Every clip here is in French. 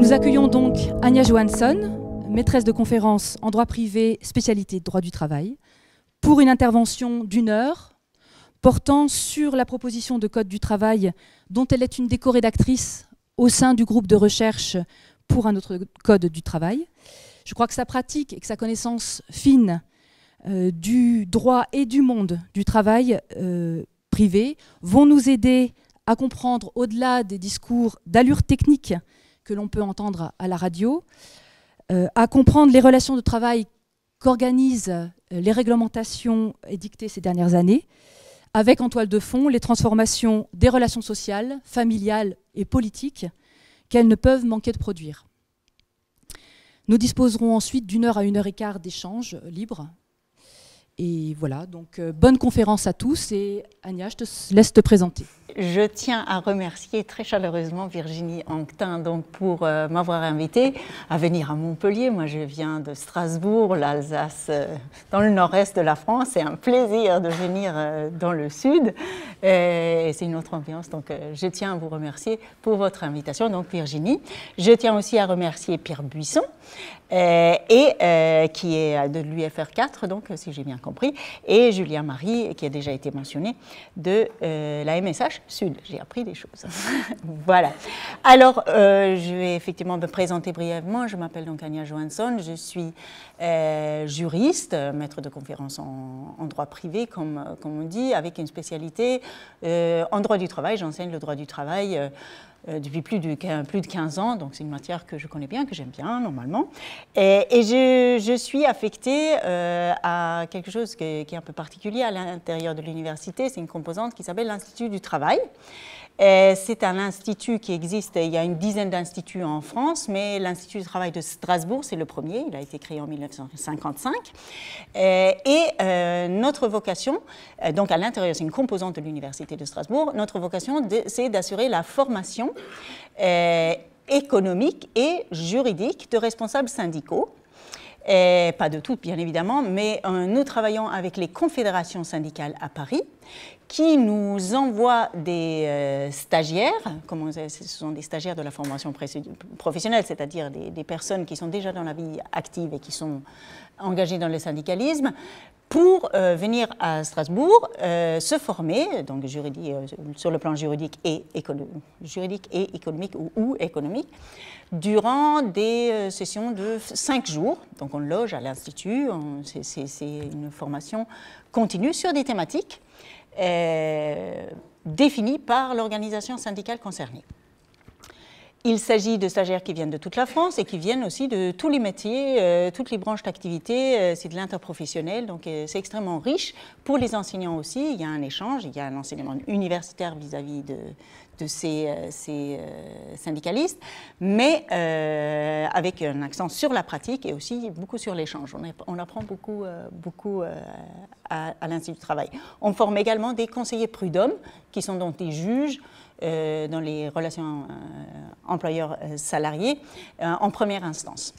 Nous accueillons donc Anja Johansson, maîtresse de conférences en droit privé, spécialité droit du travail, pour une intervention d'1 heure portant sur la proposition de code du travail dont elle est une des co-rédactrices au sein du groupe de recherche pour un autre code du travail. Je crois que sa pratique et que sa connaissance fine du droit et du monde du travail privé vont nous aider à comprendre, au-delà des discours d'allure technique que l'on peut entendre à la radio, à comprendre les relations de travail qu'organisent les réglementations édictées ces dernières années, avec en toile de fond les transformations des relations sociales, familiales et politiques qu'elles ne peuvent manquer de produire. Nous disposerons ensuite d'1 heure à 1 heure et quart d'échanges libres. Et voilà, donc bonne conférence à tous et Anja, je te laisse te présenter. Je tiens à remercier très chaleureusement Virginie Anquetin donc, pour m'avoir invitée à venir à Montpellier. Moi, je viens de Strasbourg, l'Alsace, dans le nord-est de la France. C'est un plaisir de venir dans le sud. Et c'est une autre ambiance. Donc, je tiens à vous remercier pour votre invitation, donc Virginie. Je tiens aussi à remercier Pierre Buisson, qui est de l'UFR4, donc, si j'ai bien compris, et Julien Marie, qui a déjà été mentionné, de la MSH Sud. J'ai appris des choses. Voilà. Alors, je vais effectivement me présenter brièvement. Je m'appelle donc Anja Johansson. Je suis juriste, maître de conférence en droit privé, comme on dit, avec une spécialité en droit du travail. J'enseigne le droit du travail depuis plus de 15 ans, donc c'est une matière que je connais bien, que j'aime bien normalement. Et je suis affectée à quelque chose qui est un peu particulier à l'intérieur de l'université. C'est une composante qui s'appelle l'Institut du travail. C'est un institut qui existe, il y a une dizaine d'instituts en France, mais l'Institut du travail de Strasbourg, c'est le premier, il a été créé en 1955. Notre vocation, donc à l'intérieur, c'est une composante de l'Université de Strasbourg, notre vocation, c'est d'assurer la formation économique et juridique de responsables syndicaux. Pas de toutes, bien évidemment, mais nous travaillons avec les confédérations syndicales à Paris qui nous envoient des stagiaires, ce sont des stagiaires de la formation professionnelle, c'est-à-dire des personnes qui sont déjà dans la vie active et qui sont engagées dans le syndicalisme, pour venir à Strasbourg se former, donc sur le plan juridique et économique ou économique, durant des sessions de 5 jours. Donc on loge à l'Institut, c'est une formation continue sur des thématiques définies par l'organisation syndicale concernée. Il s'agit de stagiaires qui viennent de toute la France et qui viennent aussi de tous les métiers, toutes les branches d'activité. C'est de l'interprofessionnel, donc c'est extrêmement riche. Pour les enseignants aussi, il y a un échange, il y a un enseignement universitaire vis-à-vis de ces syndicalistes, mais avec un accent sur la pratique et aussi beaucoup sur l'échange. On apprend beaucoup à l'Institut du travail. On forme également des conseillers prud'hommes, qui sont donc des juges dans les relations employeurs-salariés en première instance.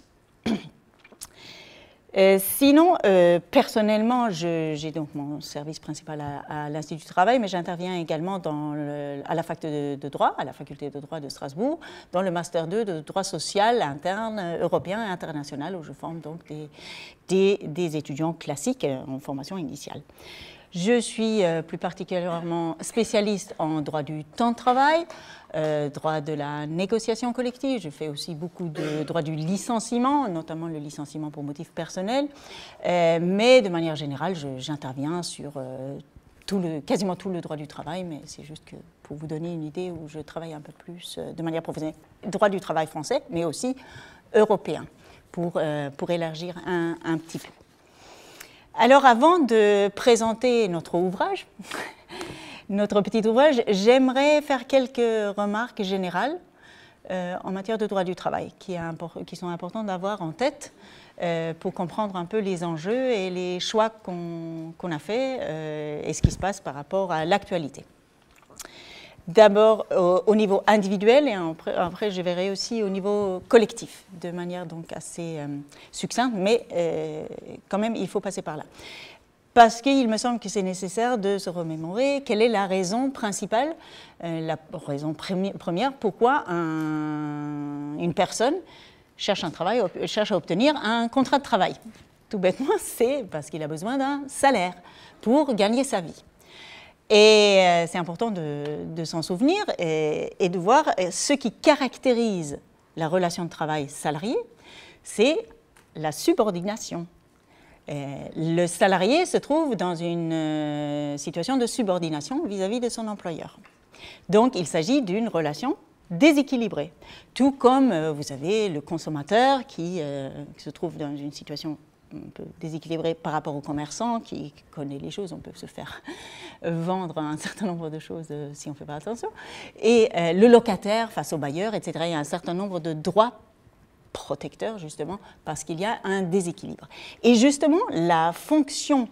Sinon, personnellement, j'ai donc mon service principal à l'Institut du travail, mais j'interviens également à la fac de droit, à la faculté de droit de Strasbourg, dans le master 2 de droit social interne, européen et international, où je forme donc des étudiants classiques en formation initiale. Je suis plus particulièrement spécialiste en droit du temps de travail, droit de la négociation collective. Je fais aussi beaucoup de droit du licenciement, notamment le licenciement pour motif personnel. Mais de manière générale, j'interviens sur quasiment tout le droit du travail, mais c'est juste que pour vous donner une idée où je travaille un peu plus de manière professionnelle. Droit du travail français, mais aussi européen, pour élargir un petit peu. Alors, avant de présenter notre ouvrage, notre petit ouvrage, j'aimerais faire quelques remarques générales en matière de droit du travail qui sont importantes d'avoir en tête pour comprendre un peu les enjeux et les choix qu'on a faits et ce qui se passe par rapport à l'actualité. D'abord au niveau individuel et après je verrai aussi au niveau collectif, de manière donc assez succincte, mais quand même il faut passer par là. parce qu'il me semble que c'est nécessaire de se remémorer quelle est la raison principale, la raison première, pourquoi une personne cherche à obtenir un contrat de travail. Tout bêtement, c'est parce qu'il a besoin d'un salaire pour gagner sa vie. Et c'est important de s'en souvenir et de voir ce qui caractérise la relation de travail salarié, c'est la subordination. Le salarié se trouve dans une situation de subordination vis-à-vis de son employeur. Donc, il s'agit d'une relation déséquilibrée. Tout comme, vous avez le consommateur qui se trouve dans une situation un peu déséquilibrée par rapport au commerçant qui connaît les choses, on peut se faire vendre un certain nombre de choses si on ne fait pas attention. Et le locataire face au bailleur, etc. Il y a un certain nombre de droits protecteur, justement, parce qu'il y a un déséquilibre. Et justement, la fonction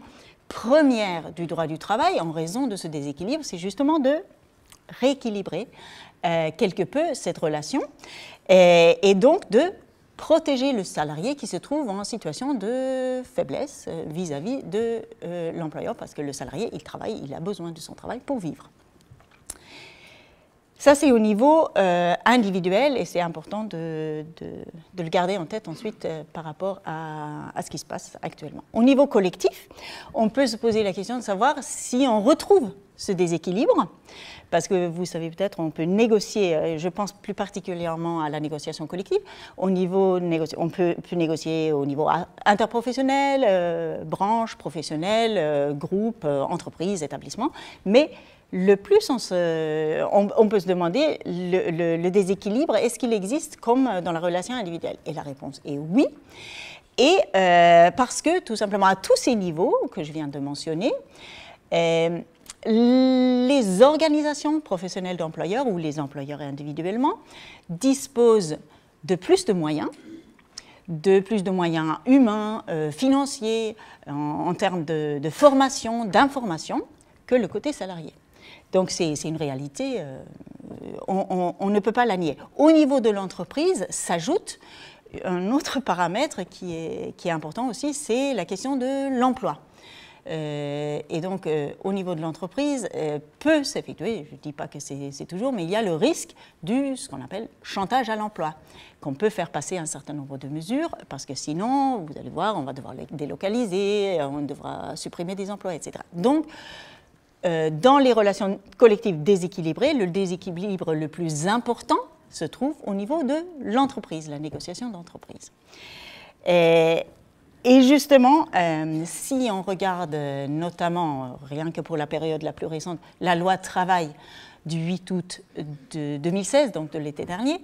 première du droit du travail, en raison de ce déséquilibre, c'est justement de rééquilibrer quelque peu cette relation et donc de protéger le salarié qui se trouve en situation de faiblesse vis-à-vis de l'employeur, parce que le salarié, il travaille, il a besoin de son travail pour vivre. Ça, c'est au niveau individuel et c'est important de le garder en tête ensuite par rapport à ce qui se passe actuellement. Au niveau collectif, on peut se poser la question de savoir si on retrouve ce déséquilibre, parce que vous savez peut-être, on peut négocier, je pense plus particulièrement à la négociation collective, on peut négocier au niveau interprofessionnel, branche, professionnel, groupe, entreprise, établissement, mais le plus on peut se demander le déséquilibre, est-ce qu'il existe comme dans la relation individuelle? Et la réponse est oui. Et parce que tout simplement à tous ces niveaux que je viens de mentionner, les organisations professionnelles d'employeurs ou les employeurs individuellement disposent de plus de moyens humains, financiers, en termes de formation, d'information, que le côté salarié. Donc c'est une réalité, on ne peut pas la nier. Au niveau de l'entreprise s'ajoute un autre paramètre qui est important aussi, c'est la question de l'emploi. Et donc au niveau de l'entreprise, peut s'effectuer, je ne dis pas que c'est toujours, mais il y a le risque ce qu'on appelle chantage à l'emploi, qu'on peut faire passer un certain nombre de mesures, parce que sinon, vous allez voir, on va devoir les délocaliser, on devra supprimer des emplois, etc. Donc, dans les relations collectives déséquilibrées, le déséquilibre le plus important se trouve au niveau de l'entreprise, la négociation d'entreprise. Et justement, si on regarde notamment, rien que pour la période la plus récente, la loi travail du 8 août de 2016, donc de l'été dernier,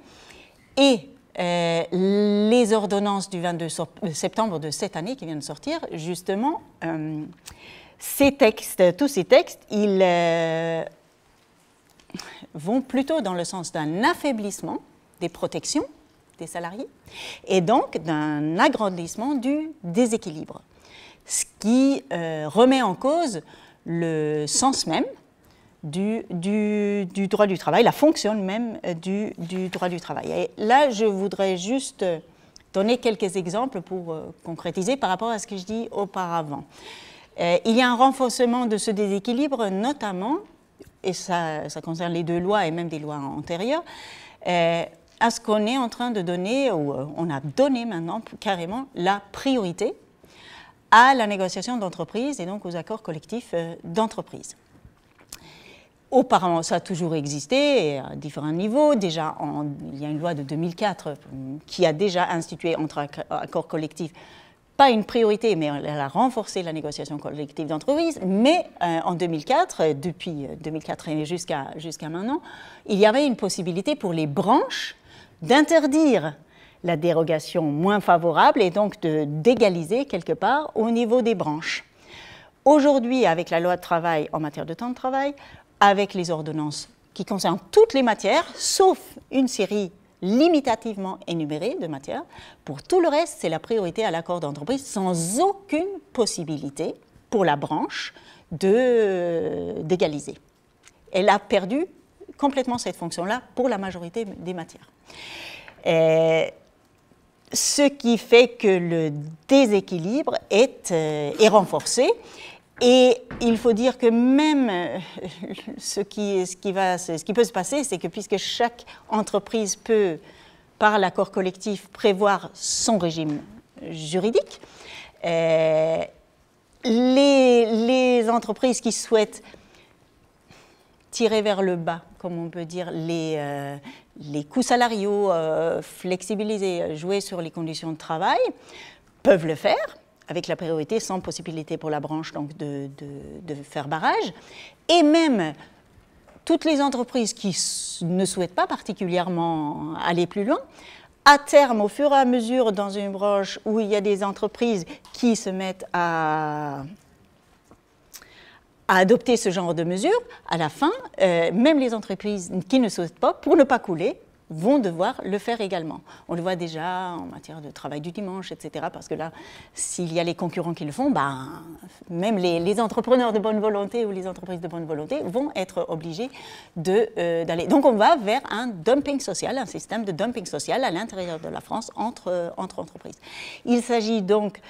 et les ordonnances du 22 septembre de cette année qui viennent de sortir, justement, tous ces textes, ils vont plutôt dans le sens d'un affaiblissement des protections des salariés et donc d'un agrandissement du déséquilibre, ce qui remet en cause le sens même du droit du travail, la fonction même du droit du travail. Et là, je voudrais juste donner quelques exemples pour concrétiser par rapport à ce que je dis auparavant. Il y a un renforcement de ce déséquilibre, notamment, et ça concerne les deux lois et même des lois antérieures, à ce qu'on est en train de donner, ou on a donné maintenant carrément la priorité à la négociation d'entreprise et donc aux accords collectifs d'entreprise. Auparavant, ça a toujours existé à différents niveaux. Déjà, il y a une loi de 2004 qui a déjà institué entre accords collectifs pas une priorité, mais elle a renforcé la négociation collective d'entreprise. Mais en 2004, depuis 2004 et jusqu'à maintenant, il y avait une possibilité pour les branches d'interdire la dérogation moins favorable et donc d'égaliser quelque part au niveau des branches. Aujourd'hui, avec la loi de travail en matière de temps de travail, avec les ordonnances qui concernent toutes les matières, sauf une série limitativement énumérée de matières. Pour tout le reste, c'est la priorité à l'accord d'entreprise sans aucune possibilité pour la branche d'égaliser. Elle a perdu complètement cette fonction-là pour la majorité des matières. Ce qui fait que le déséquilibre est renforcé Et il faut dire que même ce qui peut se passer, c'est que puisque chaque entreprise peut, par l'accord collectif, prévoir son régime juridique, les entreprises qui souhaitent tirer vers le bas, comme on peut dire, les coûts salariaux, flexibiliser, jouer sur les conditions de travail, peuvent le faire, avec la priorité, sans possibilité pour la branche donc, de faire barrage. Et même toutes les entreprises qui ne souhaitent pas particulièrement aller plus loin, à terme, au fur et à mesure, dans une branche où il y a des entreprises qui se mettent à adopter ce genre de mesures, à la fin, même les entreprises qui ne souhaitent pas, pour ne pas couler, vont devoir le faire également. On le voit déjà en matière de travail du dimanche, etc. Parce que là, s'il y a les concurrents qui le font, même les entrepreneurs de bonne volonté ou les entreprises de bonne volonté vont être obligés d'aller. Donc on va vers un dumping social, un système de dumping social à l'intérieur de la France entre entreprises. Il s'agit donc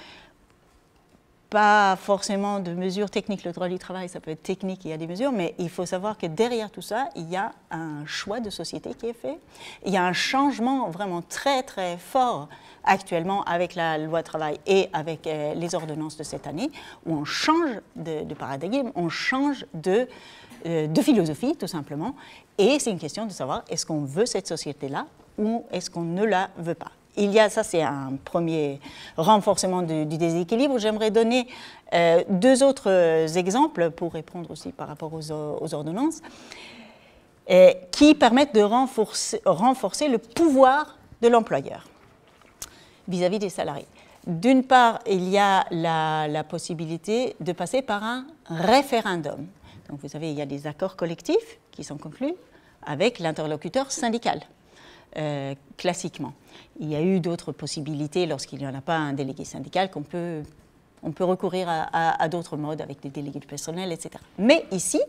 pas forcément de mesures techniques. Le droit du travail, ça peut être technique, il y a des mesures, mais il faut savoir que derrière tout ça, il y a un choix de société qui est fait. Il y a un changement vraiment très, très fort actuellement avec la loi travail et avec les ordonnances de cette année, où on change de paradigme, on change de philosophie, tout simplement. Et c'est une question de savoir, est-ce qu'on veut cette société-là ou est-ce qu'on ne la veut pas? Ça c'est un premier renforcement du déséquilibre. J'aimerais donner deux autres exemples pour répondre aussi par rapport aux ordonnances qui permettent de renforcer le pouvoir de l'employeur vis-à-vis des salariés. D'une part, il y a la possibilité de passer par un référendum. Donc vous savez, il y a des accords collectifs qui sont conclus avec l'interlocuteur syndical. Classiquement. Il y a eu d'autres possibilités lorsqu'il n'y en a pas un délégué syndical on peut recourir à d'autres modes avec des délégués du personnel, etc. Mais ici,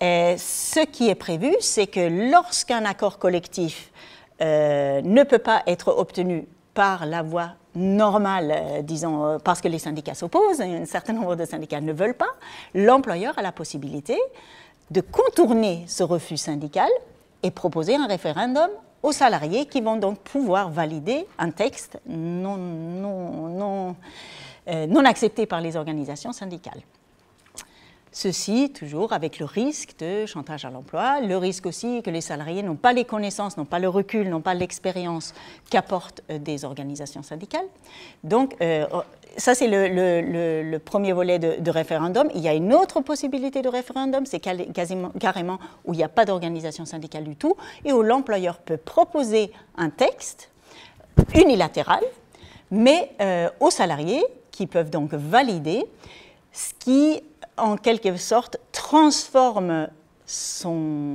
ce qui est prévu, c'est que lorsqu'un accord collectif ne peut pas être obtenu par la voie normale, disons, parce que les syndicats s'opposent, un certain nombre de syndicats ne veulent pas, l'employeur a la possibilité de contourner ce refus syndical et proposer un référendum aux salariés qui vont donc pouvoir valider un texte non accepté par les organisations syndicales. Ceci toujours avec le risque de chantage à l'emploi, le risque aussi que les salariés n'ont pas les connaissances, n'ont pas le recul, n'ont pas l'expérience qu'apportent des organisations syndicales. Donc ça c'est le premier volet de référendum. Il y a une autre possibilité de référendum, c'est carrément où il n'y a pas d'organisation syndicale du tout et où l'employeur peut proposer un texte unilatéral, mais aux salariés qui peuvent donc valider, ce qui en quelque sorte transforme sa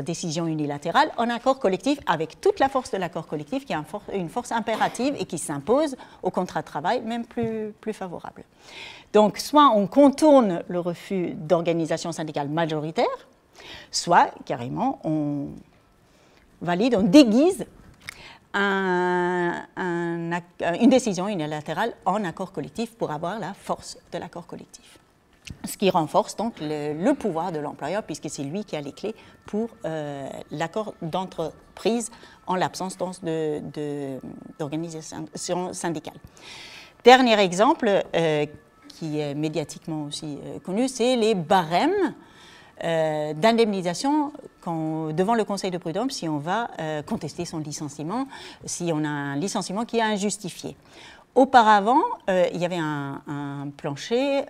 décision unilatérale en accord collectif avec toute la force de l'accord collectif qui est une force impérative et qui s'impose au contrat de travail, même plus favorable. Donc, soit on contourne le refus d'organisation syndicale majoritaire, soit carrément on valide, on déguise une décision unilatérale en accord collectif pour avoir la force de l'accord collectif. Ce qui renforce donc le pouvoir de l'employeur puisque c'est lui qui a les clés pour l'accord d'entreprise en l'absence d'organisation syndicale. Dernier exemple qui est médiatiquement aussi connu, c'est les barèmes d'indemnisation devant le Conseil de prud'homme si on va contester son licenciement, si on a un licenciement qui est injustifié. Auparavant, il y avait un plancher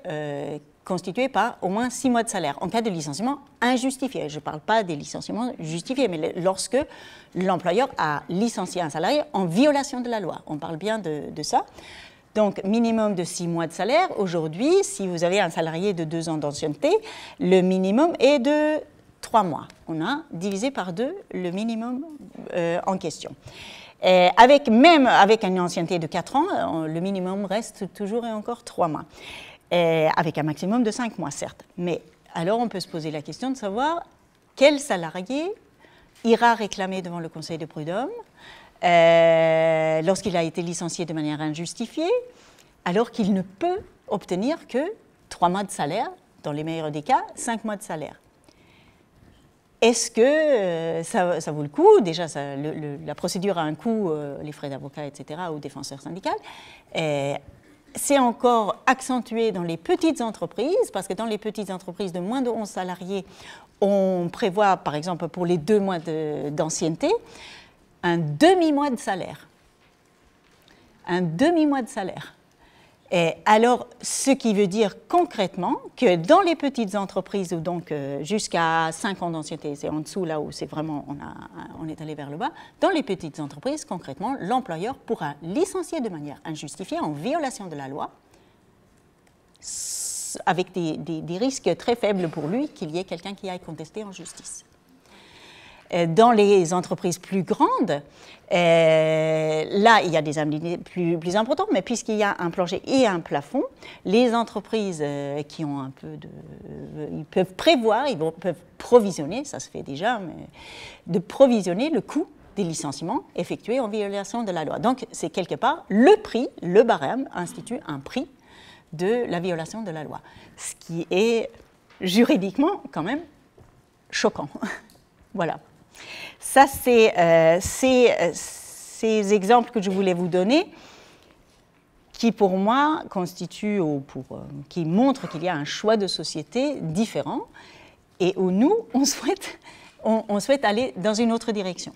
constitué par au moins 6 mois de salaire en cas de licenciement injustifié. Je ne parle pas des licenciements justifiés, mais lorsque l'employeur a licencié un salarié en violation de la loi. On parle bien de ça. Donc, minimum de 6 mois de salaire. Aujourd'hui, si vous avez un salarié de 2 ans d'ancienneté, le minimum est de 3 mois. On a divisé par 2 le minimum en question. Même avec une ancienneté de 4 ans, le minimum reste toujours et encore 3 mois. Avec un maximum de 5 mois, certes. Mais alors, on peut se poser la question de savoir quel salarié ira réclamer devant le Conseil de prud'homme lorsqu'il a été licencié de manière injustifiée, alors qu'il ne peut obtenir que 3 mois de salaire, dans les meilleurs des cas, 5 mois de salaire. Est-ce que ça vaut le coup? Déjà, la procédure a un coût, les frais d'avocat, etc., ou défenseur syndical. C'est encore accentué dans les petites entreprises, parce que dans les petites entreprises de moins de 11 salariés, on prévoit, par exemple, pour les 2 mois d'ancienneté, un demi-mois de salaire. Un demi-mois de salaire. Et alors, ce qui veut dire concrètement que dans les petites entreprises, où donc jusqu'à 5 ans d'ancienneté, c'est en dessous là où c'est vraiment, on est allé vers le bas, dans les petites entreprises, concrètement, l'employeur pourra licencier de manière injustifiée, en violation de la loi, avec des risques très faibles pour lui qu'il y ait quelqu'un qui aille contester en justice. Dans les entreprises plus grandes, là, il y a des indemnités plus importantes, mais puisqu'il y a un plancher et un plafond, les entreprises qui ont un peu de... Ils peuvent prévoir, peuvent provisionner, ça se fait déjà, mais de provisionner le coût des licenciements effectués en violation de la loi. Donc, c'est quelque part le prix, le barème institue un prix de la violation de la loi, ce qui est juridiquement quand même choquant. Voilà. Ça, c'est ces exemples que je voulais vous donner qui, pour moi, constituent, qui montrent qu'il y a un choix de société différent et où nous, on souhaite aller dans une autre direction.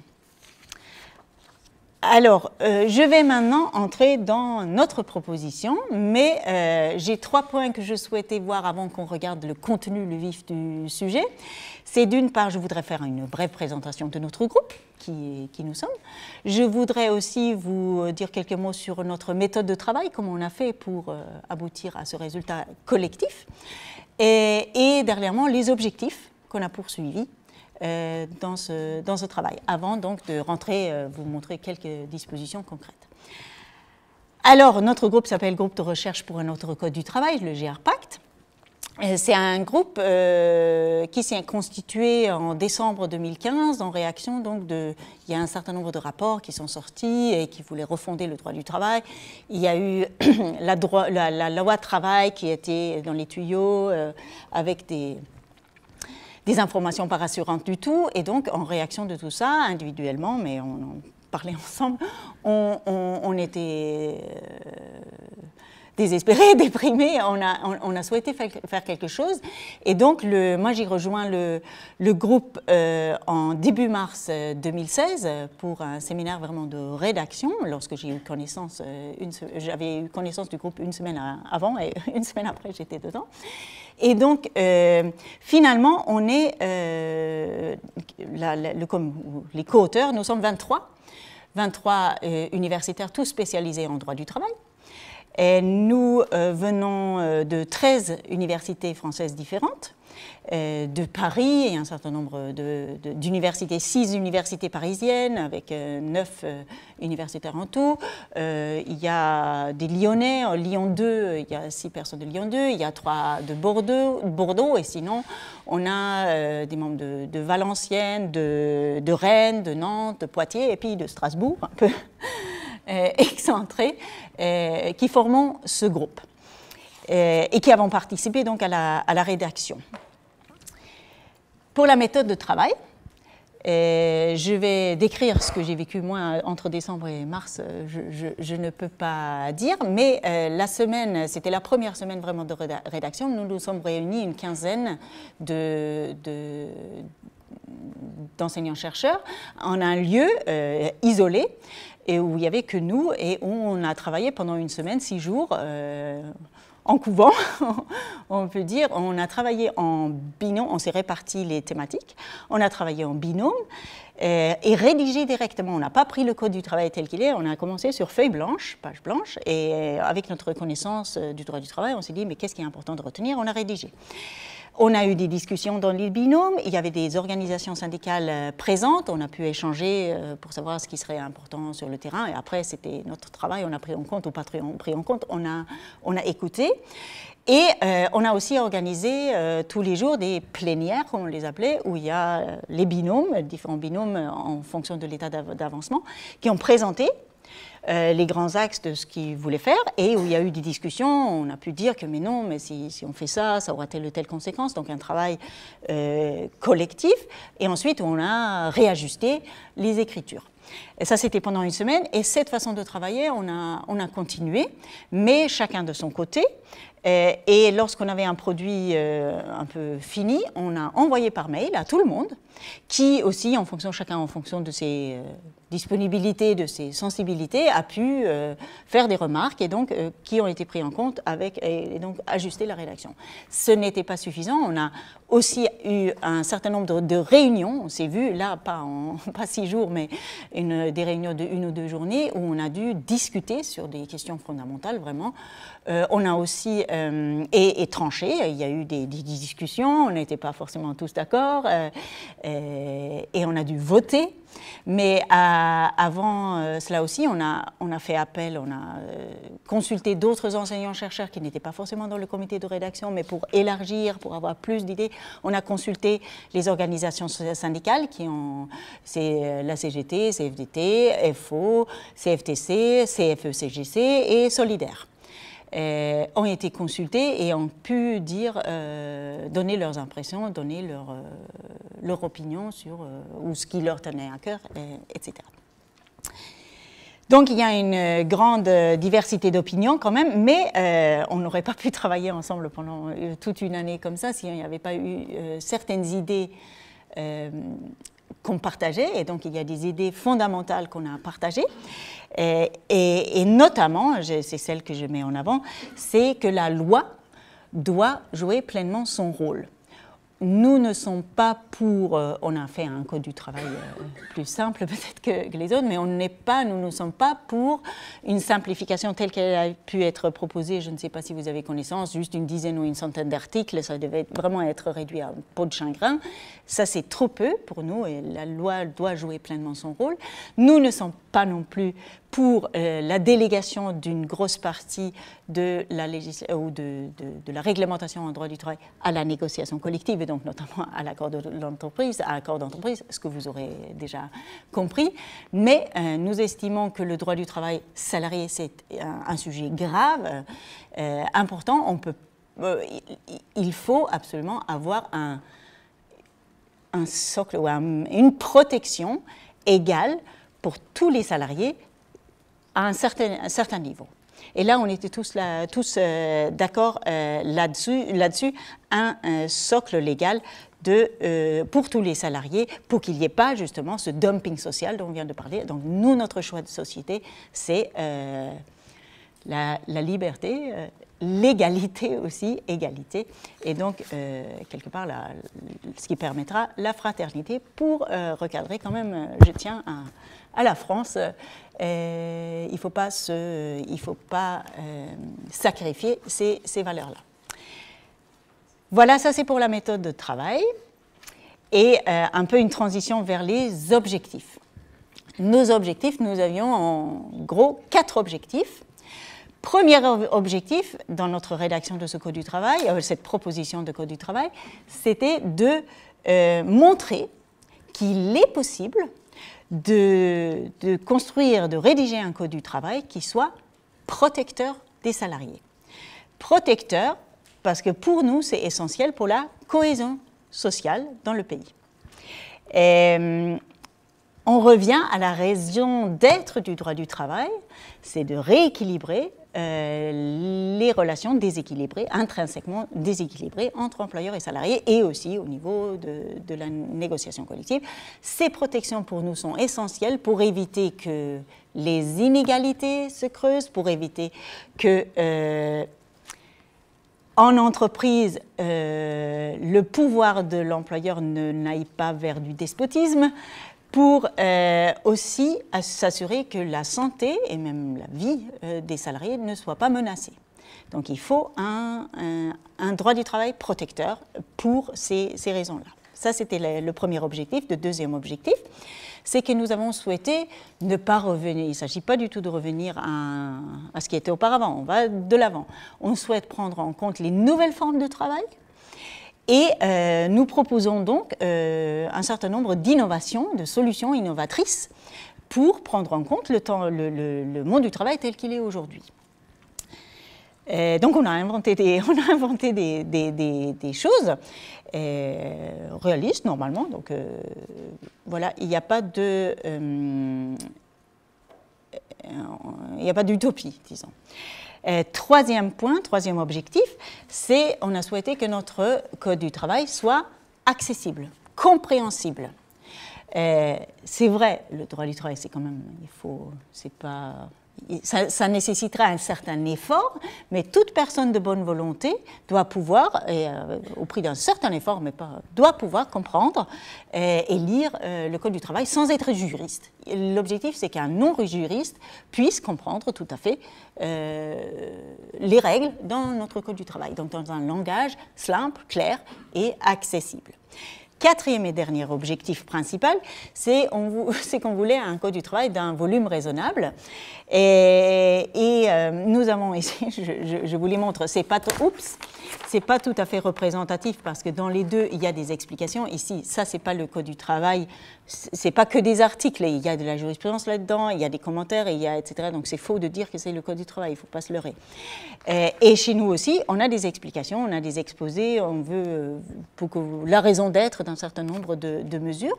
Alors, je vais maintenant entrer dans notre proposition, mais j'ai 3 points que je souhaitais voir avant qu'on regarde le contenu, le vif du sujet. C'est d'une part, je voudrais faire une brève présentation de notre groupe, qui nous sommes. Je voudrais aussi vous dire quelques mots sur notre méthode de travail, comment on a fait pour aboutir à ce résultat collectif, et dernièrement, les objectifs qu'on a poursuivis dans ce travail, avant donc de rentrer, vous montrer quelques dispositions concrètes. Alors, notre groupe s'appelle Groupe de recherche pour un autre code du travail, le GRPACT. C'est un groupe qui s'est constitué en décembre 2015 en réaction donc il y a un certain nombre de rapports qui sont sortis et qui voulaient refonder le droit du travail. Il y a eu la loi travail qui était dans les tuyaux avec des informations pas rassurantes du tout, et donc en réaction de tout ça, individuellement, mais on en parlait ensemble, on était désespérés, déprimés, on a souhaité faire quelque chose, et donc moi j'ai rejoint le groupe en début mars 2016 pour un séminaire vraiment de rédaction, lorsque j'ai eu connaissance, j'avais eu connaissance du groupe une semaine avant, et une semaine après j'étais dedans. Et donc, finalement, on est, comme les co-auteurs, nous sommes 23 universitaires, tous spécialisés en droit du travail. Et nous venons de 13 universités françaises différentes, de Paris et un certain nombre d'universités, 6 universités parisiennes avec 9 universitaires en tout. Il y a des Lyonnais, Lyon 2, il y a 6 personnes de Lyon 2, il y a 3 de Bordeaux, et sinon on a des membres de Valenciennes, de Rennes, de Nantes, de Poitiers et puis de Strasbourg, un peu excentrés, qui formons ce groupe et qui avons participé donc à la rédaction. Pour la méthode de travail, je vais décrire ce que j'ai vécu moi entre décembre et mars, je ne peux pas dire, mais la semaine, c'était la première semaine vraiment de rédaction, nous nous sommes réunis une quinzaine d'enseignants-chercheurs en un lieu isolé, et où il n'y avait que nous, et où on a travaillé pendant une semaine, 6 jours, en couvent, on peut dire. On a travaillé en binôme, on s'est réparti les thématiques, on a travaillé en binôme et rédigé directement. On n'a pas pris le code du travail tel qu'il est, on a commencé sur feuille blanche, page blanche, et avec notre connaissance du droit du travail, on s'est dit, mais qu'est-ce qui est important de retenir? On a rédigé. On a eu des discussions dans les binômes, il y avait des organisations syndicales présentes, on a pu échanger pour savoir ce qui serait important sur le terrain, et après c'était notre travail, on a pris en compte ou pas pris en compte, on a écouté. Et on a aussi organisé tous les jours des plénières, comme on les appelait, où il y a les binômes, différents binômes en fonction de l'état d'avancement, qui ont présenté les grands axes de ce qu'ils voulaient faire, et où il y a eu des discussions. On a pu dire que mais non, mais si on fait ça, ça aura telle ou telle conséquence, donc un travail collectif, et ensuite on a réajusté les écritures. Et ça, c'était pendant une semaine, et cette façon de travailler, on a continué, mais chacun de son côté. Et lorsqu'on avait un produit un peu fini, on a envoyé par mail à tout le monde, qui aussi, chacun en fonction de ses disponibilités, de ses sensibilités, a pu faire des remarques et donc qui ont été pris en compte et donc ajuster la rédaction. Ce n'était pas suffisant, on a aussi eu un certain nombre de réunions, on s'est vu là, pas 6 jours, mais des réunions de 1 ou 2 journées où on a dû discuter sur des questions fondamentales, vraiment. On a aussi tranché, il y a eu des discussions, on n'était pas forcément tous d'accord, et on a dû voter. Mais avant cela aussi, on a fait appel, on a consulté d'autres enseignants-chercheurs qui n'étaient pas forcément dans le comité de rédaction, mais pour élargir, pour avoir plus d'idées, on a consulté les organisations syndicales c'est la CGT, CFDT, FO, CFTC, CFE-CGC et Solidaire. Ont été consultés et ont pu donner leurs impressions, donner leur opinion sur ou ce qui leur tenait à cœur, etc. Donc il y a une grande diversité d'opinions quand même, mais on n'aurait pas pu travailler ensemble pendant toute une année comme ça s'il n'y avait pas eu certaines idées qu'on partageait, et donc il y a des idées fondamentales qu'on a partagées, et notamment, c'est celle que je mets en avant, c'est que la loi doit jouer pleinement son rôle. Nous ne sommes pas pour, on a fait un code du travail plus simple peut-être que les autres, mais nous ne sommes pas pour une simplification telle qu'elle a pu être proposée. Je ne sais pas si vous avez connaissance, juste une dizaine ou une centaine d'articles, ça devait vraiment être réduit à peau de chagrin. Ça, c'est trop peu pour nous, et la loi doit jouer pleinement son rôle. Nous ne sommes pas non plus pour la délégation d'une grosse partie de la réglementation en droit du travail à la négociation collective, et donc notamment à l'accord d'entreprise, ce que vous aurez déjà compris. Mais nous estimons que le droit du travail salarié, c'est un sujet grave, important. Il faut absolument avoir un socle ou une protection égale pour tous les salariés à un certain niveau. Et là, on était tous d'accord là-dessus, un socle légal pour tous les salariés, pour qu'il n'y ait pas justement ce dumping social dont on vient de parler. Donc nous, notre choix de société, c'est la liberté, l'égalité aussi, égalité, et donc quelque part ce qui permettra la fraternité pour recadrer quand même, je tiens à la France, il ne faut pas sacrifier ces valeurs-là. Voilà, ça c'est pour la méthode de travail, et un peu une transition vers les objectifs. Nos objectifs, nous avions en gros 4 objectifs. Premier objectif dans notre rédaction de ce Code du travail, cette proposition de Code du travail, c'était de montrer qu'il est possible de construire, de rédiger un Code du travail qui soit protecteur des salariés. Protecteur parce que pour nous, c'est essentiel pour la cohésion sociale dans le pays. On revient à la raison d'être du droit du travail, c'est de rééquilibrer les relations déséquilibrées, intrinsèquement déséquilibrées entre employeurs et salariés, et aussi au niveau de la négociation collective. Ces protections pour nous sont essentielles pour éviter que les inégalités se creusent, pour éviter que en entreprise, le pouvoir de l'employeur n'aille pas vers du despotisme, pour aussi s'assurer que la santé et même la vie des salariés ne soient pas menacées. Donc il faut un droit du travail protecteur pour ces raisons-là. Ça, c'était le premier objectif. Le deuxième objectif, c'est que nous avons souhaité ne pas revenir, il ne s'agit pas du tout de revenir à ce qui était auparavant, on va de l'avant. On souhaite prendre en compte les nouvelles formes de travail, et nous proposons donc un certain nombre d'innovations, de solutions innovatrices pour prendre en compte le monde du travail tel qu'il est aujourd'hui. Donc on a inventé des choses réalistes normalement. Donc voilà, il n'y a pas d'utopie, disons. Troisième point, troisième objectif, c'est on a souhaité que notre code du travail soit accessible, compréhensible. C'est vrai, le droit du travail, c'est quand même, ça nécessitera un certain effort, mais toute personne de bonne volonté doit pouvoir, au prix d'un certain effort, doit pouvoir comprendre et lire le Code du travail sans être juriste. L'objectif, c'est qu'un non-juriste puisse comprendre tout à fait les règles dans notre Code du travail, donc dans un langage simple, clair et accessible. Quatrième et dernier objectif principal, c'est qu'on voulait un code du travail d'un volume raisonnable. Et nous avons ici, je vous les montre, c'est pas tout à fait représentatif parce que dans les deux, il y a des explications. Ici, ça, c'est pas le code du travail, c'est pas que des articles, il y a de la jurisprudence là-dedans, il y a des commentaires, etc. Donc c'est faux de dire que c'est le code du travail, il ne faut pas se leurrer. Et chez nous aussi, on a des explications, on a des exposés, on veut pour que la raison d'être d'un certain nombre de mesures.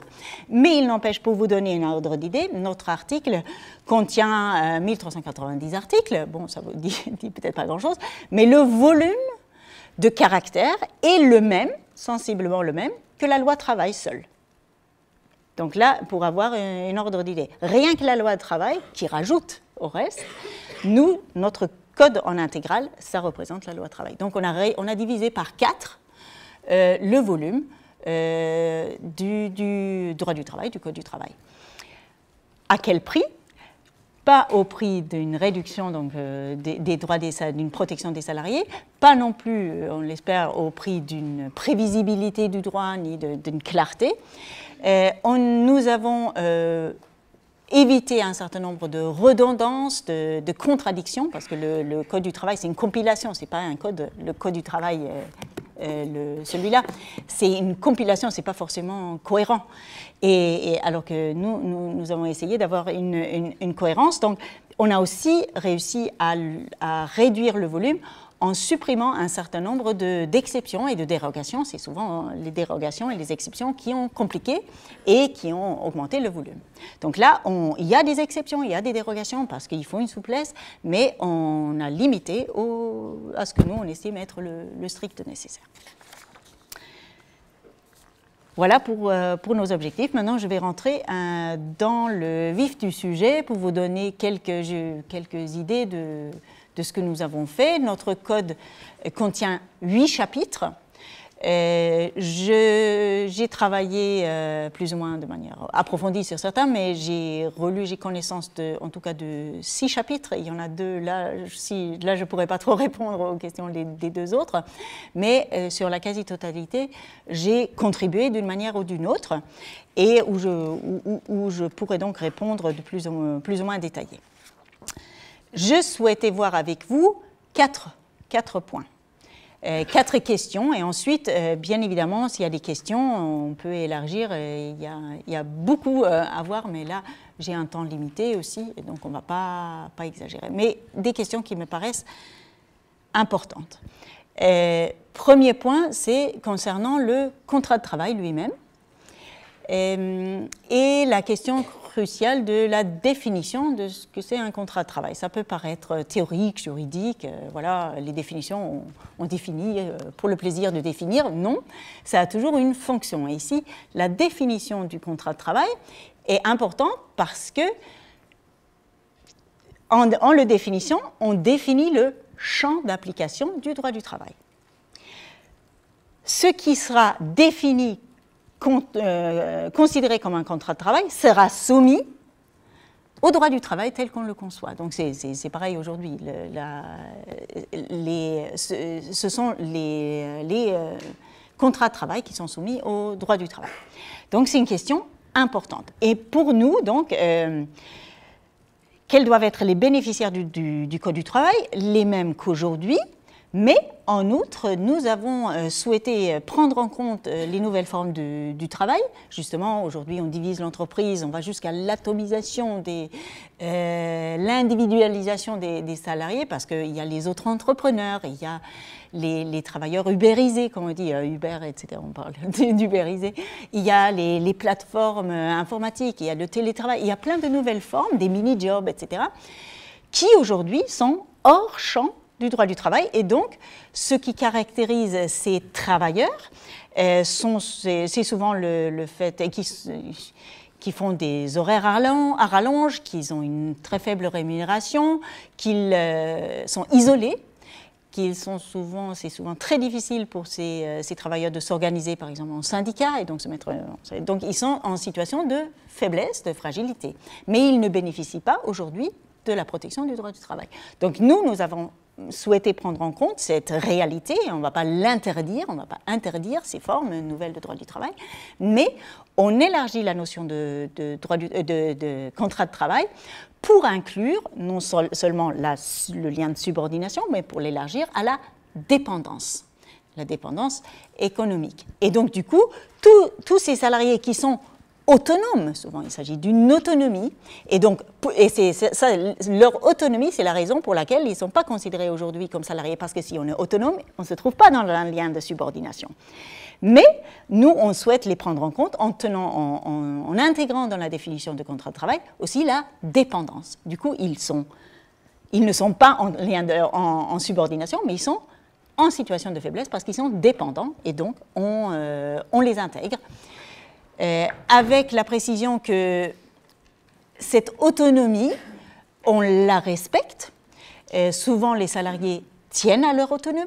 Mais il n'empêche, pour vous donner un ordre d'idée, notre article contient 1390 articles. Bon, ça vous dit peut-être pas grand-chose, mais le volume de caractères est le même, sensiblement le même, que la loi travail seule. Donc là, pour avoir un ordre d'idée, rien que la loi travail, qui rajoute au reste, notre code en intégral, ça représente la loi travail. Donc on a divisé par 4 le volume du droit du travail, du code du travail. À quel prix ? Pas au prix d'une réduction donc, des droits d'une protection des salariés, pas non plus, on l'espère, au prix d'une prévisibilité du droit ni d'une clarté. Nous avons évité un certain nombre de redondances, de contradictions, parce que le Code du travail, c'est une compilation, c'est pas un code, le Code du travail, celui-là, c'est une compilation, c'est pas forcément cohérent. Et alors que nous avons essayé d'avoir une cohérence, donc on a aussi réussi à réduire le volume en supprimant un certain nombre d'exceptions et de dérogations. C'est souvent les dérogations et les exceptions qui ont compliqué et qui ont augmenté le volume. Donc là, il y a des exceptions, il y a des dérogations parce qu'il faut une souplesse, mais on a limité à ce que nous, on estime être le strict nécessaire. Voilà pour nos objectifs. Maintenant, je vais rentrer dans le vif du sujet pour vous donner quelques idées de ce que nous avons fait. Notre code contient 8 chapitres. J'ai travaillé plus ou moins de manière approfondie sur certains, mais j'ai connaissance en tout cas de 6 chapitres. Il y en a 2 là, je ne pourrais pas trop répondre aux questions des 2 autres, mais sur la quasi-totalité, j'ai contribué d'une manière ou d'une autre, et où je pourrais donc répondre de plus ou moins détaillé. Je souhaitais voir avec vous 4 points. 4 questions, et ensuite, bien évidemment, s'il y a des questions, on peut élargir. Il y a beaucoup à voir, mais là, j'ai un temps limité aussi, et donc on ne va pas exagérer. Mais des questions qui me paraissent importantes. Premier point, c'est concernant le contrat de travail lui-même, et la question cruciale de la définition de ce que c'est un contrat de travail. Ça peut paraître théorique, juridique, voilà, les définitions, on définit pour le plaisir de définir. Non, ça a toujours une fonction. Et ici, la définition du contrat de travail est importante parce que, en le définissant, on définit le champ d'application du droit du travail. Ce qui sera défini considéré comme un contrat de travail sera soumis au droit du travail tel qu'on le conçoit. Donc c'est pareil aujourd'hui. Ce sont les contrats de travail qui sont soumis au droit du travail. Donc c'est une question importante. Et pour nous, donc, quels doivent être les bénéficiaires du Code du travail? Les mêmes qu'aujourd'hui, mais en outre, nous avons souhaité prendre en compte les nouvelles formes du travail. Justement, aujourd'hui, on divise l'entreprise, on va jusqu'à l'atomisation, l'individualisation des salariés, parce qu'il y a les autres entrepreneurs, il y a les travailleurs ubérisés, comme on dit, Uber, etc., on parle d'ubérisés. Il y a les plateformes informatiques, il y a le télétravail, il y a plein de nouvelles formes, des mini-jobs, etc., qui aujourd'hui sont hors champ du droit du travail. Et donc, ce qui caractérise ces travailleurs, c'est souvent le fait qu'ils font des horaires à rallonge, qu'ils ont une très faible rémunération, qu'ils sont isolés, c'est souvent très difficile pour ces travailleurs de s'organiser, par exemple, en syndicat, et donc donc ils sont en situation de faiblesse, de fragilité. Mais ils ne bénéficient pas aujourd'hui de la protection du droit du travail. Donc nous avons souhaité prendre en compte cette réalité, on ne va pas l'interdire, on ne va pas interdire ces formes nouvelles de droit du travail, mais on élargit la notion de contrat de travail pour inclure non seulement le lien de subordination, mais pour l'élargir à la dépendance économique. Et donc, du coup, tous ces salariés qui sont autonomes, souvent il s'agit d'une autonomie, et donc leur autonomie, c'est la raison pour laquelle ils ne sont pas considérés aujourd'hui comme salariés, parce que si on est autonome, on ne se trouve pas dans un lien de subordination. Mais nous, on souhaite les prendre en compte en intégrant dans la définition de contrat de travail aussi la dépendance. Du coup, ils ne sont pas en subordination, mais ils sont en situation de faiblesse parce qu'ils sont dépendants, et donc on les intègre. Avec la précision que cette autonomie, on la respecte. Souvent, les salariés tiennent à leur autonomie.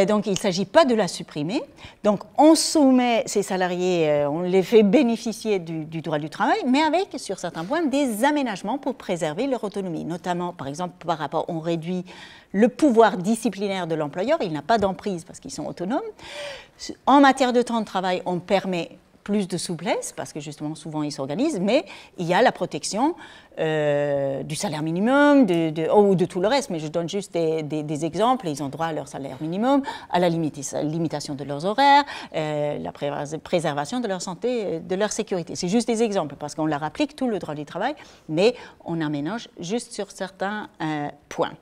Donc, il ne s'agit pas de la supprimer. Donc, on soumet ces salariés, on les fait bénéficier du droit du travail, mais avec, sur certains points, des aménagements pour préserver leur autonomie. Notamment, par exemple, on réduit le pouvoir disciplinaire de l'employeur. Il n'a pas d'emprise parce qu'ils sont autonomes. En matière de temps de travail, on permet plus de souplesse, parce que justement, souvent, ils s'organisent, mais il y a la protection du salaire minimum, ou de tout le reste, mais je donne juste des exemples. Ils ont droit à leur salaire minimum, à la limitation de leurs horaires, la préservation de leur santé, de leur sécurité. C'est juste des exemples, parce qu'on leur applique tout le droit du travail, mais on aménage juste sur certains points.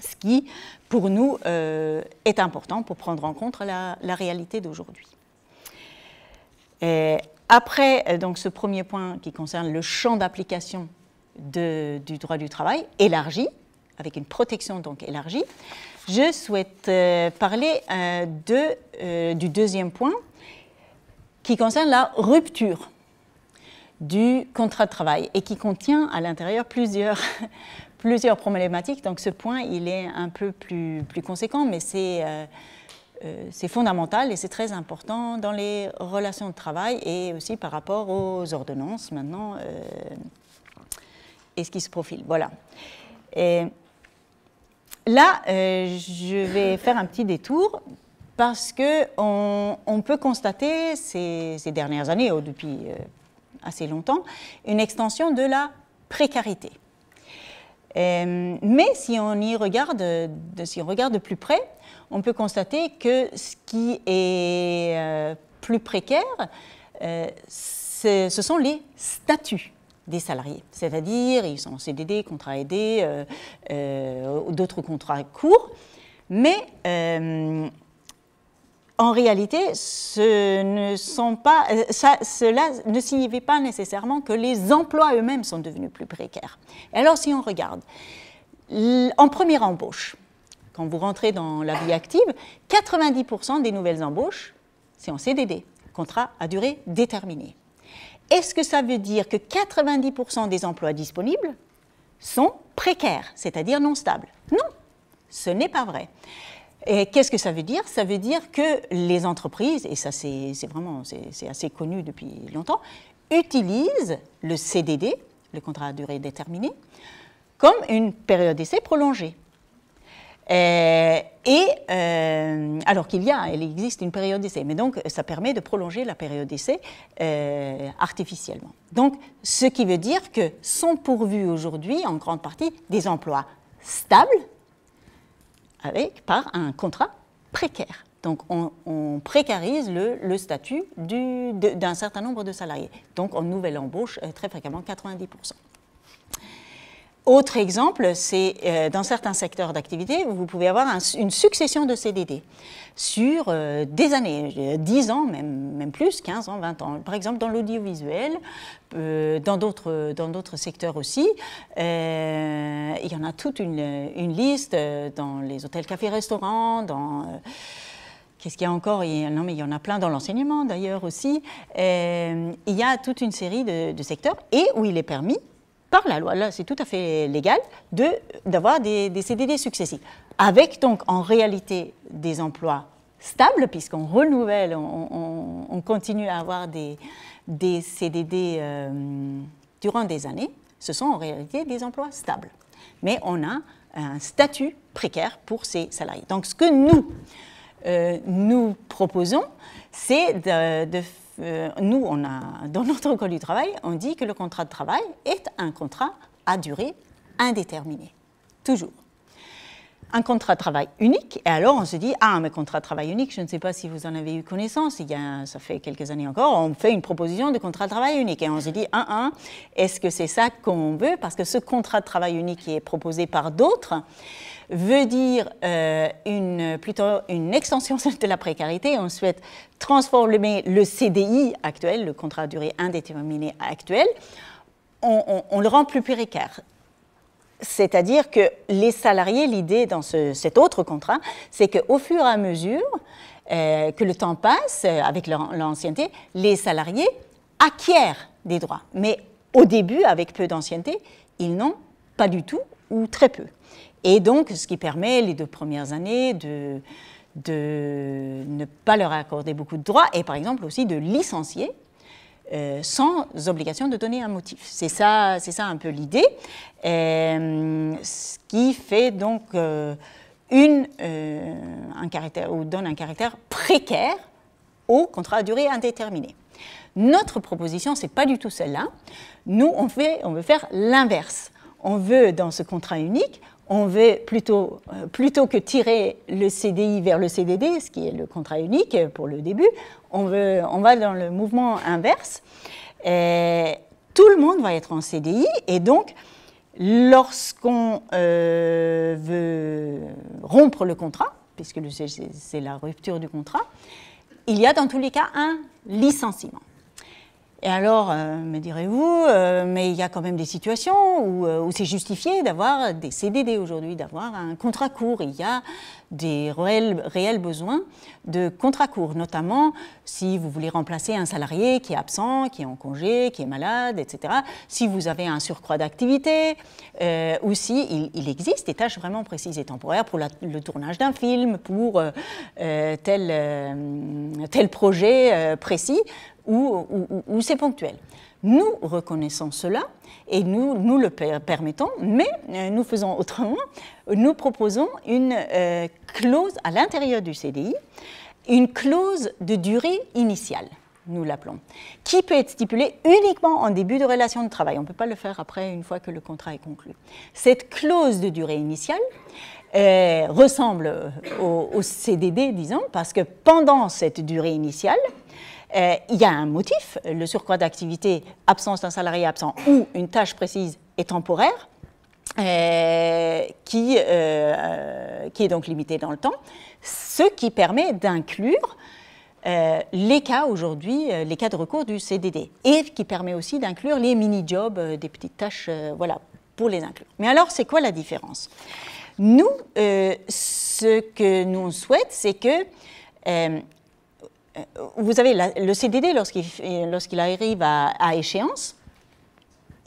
Ce qui, pour nous, est important pour prendre en compte la réalité d'aujourd'hui. Après donc, ce premier point qui concerne le champ d'application du droit du travail élargi, avec une protection donc élargie, je souhaite parler du deuxième point qui concerne la rupture du contrat de travail et qui contient à l'intérieur plusieurs problématiques. Donc ce point, il est un peu plus conséquent, mais c'est fondamental et c'est très important dans les relations de travail et aussi par rapport aux ordonnances maintenant et ce qui se profile. Voilà. Et là, je vais faire un petit détour parce qu'on peut constater ces dernières années, ou depuis assez longtemps, une extension de la précarité. Mais si on regarde de plus près, on peut constater que ce qui est plus précaire, ce sont les statuts des salariés. C'est-à-dire, ils sont en CDD, contrat aidé, d'autres contrats courts. Mais en réalité, cela ne signifie pas nécessairement que les emplois eux-mêmes sont devenus plus précaires. Et alors, si on regarde, en première embauche, quand vous rentrez dans la vie active, 90% des nouvelles embauches, c'est en CDD, contrat à durée déterminée. Est-ce que ça veut dire que 90% des emplois disponibles sont précaires, c'est-à-dire non stables? Non, ce n'est pas vrai. Et qu'est-ce que ça veut dire? Ça veut dire que les entreprises, et ça c'est assez connu depuis longtemps, utilisent le CDD, le contrat à durée déterminée, comme une période d'essai prolongée. Alors il existe une période d'essai, mais donc ça permet de prolonger la période d'essai artificiellement. Donc, ce qui veut dire que sont pourvus aujourd'hui, en grande partie, des emplois stables, par un contrat précaire. Donc, on précarise le statut d'un certain nombre de salariés. Donc, en nouvelle embauche, très fréquemment 90%. Autre exemple, c'est dans certains secteurs d'activité, vous pouvez avoir une succession de CDD sur des années, 10 ans, même plus, 15 ans, 20 ans. Par exemple, dans l'audiovisuel, dans d'autres secteurs aussi, il y en a toute une liste dans les hôtels, cafés, restaurants, qu'est-ce qu'il y a encore? Non, mais il y en a plein dans l'enseignement d'ailleurs aussi. Il y a toute une série de secteurs et où il est permis, par la loi, là c'est tout à fait légal, d'avoir des CDD successifs. Avec donc en réalité des emplois stables, puisqu'on renouvelle, on continue à avoir des CDD durant des années, ce sont en réalité des emplois stables. Mais on a un statut précaire pour ces salariés. Donc ce que nous proposons, c'est nous, dans notre code du travail, on dit que le contrat de travail est un contrat à durée indéterminée, toujours. Un contrat de travail unique, et alors on se dit, mais contrat de travail unique, je ne sais pas si vous en avez eu connaissance, ça fait quelques années encore, on fait une proposition de contrat de travail unique, et on se dit, est-ce que c'est ça qu'on veut? Parce que ce contrat de travail unique qui est proposé par d'autres veut dire plutôt une extension de la précarité. On souhaite transformer le CDI actuel, le contrat à durée indéterminée actuel, on le rend plus précaire. C'est-à-dire que les salariés, l'idée dans cet autre contrat, c'est qu'au fur et à mesure que le temps passe avec l'ancienneté, les salariés acquièrent des droits. Mais au début, avec peu d'ancienneté, ils n'ont pas du tout ou très peu. Et donc, ce qui permet les 2 premières années de ne pas leur accorder beaucoup de droits et par exemple aussi de licencier sans obligation de donner un motif. C'est ça un peu l'idée, ce qui fait donc donne un caractère précaire au contrat à durée indéterminée. Notre proposition, ce n'est pas du tout celle-là. Nous, on veut faire l'inverse. On veut, dans ce contrat unique, on veut plutôt que tirer le CDI vers le CDD, ce qui est le contrat unique pour le début, on va dans le mouvement inverse. Tout le monde va être en CDI et donc, lorsqu'on veut rompre le contrat, puisque c'est la rupture du contrat, il y a dans tous les cas un licenciement. Et alors, me direz-vous, mais il y a quand même des situations où c'est justifié d'avoir des CDD aujourd'hui, d'avoir un contrat court. Il y a des réels besoins de contrat court, notamment si vous voulez remplacer un salarié qui est absent, qui est en congé, qui est malade, etc. Si vous avez un surcroît d'activité, ou si il existe des tâches vraiment précises et temporaires pour le tournage d'un film, pour tel projet précis, où c'est ponctuel. Nous reconnaissons cela et nous le permettons, mais nous faisons autrement. Nous proposons une clause à l'intérieur du CDI, une clause de durée initiale, nous l'appelons, qui peut être stipulée uniquement en début de relation de travail. On ne peut pas le faire après, une fois que le contrat est conclu. Cette clause de durée initiale ressemble au CDD, disons, parce que pendant cette durée initiale, il y a un motif, le surcroît d'activité, absence d'un salarié absent ou une tâche précise et temporaire, qui est donc limité dans le temps, ce qui permet d'inclure les cas aujourd'hui, les cas de recours du CDD, et qui permet aussi d'inclure les mini-jobs, des petites tâches, voilà, pour les inclure. Mais alors, c'est quoi la différence? Nous, ce que nous on souhaite, c'est que vous avez le CDD, lorsqu'il arrive à échéance,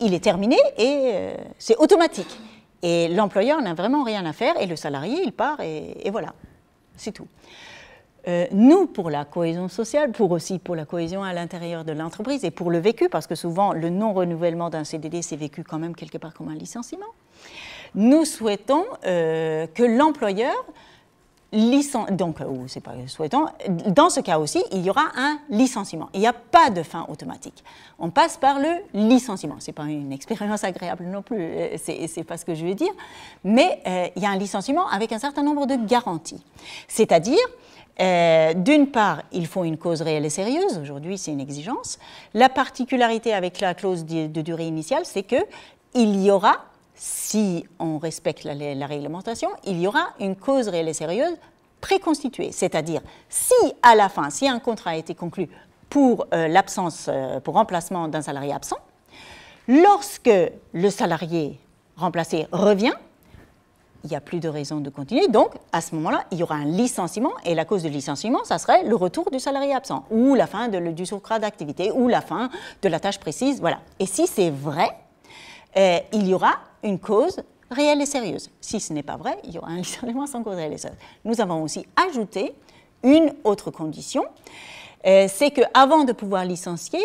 il est terminé et c'est automatique. Et l'employeur n'a vraiment rien à faire et le salarié, il part et voilà, c'est tout. Nous, pour la cohésion sociale, pour la cohésion à l'intérieur de l'entreprise et pour le vécu, parce que souvent le non-renouvellement d'un CDD, c'est vécu quand même quelque part comme un licenciement, nous souhaitons que l'employeur ou c'est pas souhaitant, dans ce cas aussi, il y aura un licenciement. Il n'y a pas de fin automatique. On passe par le licenciement. Ce n'est pas une expérience agréable non plus, c'est pas ce que je veux dire, mais il y a un licenciement avec un certain nombre de garanties. C'est-à-dire, d'une part, il faut une cause réelle et sérieuse. Aujourd'hui, c'est une exigence. La particularité avec la clause de durée initiale, c'est qu'il y aura, si on respecte la réglementation, il y aura une cause réelle et sérieuse préconstituée. C'est-à-dire, si à la fin, si un contrat a été conclu pour pour remplacement d'un salarié absent, lorsque le salarié remplacé revient, il n'y a plus de raison de continuer. Donc, à ce moment-là, il y aura un licenciement. Et la cause du licenciement, ça serait le retour du salarié absent, ou la fin du surcroît d'activité, ou la fin de la tâche précise. Voilà. Et si c'est vrai, il y aura une cause réelle et sérieuse. Si ce n'est pas vrai, il y aura un licenciement sans cause réelle et sérieuse. Nous avons aussi ajouté une autre condition, c'est qu'avant de pouvoir licencier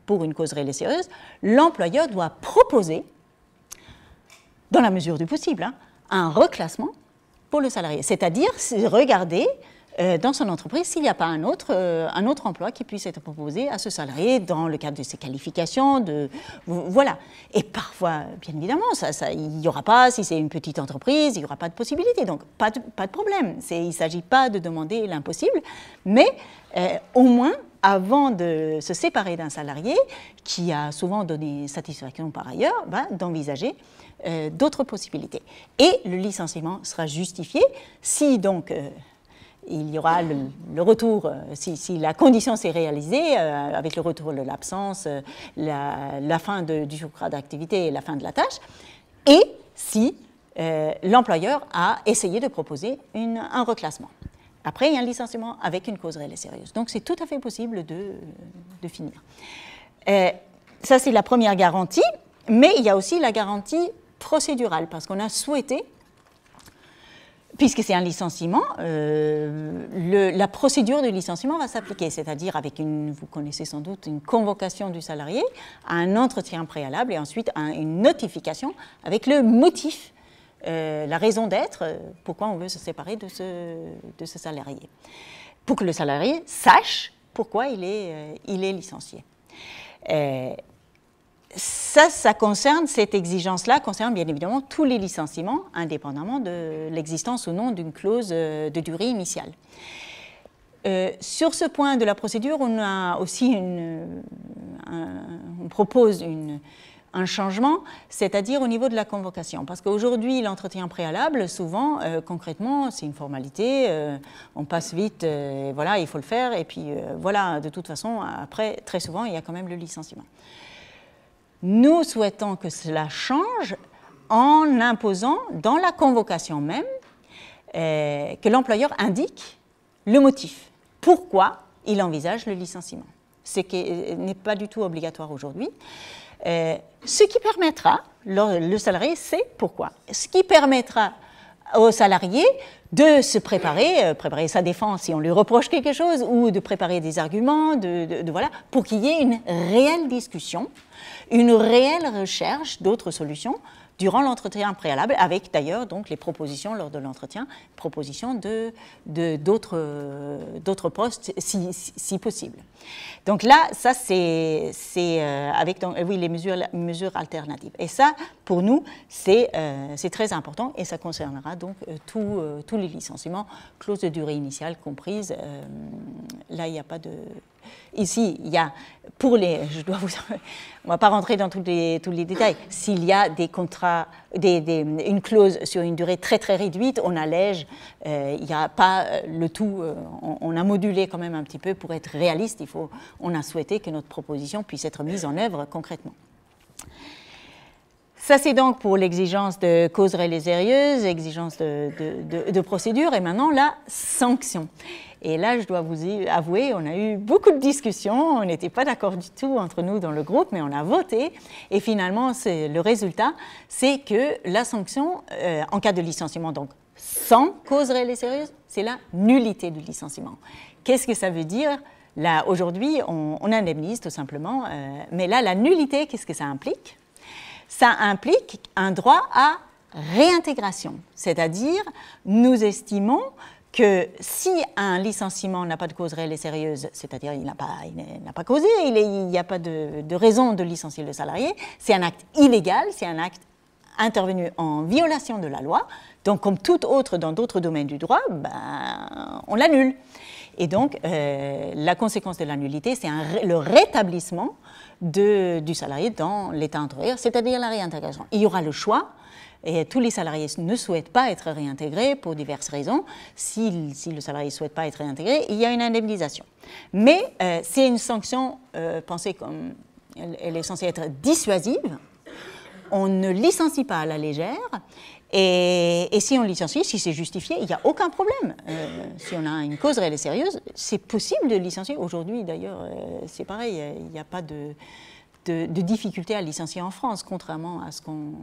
pour une cause réelle et sérieuse, l'employeur doit proposer, dans la mesure du possible, un reclassement pour le salarié. C'est-à-dire regarder dans son entreprise s'il n'y a pas un autre emploi qui puisse être proposé à ce salarié dans le cadre de ses qualifications. Voilà. Et parfois, bien évidemment, il n'y aura pas, si c'est une petite entreprise, il n'y aura pas de possibilité. Donc, pas de problème. Il ne s'agit pas de demander l'impossible, mais au moins, avant de se séparer d'un salarié qui a souvent donné satisfaction par ailleurs, d'envisager d'autres possibilités. Et le licenciement sera justifié si donc il y aura le retour, si la condition s'est réalisée avec le retour de l'absence, la fin du surcroît d'activité et la fin de la tâche, et si l'employeur a essayé de proposer un reclassement. Après, il y a un licenciement avec une cause réelle et sérieuse. Donc, c'est tout à fait possible de finir. Ça, c'est la première garantie, mais il y a aussi la garantie procédurale, parce qu'on a souhaité, puisque c'est un licenciement, la procédure de licenciement va s'appliquer, c'est-à-dire avec vous connaissez sans doute, une convocation du salarié, un entretien préalable et ensuite une notification avec le motif, la raison d'être, pourquoi on veut se séparer de ce salarié, pour que le salarié sache pourquoi il est licencié. Cette exigence-là concerne bien évidemment tous les licenciements, indépendamment de l'existence ou non d'une clause de durée initiale. Sur ce point de la procédure, on a aussi on propose un changement, c'est-à-dire au niveau de la convocation. Parce qu'aujourd'hui, l'entretien préalable, souvent, concrètement, c'est une formalité, on passe vite, voilà, il faut le faire, et puis voilà, de toute façon, après, très souvent, il y a quand même le licenciement. Nous souhaitons que cela change en imposant dans la convocation même que l'employeur indique le motif. Pourquoi il envisage le licenciement. Ce qui n'est pas du tout obligatoire aujourd'hui. Ce qui permettra, le salarié sait pourquoi, ce qui permettra au salarié de se préparer sa défense si on lui reproche quelque chose, ou de préparer des arguments, voilà, pour qu'il y ait une réelle discussion, une réelle recherche d'autres solutions durant l'entretien préalable, avec d'ailleurs donc les propositions lors de l'entretien, propositions d'autres postes si possible. Donc là, ça c'est avec les mesures alternatives. Et ça, pour nous, c'est très important et ça concernera donc tous les licenciements, clause de durée initiale comprise. Là, il n'y a pas de... Ici, il y a, on ne va pas rentrer dans tous les détails, s'il y a des contrats, une clause sur une durée très très réduite, on allège, il n'y a pas le tout, on a modulé quand même un petit peu pour être réaliste, on a souhaité que notre proposition puisse être mise en œuvre concrètement. Ça, c'est donc pour l'exigence de cause réelle et sérieuse, exigence de procédure, et maintenant la sanction. Et là, je dois vous avouer, on a eu beaucoup de discussions, on n'était pas d'accord du tout entre nous dans le groupe, mais on a voté, et finalement, le résultat, c'est que la sanction, en cas de licenciement, donc sans cause réelle et sérieuse, c'est la nullité du licenciement. Qu'est-ce que ça veut dire ? Là, aujourd'hui, on indemnise tout simplement, mais là, la nullité, qu'est-ce que ça implique ? Ça implique un droit à réintégration, c'est-à-dire, nous estimons que si un licenciement n'a pas de cause réelle et sérieuse, c'est-à-dire il n'a pas causé, il n'y a pas de raison de licencier le salarié, c'est un acte illégal, c'est un acte intervenu en violation de la loi. Donc, comme tout autre dans d'autres domaines du droit, on l'annule. Et donc, la conséquence de la nullité, c'est le rétablissement du salarié dans l'état antérieur, c'est-à-dire la réintégration. Il y aura le choix, et tous les salariés ne souhaitent pas être réintégrés pour diverses raisons. Si le salarié ne souhaite pas être réintégré, il y a une indemnisation. Mais c'est une sanction pensée comme elle est censée être dissuasive. On ne licencie pas à la légère. Et si on licencie, si c'est justifié, il n'y a aucun problème. Si on a une cause réelle et sérieuse, c'est possible de licencier. Aujourd'hui, d'ailleurs, c'est pareil, il n'y a pas de difficulté à licencier en France, contrairement à ce qu'on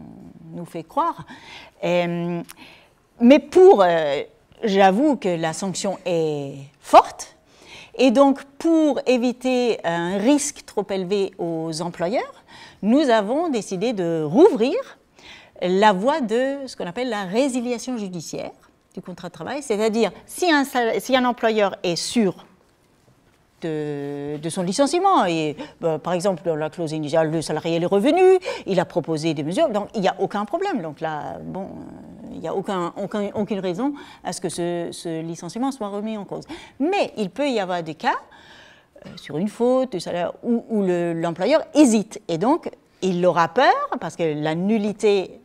nous fait croire. Mais j'avoue que la sanction est forte, et donc pour éviter un risque trop élevé aux employeurs, nous avons décidé de rouvrir la voie de ce qu'on appelle la résiliation judiciaire du contrat de travail, c'est-à-dire si un employeur est sûr de son licenciement, et par exemple dans la clause initiale, le salarié est revenu, il a proposé des mesures, donc il n'y a aucun problème. Donc là, il n'y a aucune raison à ce que ce licenciement soit remis en cause. Mais il peut y avoir des cas sur une faute du salaire où l'employeur hésite, et donc il aura peur parce que la nullité,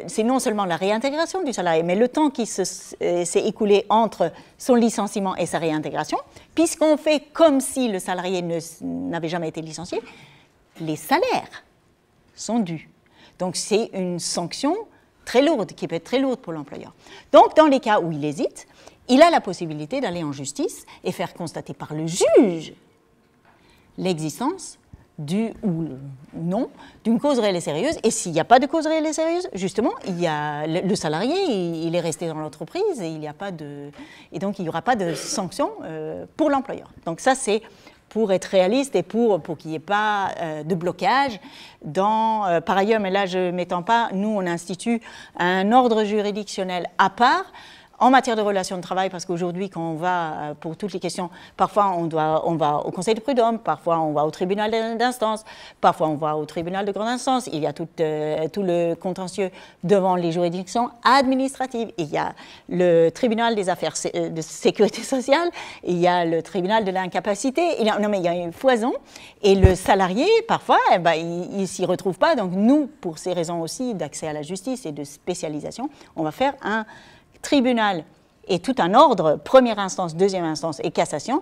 c'est non seulement la réintégration du salarié, mais le temps qui s'est écoulé entre son licenciement et sa réintégration, puisqu'on fait comme si le salarié n'avait jamais été licencié, les salaires sont dus. Donc c'est une sanction très lourde, qui peut être très lourde pour l'employeur. Donc dans les cas où il hésite, il a la possibilité d'aller en justice et faire constater par le juge l'existence ou non d'une cause réelle et sérieuse. Et s'il n'y a pas de cause réelle et sérieuse, justement, il y a le salarié, il est resté dans l'entreprise et et donc il n'y aura pas de sanction pour l'employeur. Donc ça, c'est pour être réaliste et pour qu'il n'y ait pas de blocage. Par ailleurs, mais là je ne m'étends pas, nous on institue un ordre juridictionnel à part en matière de relations de travail, parce qu'aujourd'hui, quand on va pour toutes les questions, parfois on va au conseil de prud'homme, parfois on va au tribunal d'instance, parfois on va au tribunal de grande instance, il y a tout le contentieux devant les juridictions administratives, il y a le tribunal des affaires de sécurité sociale, il y a le tribunal de l'incapacité, il y a une foison, et le salarié, parfois, il ne s'y retrouve pas. Donc nous, pour ces raisons aussi d'accès à la justice et de spécialisation, on va faire un tribunal et tout un ordre, première instance, deuxième instance et cassation,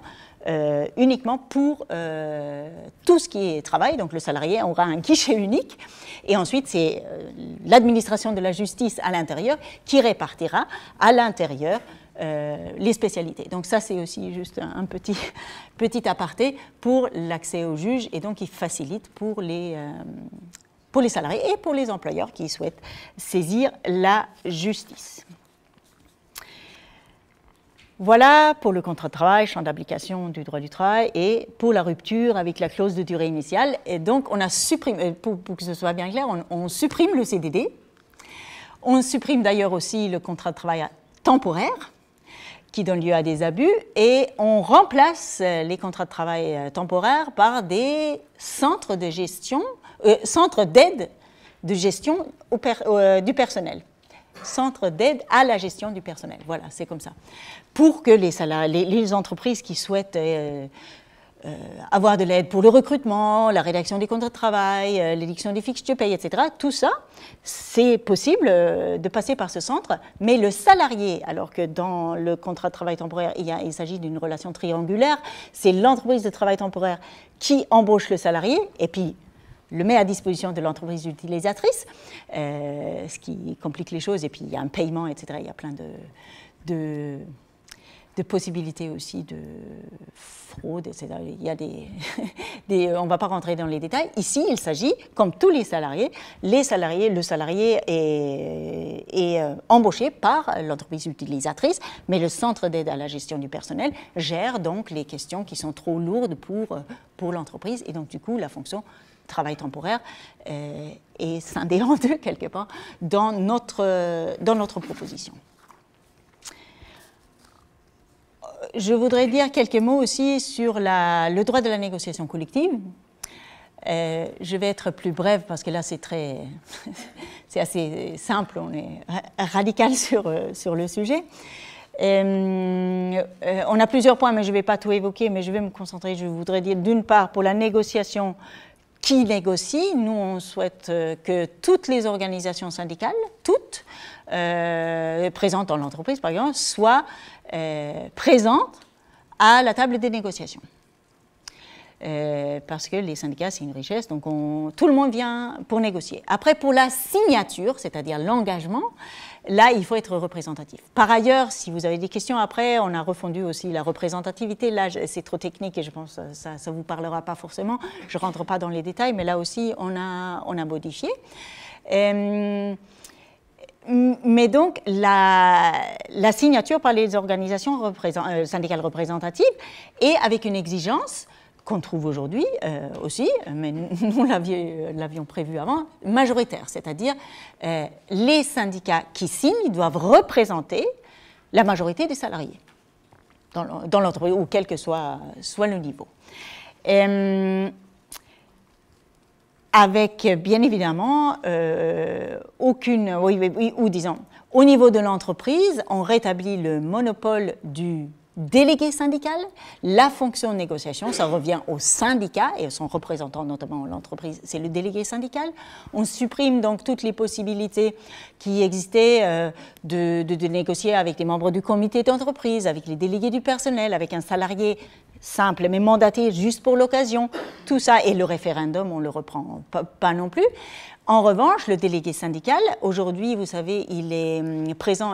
uniquement pour tout ce qui est travail. Donc le salarié aura un guichet unique, et ensuite c'est l'administration de la justice à l'intérieur qui répartira à l'intérieur les spécialités. Donc ça, c'est aussi juste un petit aparté pour l'accès au juge, et donc il facilite pour les salariés et pour les employeurs qui souhaitent saisir la justice. Voilà pour le contrat de travail, champ d'application du droit du travail, et pour la rupture avec la clause de durée initiale. Et donc, on a supprimé, pour que ce soit bien clair, on supprime le CDD. On supprime d'ailleurs aussi le contrat de travail temporaire, qui donne lieu à des abus, et on remplace les contrats de travail temporaires par des centres de gestion, centres d'aide de gestion du personnel. Centre d'aide à la gestion du personnel. Voilà, c'est comme ça. Pour que les entreprises qui souhaitent avoir de l'aide pour le recrutement, la rédaction des contrats de travail, l'édiction des fiches de paye, etc., tout ça, c'est possible de passer par ce centre, mais le salarié, alors que dans le contrat de travail temporaire, il s'agit d'une relation triangulaire, c'est l'entreprise de travail temporaire qui embauche le salarié, et puis le met à disposition de l'entreprise utilisatrice, ce qui complique les choses, et puis il y a un paiement, etc. Il y a plein de possibilités aussi de fraude, etc. Il y a on ne va pas rentrer dans les détails. Ici, il s'agit, comme tous les salariés, le salarié est embauché par l'entreprise utilisatrice, mais le centre d'aide à la gestion du personnel gère donc les questions qui sont trop lourdes pour l'entreprise, et donc du coup, la fonction travail temporaire est scindé en deux quelque part dans notre proposition. je voudrais dire quelques mots aussi sur le droit de la négociation collective. Je vais être plus brève parce que là c'est assez simple, on est radical sur le sujet. On a plusieurs points, mais je ne vais pas tout évoquer, mais je vais me concentrer. Je voudrais dire d'une part, pour la négociation, qui négocie, nous on souhaite que toutes les organisations syndicales, toutes présentes dans l'entreprise par exemple, soient présentes à la table des négociations. Parce que les syndicats, c'est une richesse, donc tout le monde vient pour négocier. Après, pour la signature, c'est-à-dire l'engagement, là, il faut être représentatif. Par ailleurs, si vous avez des questions après, on a refondu aussi la représentativité. Là, c'est trop technique et je pense que ça ne vous parlera pas forcément. Je ne rentre pas dans les détails, mais là aussi, on a modifié. Mais donc, la signature par les organisations syndicales représentatives et avec une exigence qu'on trouve aujourd'hui aussi, mais nous l'avions prévu avant, majoritaire, c'est-à-dire les syndicats qui signent doivent représenter la majorité des salariés dans l'entreprise, ou quel que soit le niveau. Avec, bien évidemment, ou disons, au niveau de l'entreprise, on rétablit le monopole du délégué syndical. La fonction de négociation, ça revient au syndicat et son représentant, notamment l'entreprise, c'est le délégué syndical. On supprime donc toutes les possibilités qui existaient de négocier avec les membres du comité d'entreprise, avec les délégués du personnel, avec un salarié simple mais mandaté juste pour l'occasion. Tout ça, et le référendum, on ne le reprend pas non plus. En revanche, le délégué syndical, aujourd'hui, vous savez, il est présent,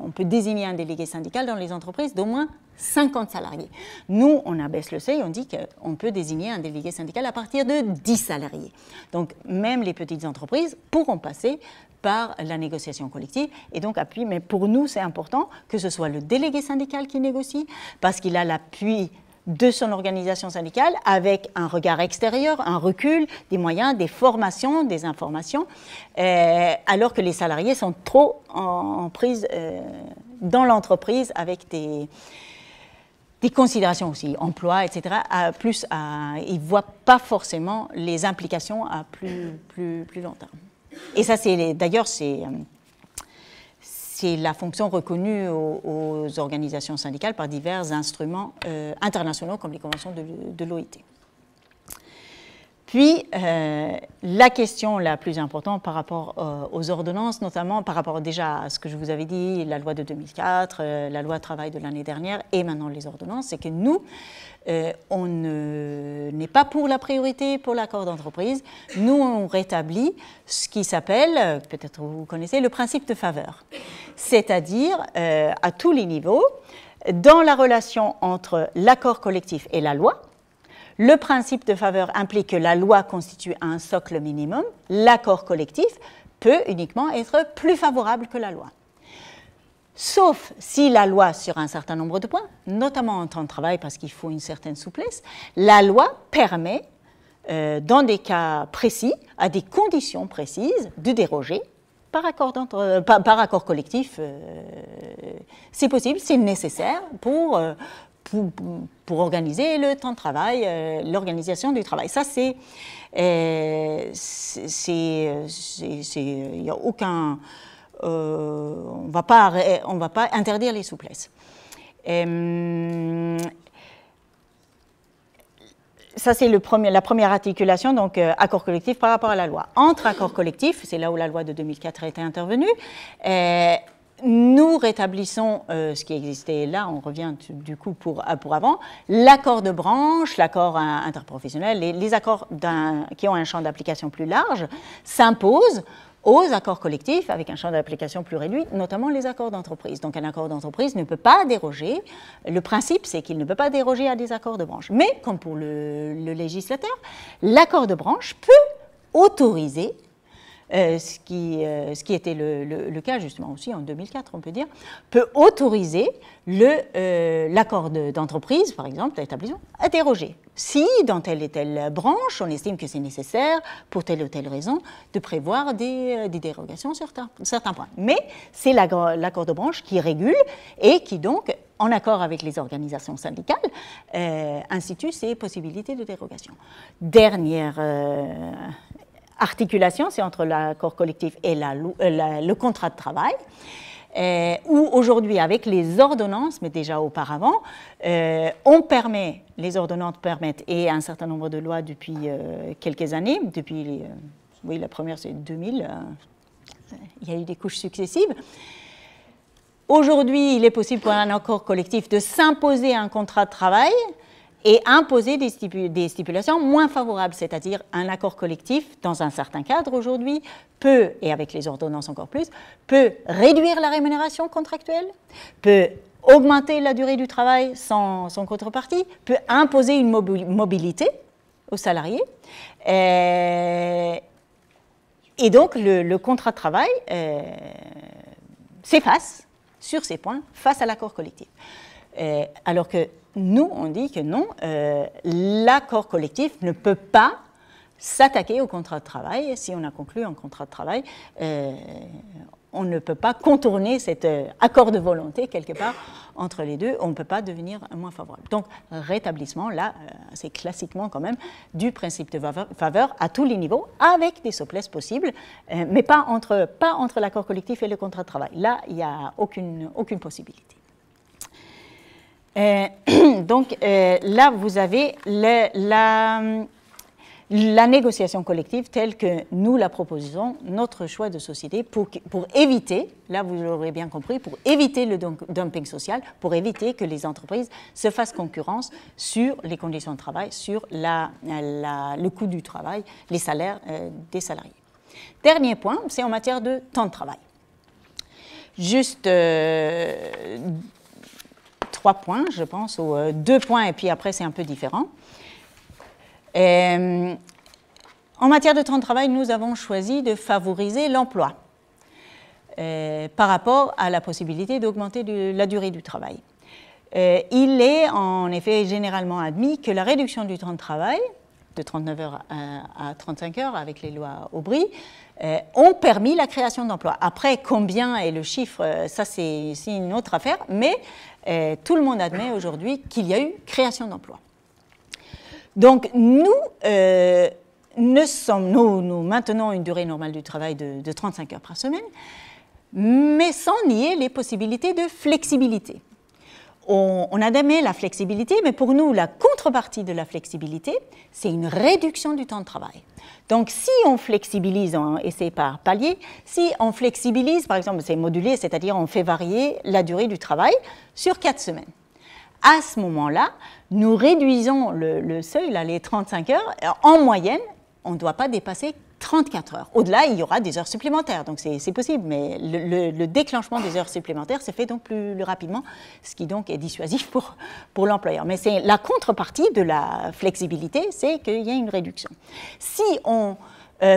on peut désigner un délégué syndical dans les entreprises d'au moins 50 salariés. Nous, on abaisse le seuil, on dit qu'on peut désigner un délégué syndical à partir de 10 salariés. Donc, même les petites entreprises pourront passer par la négociation collective et donc appuie. Mais pour nous, c'est important que ce soit le délégué syndical qui négocie parce qu'il a l'appui de son organisation syndicale avec un regard extérieur, un recul, des moyens, des formations, des informations, alors que les salariés sont trop en prise dans l'entreprise avec des considérations aussi, emploi, etc. Ils ne voient pas forcément les implications à plus long terme. Et ça, d'ailleurs, c'est la fonction reconnue aux organisations syndicales par divers instruments internationaux comme les conventions de l'OIT. Puis, la question la plus importante par rapport aux ordonnances, notamment par rapport déjà à ce que je vous avais dit, la loi de 2004, la loi travail de l'année dernière et maintenant les ordonnances, c'est que nous, on n'est pas pour la priorité pour l'accord d'entreprise. Nous, on rétablit ce qui s'appelle, peut-être vous connaissez, le principe de faveur. C'est-à-dire, à tous les niveaux, dans la relation entre l'accord collectif et la loi, le principe de faveur implique que la loi constitue un socle minimum. L'accord collectif peut uniquement être plus favorable que la loi. Sauf si la loi, sur un certain nombre de points, notamment en temps de travail, parce qu'il faut une certaine souplesse, la loi permet, dans des cas précis, à des conditions précises, de déroger par accord collectif. C'est possible, c'est nécessaire pour organiser le temps de travail, l'organisation du travail. Ça, il n'y a aucun... on ne va pas interdire les souplesses. Ça, c'est la première articulation, donc accord collectif par rapport à la loi. Entre accords collectifs, c'est là où la loi de 2004 a été intervenue, nous rétablissons ce qui existait là, on revient du coup pour avant, l'accord de branche, l'accord interprofessionnel, les accords qui ont un champ d'application plus large s'imposent aux accords collectifs avec un champ d'application plus réduit, notamment les accords d'entreprise. Donc un accord d'entreprise ne peut pas déroger, le principe c'est qu'il ne peut pas déroger à des accords de branche. Mais comme pour le législateur, l'accord de branche peut autoriser ce qui était le cas justement aussi en 2004, on peut dire, peut autoriser l'accord d'entreprise, par exemple, d'établissement, à déroger. Si, dans telle et telle branche, on estime que c'est nécessaire, pour telle ou telle raison, de prévoir des dérogations sur certains points. Mais c'est l'accord de branche qui régule et qui donc, en accord avec les organisations syndicales, institue ces possibilités de dérogation. Dernière articulation, c'est entre l'accord collectif et le contrat de travail, où aujourd'hui, avec les ordonnances, mais déjà auparavant, les ordonnances permettent, et un certain nombre de lois depuis quelques années, oui, la première c'est 2000, il y a eu des couches successives. Aujourd'hui, il est possible pour un accord collectif de s'imposer un contrat de travail et imposer des stipulations moins favorables, c'est-à-dire un accord collectif, dans un certain cadre aujourd'hui, peut, et avec les ordonnances encore plus, peut réduire la rémunération contractuelle, peut augmenter la durée du travail sans contrepartie, peut imposer une mobilité aux salariés. Et donc, le contrat de travail s'efface sur ces points face à l'accord collectif. Alors que nous, on dit que non, l'accord collectif ne peut pas s'attaquer au contrat de travail. Si on a conclu un contrat de travail, on ne peut pas contourner cet accord de volonté, quelque part, entre les deux. On ne peut pas devenir moins favorable. Donc, rétablissement, là, c'est classiquement quand même du principe de faveur à tous les niveaux, avec des souplesses possibles, mais pas entre l'accord collectif et le contrat de travail. Là, il n'y a aucune possibilité. Donc là, vous avez la négociation collective telle que nous la proposons, notre choix de société, pour éviter, là vous l'aurez bien compris, pour éviter le dumping social, pour éviter que les entreprises se fassent concurrence sur les conditions de travail, sur le coût du travail, les salaires des salariés. Dernier point, c'est en matière de temps de travail. Juste 3 points, je pense, ou 2 points, et puis après c'est un peu différent. En matière de temps de travail, nous avons choisi de favoriser l'emploi par rapport à la possibilité d'augmenter la durée du travail. Il est en effet généralement admis que la réduction du temps de travail, de 39 heures à 35 heures avec les lois Aubry, ont permis la création d'emplois. Après, combien est le chiffre, ça c'est une autre affaire, mais tout le monde admet aujourd'hui qu'il y a eu création d'emplois. Donc, nous maintenons une durée normale du travail de 35 heures par semaine, mais sans nier les possibilités de flexibilité. On admet la flexibilité, mais pour nous, la contrepartie de la flexibilité, c'est une réduction du temps de travail. Donc, si on flexibilise, et c'est par palier, si on flexibilise, par exemple, c'est modulé, c'est-à-dire on fait varier la durée du travail sur 4 semaines. À ce moment-là, nous réduisons le seuil, là, les 35 heures. En moyenne, on ne doit pas dépasser 34 heures. Au-delà, il y aura des heures supplémentaires, donc c'est possible, mais le déclenchement des heures supplémentaires se fait donc plus rapidement, ce qui donc est dissuasif pour l'employeur. Mais c'est la contrepartie de la flexibilité, c'est qu'il y a une réduction. Si on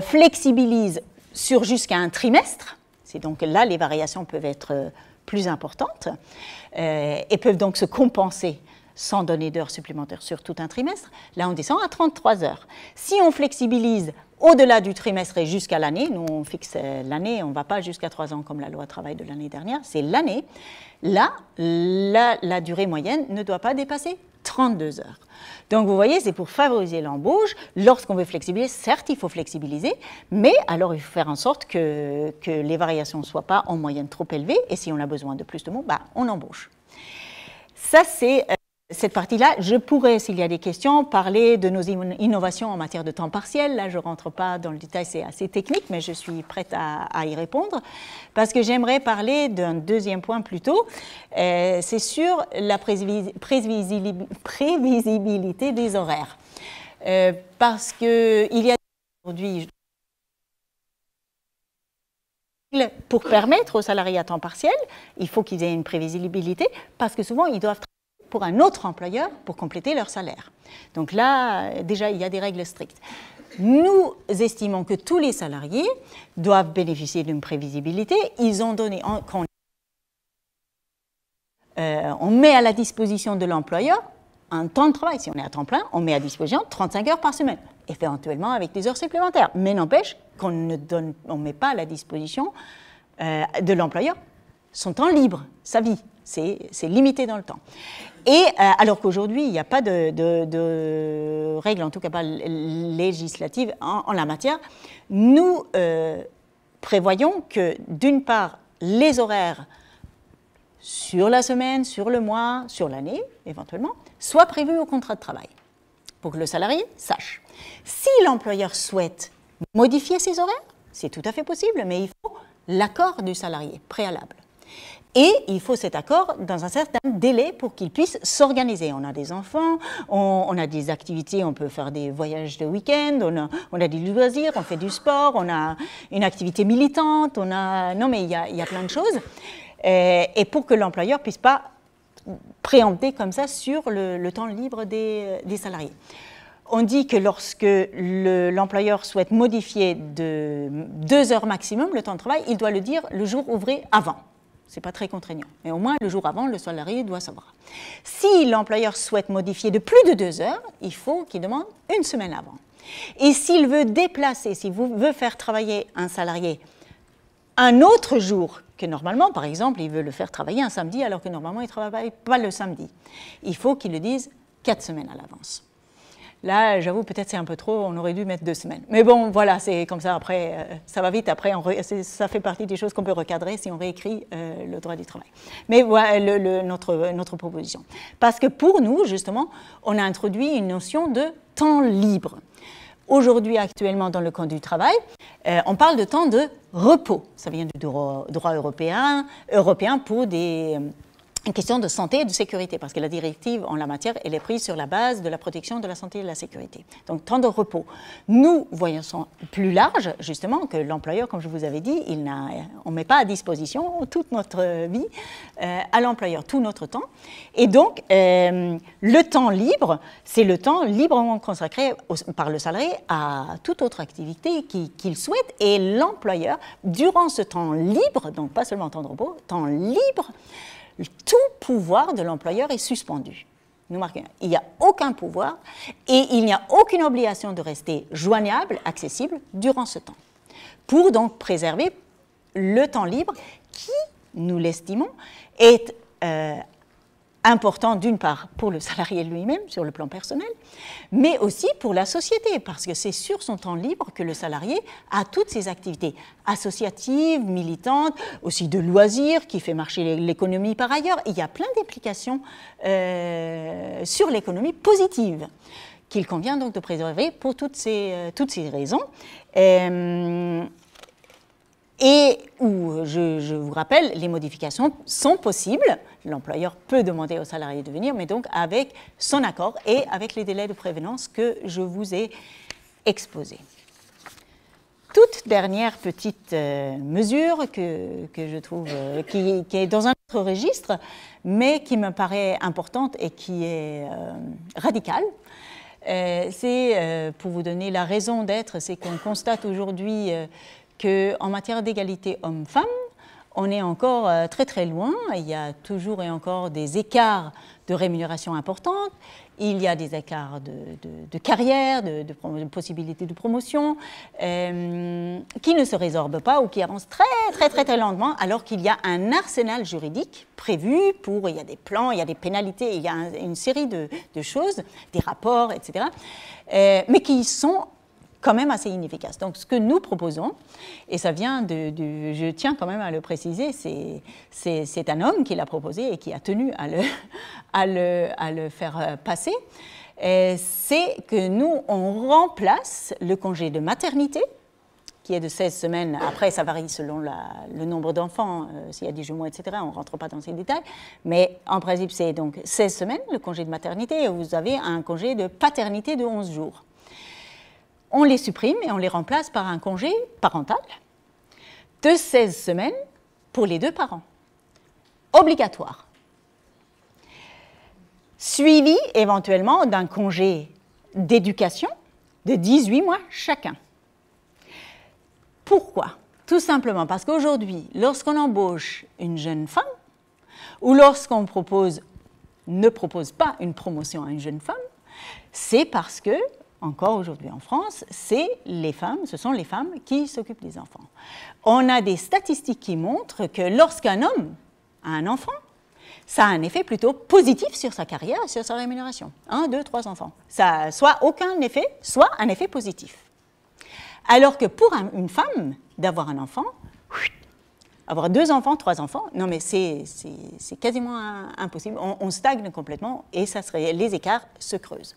flexibilise sur jusqu'à un trimestre, c'est donc là les variations peuvent être plus importantes et peuvent donc se compenser sans donner d'heures supplémentaires sur tout un trimestre. Là, on descend à 33 heures. Si on flexibilise au-delà du trimestre et jusqu'à l'année, nous on fixe l'année, on ne va pas jusqu'à 3 ans comme la loi travail de l'année dernière, c'est l'année. Là, la durée moyenne ne doit pas dépasser 32 heures. Donc vous voyez, c'est pour favoriser l'embauche. Lorsqu'on veut flexibiliser, certes, il faut flexibiliser, mais alors il faut faire en sorte que les variations ne soient pas en moyenne trop élevées, et si on a besoin de plus de mots, on embauche. Ça, c'est cette partie-là. Je pourrais, s'il y a des questions, parler de nos innovations en matière de temps partiel. Là, je ne rentre pas dans le détail, c'est assez technique, mais je suis prête à y répondre, parce que j'aimerais parler d'un deuxième point plutôt. C'est sur la prévisibilité des horaires. Parce qu'il y a aujourd'hui, pour permettre aux salariés à temps partiel, il faut qu'ils aient une prévisibilité, parce que souvent, ils doivent travailler pour un autre employeur pour compléter leur salaire. Donc là, déjà, il y a des règles strictes. nous estimons que tous les salariés doivent bénéficier d'une prévisibilité. Ils ont donné, on met à la disposition de l'employeur un temps de travail. Si on est à temps plein, on met à disposition 35 heures par semaine, éventuellement avec des heures supplémentaires. Mais n'empêche qu'on ne met pas à la disposition de l'employeur son temps libre, sa vie. C'est limité dans le temps. Et alors qu'aujourd'hui, il n'y a pas de règles, en tout cas pas législatives en la matière, nous prévoyons que, d'une part, les horaires sur la semaine, sur le mois, sur l'année, éventuellement, soient prévus au contrat de travail, pour que le salarié sache. Si l'employeur souhaite modifier ses horaires, c'est tout à fait possible, mais il faut l'accord du salarié préalable. Et il faut cet accord dans un certain délai pour qu'il puisse s'organiser. On a des enfants, on a des activités, on peut faire des voyages de week-end, on a des loisirs, on fait du sport, on a une activité militante, non mais il y a plein de choses. Et pour que l'employeur ne puisse pas préempter comme ça sur le temps libre des salariés. On dit que lorsque l'employeur souhaite modifier de 2 heures maximum le temps de travail, il doit le dire le jour ouvré avant. Ce n'est pas très contraignant. Mais au moins, le jour avant, le salarié doit savoir. Si l'employeur souhaite modifier de plus de 2 heures, il faut qu'il demande 1 semaine avant. Et s'il veut déplacer, s'il veut faire travailler un salarié un autre jour que normalement, par exemple, il veut le faire travailler un samedi alors que normalement, il ne travaille pas le samedi, il faut qu'il le dise 4 semaines à l'avance. Là, j'avoue, peut-être c'est un peu trop, on aurait dû mettre 2 semaines. Mais bon, voilà, c'est comme ça, après, ça va vite, après, ça fait partie des choses qu'on peut recadrer si on réécrit le droit du travail. Mais voilà notre proposition. Parce que pour nous, justement, on a introduit une notion de temps libre. Aujourd'hui, actuellement, dans le Code du travail, on parle de temps de repos. Ça vient du droit européen pour une question de santé et de sécurité, parce que la directive en la matière, elle est prise sur la base de la protection de la santé et de la sécurité. Donc, temps de repos. Nous voyons ça plus large, justement, que l'employeur, comme je vous avais dit, on ne met pas à disposition toute notre vie à l'employeur, tout notre temps. Et donc, le temps libre, c'est le temps librement consacré par le salarié à toute autre activité qu'il souhaite. Et l'employeur, durant ce temps libre, donc pas seulement temps de repos, temps libre, tout pouvoir de l'employeur est suspendu. Nous marquons, il n'y a aucun pouvoir et il n'y a aucune obligation de rester joignable, accessible durant ce temps. Pour donc préserver le temps libre qui, nous l'estimons, est important d'une part pour le salarié lui-même sur le plan personnel, mais aussi pour la société, parce que c'est sur son temps libre que le salarié a toutes ses activités associatives, militantes, aussi de loisirs, qui fait marcher l'économie par ailleurs. Il y a plein d'implications sur l'économie positive qu'il convient donc de préserver pour toutes ces raisons. Et où, je vous rappelle, les modifications sont possibles. L'employeur peut demander au salarié de venir, mais donc avec son accord et avec les délais de prévenance que je vous ai exposés. Toute dernière petite mesure que je trouve qui est dans un autre registre, mais qui me paraît importante et qui est radicale. C'est, pour vous donner la raison d'être, c'est qu'on constate aujourd'hui qu'en matière d'égalité hommes-femmes, on est encore très très loin. Il y a toujours et encore des écarts de rémunération importants. Il y a des écarts de carrière, de possibilités de promotion qui ne se résorbent pas ou qui avancent très lentement, alors qu'il y a un arsenal juridique prévu il y a des plans, il y a des pénalités, il y a une série de choses, des rapports, etc., mais qui sont quand même assez inefficace. Donc, ce que nous proposons, et ça vient je tiens quand même à le préciser, c'est un homme qui l'a proposé et qui a tenu à le faire passer, c'est que nous, on remplace le congé de maternité, qui est de 16 semaines, après ça varie selon le nombre d'enfants, s'il y a des jumeaux, etc., on ne rentre pas dans ces détails, mais en principe, c'est donc 16 semaines, le congé de maternité, et vous avez un congé de paternité de 11 jours. On les supprime et on les remplace par un congé parental de 16 semaines pour les 2 parents, obligatoire, suivi éventuellement d'un congé d'éducation de 18 mois chacun. Pourquoi? Tout simplement parce qu'aujourd'hui, lorsqu'on embauche une jeune femme, ou lorsqu'on ne propose pas une promotion à une jeune femme, c'est parce que, encore aujourd'hui en France, ce sont les femmes qui s'occupent des enfants. On a des statistiques qui montrent que lorsqu'un homme a un enfant, ça a un effet plutôt positif sur sa carrière et sur sa rémunération. 1, 2, 3 enfants. Ça a soit aucun effet, soit un effet positif. Alors que pour une femme, d'avoir un enfant, avoir 2 enfants, 3 enfants, non mais c'est quasiment impossible. On stagne complètement et les écarts se creusent.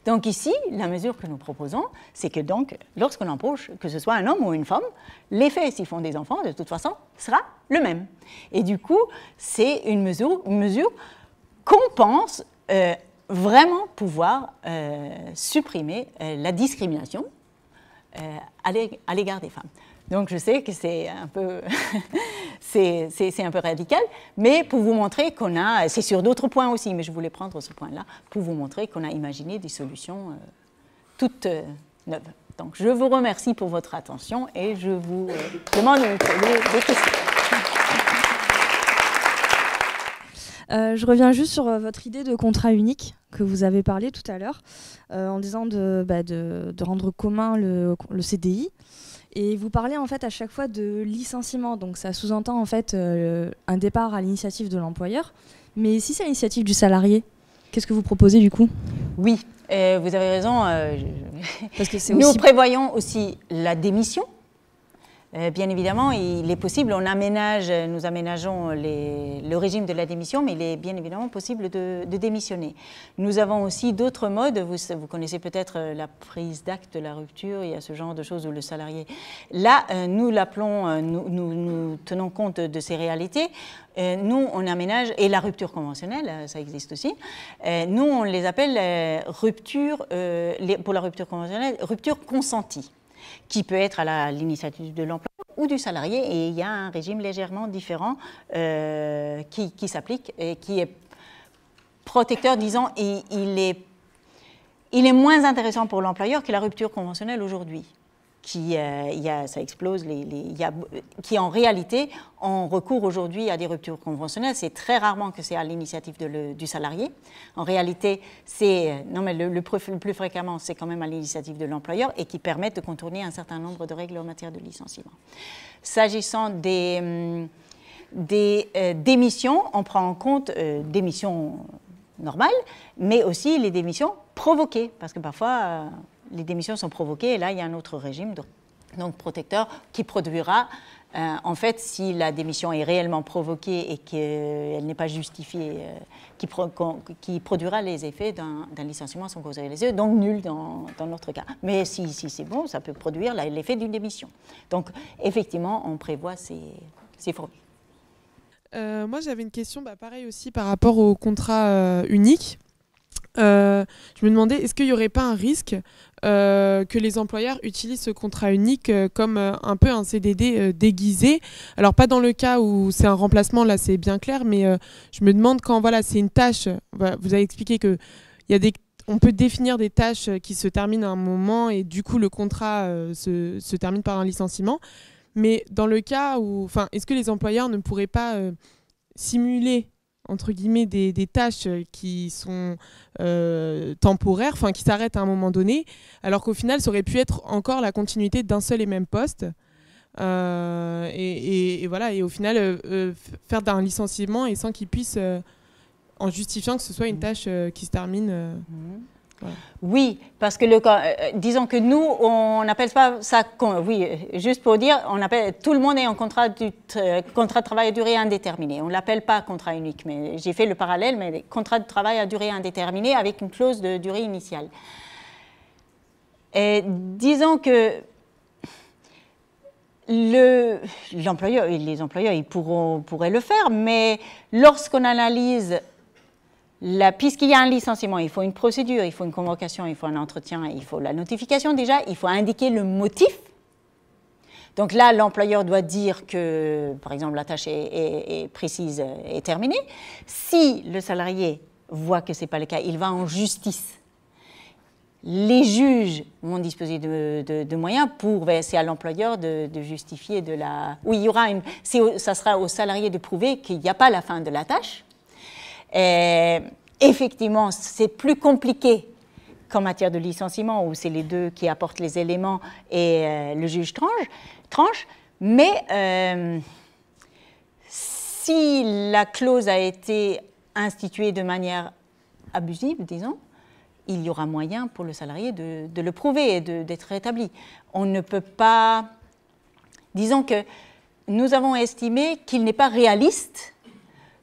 Donc ici, la mesure que nous proposons, c'est que donc, lorsqu'on embauche, que ce soit un homme ou une femme, l'effet, s'ils font des enfants, de toute façon, sera le même. Et du coup, c'est une mesure qu'on pense vraiment pouvoir supprimer la discrimination à l'égard des femmes. Donc je sais que c'est un peu, c'est un peu radical, mais pour vous montrer qu'on a, c'est sur d'autres points aussi, mais je voulais prendre ce point-là pour vous montrer qu'on a imaginé des solutions toutes neuves. Donc je vous remercie pour votre attention et je vous demande de me poser des questions. Je reviens juste sur votre idée de contrat unique que vous avez parlé tout à l'heure, en disant de rendre commun le CDI. Et vous parlez en fait à chaque fois de licenciement, donc ça sous-entend en fait un départ à l'initiative de l'employeur. Mais si c'est à l'initiative du salarié, qu'est-ce que vous proposez du coup? Oui, vous avez raison. Parce que nous prévoyons aussi la démission. Bien évidemment, il est possible, nous aménageons le régime de la démission, mais il est bien évidemment possible de démissionner. Nous avons aussi d'autres modes, vous connaissez peut-être la prise d'acte de la rupture, il y a ce genre de choses où le salarié... Là, nous l'appelons, nous tenons compte de ces réalités. Nous, on aménage, et la rupture conventionnelle, ça existe aussi, nous, on les appelle rupture, pour la rupture conventionnelle, rupture consentie, qui peut être à l'initiative de l'employeur ou du salarié, et il y a un régime légèrement différent qui s'applique et qui est protecteur, disons, il est moins intéressant pour l'employeur que la rupture conventionnelle aujourd'hui, ça explose, qui en réalité, on recourt aujourd'hui à des ruptures conventionnelles. C'est très rarement que c'est à l'initiative du salarié. En réalité, le plus fréquemment, c'est quand même à l'initiative de l'employeur et qui permettent de contourner un certain nombre de règles en matière de licenciement. S'agissant des démissions, on prend en compte démissions normales, mais aussi les démissions provoquées, parce que parfois... les démissions sont provoquées, et là, il y a un autre régime, donc protecteur, qui produira, en fait, si la démission est réellement provoquée et qu'elle n'est pas justifiée, qui produira les effets d'un licenciement sans cause réalisée, donc nul dans notre cas. Mais si c'est bon, ça peut produire l'effet d'une démission. Donc, effectivement, on prévoit ces formules. Moi, j'avais une question, pareil aussi, par rapport au contrat unique. Je me demandais, est-ce qu'il n'y aurait pas un risque que les employeurs utilisent ce contrat unique comme un peu un CDD déguisé? Alors pas dans le cas où c'est un remplacement, là c'est bien clair, mais je me demande quand c'est une tâche, vous avez expliqué que on peut définir des tâches qui se terminent à un moment et du coup le contrat se termine par un licenciement, mais dans le cas où, est-ce que les employeurs ne pourraient pas simuler entre guillemets des tâches qui sont temporaires, qui s'arrêtent à un moment donné, alors qu'au final ça aurait pu être encore la continuité d'un seul et même poste, et voilà, et au final faire d'un licenciement et sans qu'ils puissent, en justifiant que ce soit une tâche qui se termine. Voilà. Oui, parce que disons que nous, on n'appelle pas ça, oui, juste pour dire, tout le monde est en contrat de travail à durée indéterminée. On ne l'appelle pas contrat unique, mais j'ai fait le parallèle, mais contrat de travail à durée indéterminée avec une clause de durée initiale. Et disons que l'employeur et les employeurs, ils pourraient le faire, mais lorsqu'on analyse... puisqu'il y a un licenciement, il faut une procédure, il faut une convocation, il faut un entretien, il faut la notification déjà, il faut indiquer le motif. Donc là, l'employeur doit dire que, par exemple, la tâche est précise, est terminée. Si le salarié voit que ce n'est pas le cas, il va en justice. les juges vont disposer de moyens pour, c'est à l'employeur de justifier de la... Oui, il y aura ça sera au salarié de prouver qu'il n'y a pas la fin de la tâche. Effectivement, c'est plus compliqué qu'en matière de licenciement, où c'est les deux qui apportent les éléments et le juge tranche. Mais si la clause a été instituée de manière abusive, disons, il y aura moyen pour le salarié de le prouver et d'être rétabli. On ne peut pas... Disons que nous avons estimé qu'il n'est pas réaliste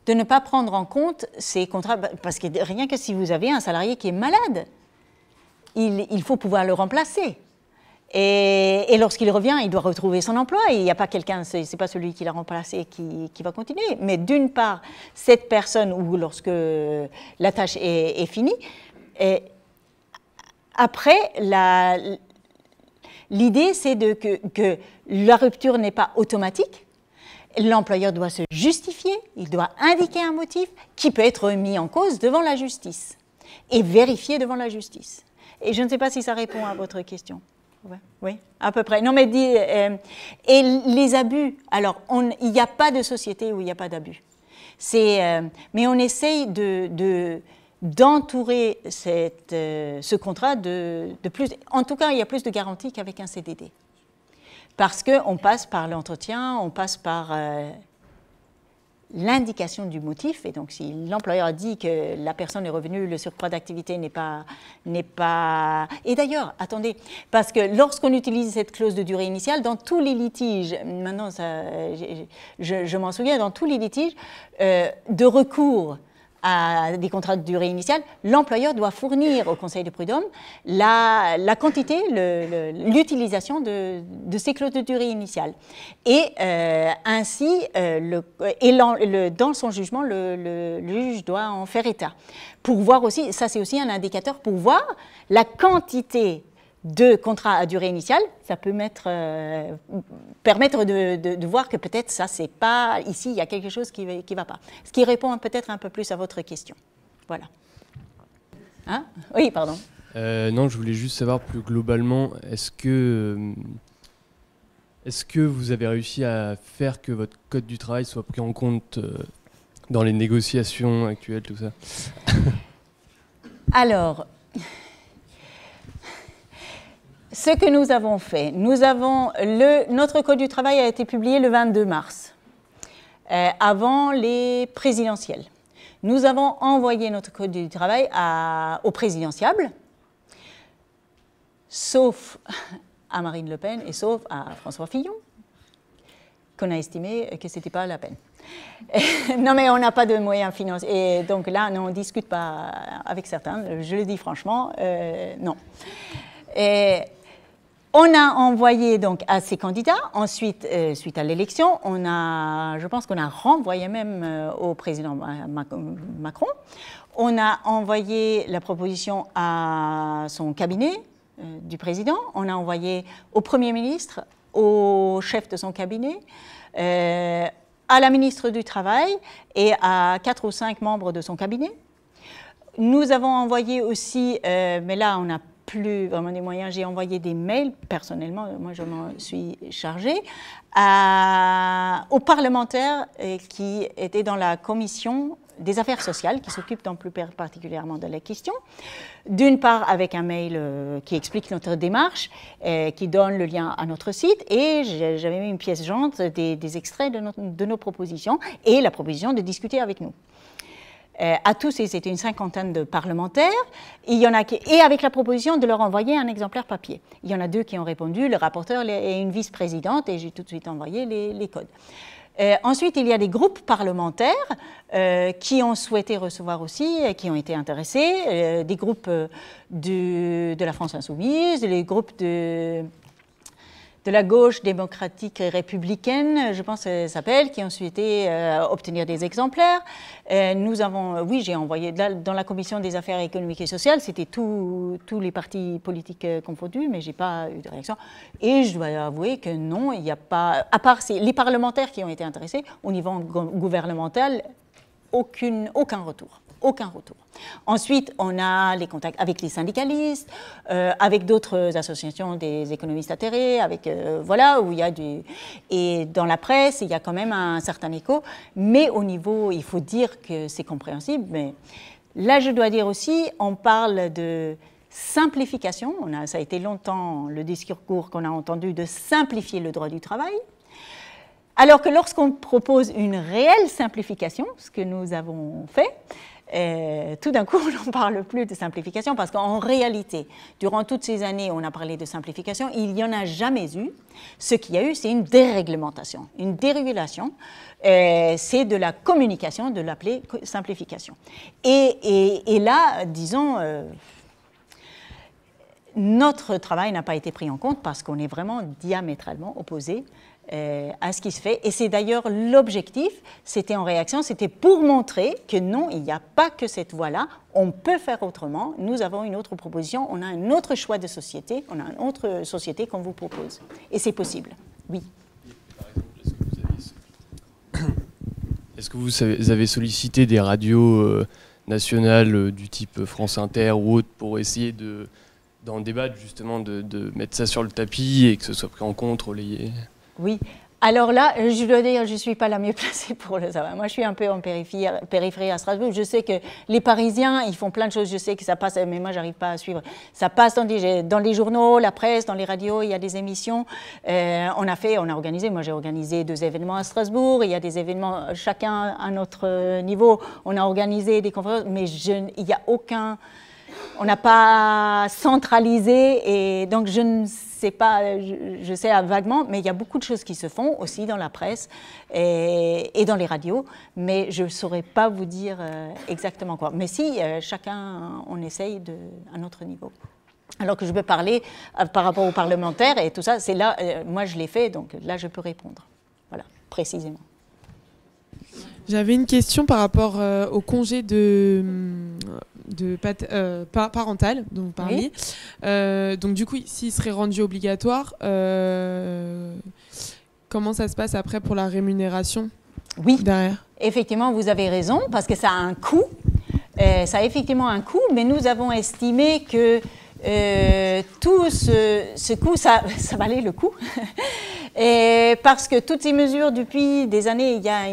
de ne pas prendre en compte ces contrats, parce que rien que si vous avez un salarié qui est malade, il faut pouvoir le remplacer. Et lorsqu'il revient, il doit retrouver son emploi, et il n'y a pas quelqu'un, c'est pas celui qui l'a remplacé qui va continuer. Mais d'une part, cette personne, ou lorsque la tâche est finie, et après, l'idée, c'est que la rupture n'est pas automatique. L'employeur doit se justifier, il doit indiquer un motif qui peut être mis en cause devant la justice et vérifié devant la justice. Et je ne sais pas si ça répond à votre question. Ouais, oui, à peu près. Non, mais et les abus, alors, il n'y a pas de société où il n'y a pas d'abus. Mais on essaye d'entourer ce contrat de plus... En tout cas, il y a plus de garanties qu'avec un CDD. Parce qu'on passe par l'entretien, on passe par l'indication du motif. Et donc, si l'employeur dit que la personne est revenue, le surcroît d'activité n'est pas... Et d'ailleurs, attendez, parce que lorsqu'on utilise cette clause de durée initiale, dans tous les litiges, maintenant, je m'en souviens, dans tous les litiges de recours à des contrats de durée initiale, l'employeur doit fournir au Conseil de prud'homme la quantité, l'utilisation de ces clauses de durée initiale. Et ainsi, dans son jugement, le juge doit en faire état. Pour voir aussi, ça c'est aussi un indicateur pour voir la quantité de contrats à durée initiale, ça peut permettre de voir que peut-être ça, c'est pas... Ici, il y a quelque chose qui va pas. Ce qui répond peut-être un peu plus à votre question. Voilà. Hein? Oui, pardon. Non, je voulais juste savoir plus globalement, est-ce que vous avez réussi à faire que votre code du travail soit pris en compte dans les négociations actuelles, tout ça? Alors... Ce que nous avons fait, notre Code du travail a été publié le 22 mars, avant les présidentielles. Nous avons envoyé notre Code du travail aux présidentiables, sauf à Marine Le Pen et sauf à François Fillon, qu'on a estimé que ce n'était pas la peine. Non, mais on n'a pas de moyens financiers. Et donc là, on ne discute pas avec certains, je le dis franchement, non. Et on a envoyé donc à ces candidats. Ensuite, suite à l'élection, je pense qu'on a renvoyé même au président Macron. On a envoyé la proposition à son cabinet du président. On a envoyé au Premier ministre, au chef de son cabinet, à la ministre du Travail et à 4 ou 5 membres de son cabinet. Nous avons envoyé aussi, mais là on n'a plus vraiment des moyens, j'ai envoyé des mails personnellement, moi je m'en suis chargée, aux parlementaires qui étaient dans la commission des affaires sociales, qui s'occupent plus particulièrement de la question. D'une part avec un mail qui explique notre démarche, qui donne le lien à notre site, et j'avais mis une pièce jointe des extraits de nos propositions, et la proposition de discuter avec nous. À tous, c'était une 50aine de parlementaires, et avec la proposition de leur envoyer un exemplaire papier. Il y en a 2 qui ont répondu, le rapporteur et une vice-présidente, et j'ai tout de suite envoyé les codes. Ensuite, il y a des groupes parlementaires qui ont souhaité recevoir aussi, qui ont été intéressés, des groupes de la France Insoumise, les groupes de la gauche démocratique et républicaine, je pense que ça s'appelle, qui ont souhaité obtenir des exemplaires. Oui, j'ai envoyé, dans la commission des affaires économiques et sociales, c'était tous les partis politiques confondus, mais je n'ai pas eu de réaction. Et je dois avouer que non, il n'y a pas, à part les parlementaires qui ont été intéressés, au niveau gouvernemental, aucun retour. aucun retour. Ensuite, on a les contacts avec les syndicalistes, avec d'autres associations des économistes atterrés, avec, voilà, où il y a du... Et dans la presse, il y a quand même un certain écho, mais au niveau, il faut dire que c'est compréhensible, mais là, je dois dire aussi, on parle de simplification, ça a été longtemps le discours qu'on a entendu de simplifier le droit du travail, alors que lorsqu'on propose une réelle simplification, ce que nous avons fait, tout d'un coup, on n'en parle plus de simplification parce qu'en réalité, durant toutes ces années, on a parlé de simplification, il n'y en a jamais eu. Ce qu'il y a eu, c'est une déréglementation, une dérégulation. C'est de la communication, de l'appeler simplification. Et là, disons, notre travail n'a pas été pris en compte parce qu'on est vraiment diamétralement opposé à ce qui se fait. Et c'est d'ailleurs l'objectif, c'était en réaction, c'était pour montrer que non, il n'y a pas que cette voie-là, on peut faire autrement, nous avons une autre proposition, on a un autre choix de société, on a une autre société qu'on vous propose. Et c'est possible, oui. Par exemple, est-ce que vous avez sollicité des radios nationales du type France Inter ou autres pour essayer d'en débattre, justement, de mettre ça sur le tapis et que ce soit pris en compte, relayé? Oui. Alors là, je dois dire, je ne suis pas la mieux placée pour le savoir. Moi, je suis un peu en périphérie à Strasbourg. Je sais que les Parisiens, ils font plein de choses. Je sais que ça passe, mais moi, je n'arrive pas à suivre. Ça passe dans les journaux, la presse, dans les radios, il y a des émissions. On a organisé, moi j'ai organisé 2 événements à Strasbourg. Il y a des événements, chacun à notre niveau. On a organisé des conférences, mais il n'y a aucun... On n'a pas centralisé et donc je ne sais pas, je sais vaguement, mais il y a beaucoup de choses qui se font aussi dans la presse et dans les radios, mais je ne saurais pas vous dire exactement quoi. Mais si, chacun, on essaye à notre niveau. Alors que je peux parler par rapport aux parlementaires et tout ça, c'est là, moi je l'ai fait, donc là je peux répondre. Voilà, précisément. J'avais une question par rapport au congé parental dont vous parliez. Oui. Donc du coup, s'il serait rendu obligatoire, comment ça se passe après pour la rémunération? Oui, derrière? Effectivement, vous avez raison, parce que ça a un coût. Ça a effectivement un coût, mais nous avons estimé que tout ce coût, ça valait le coup. Et parce que toutes ces mesures, depuis des années, il y a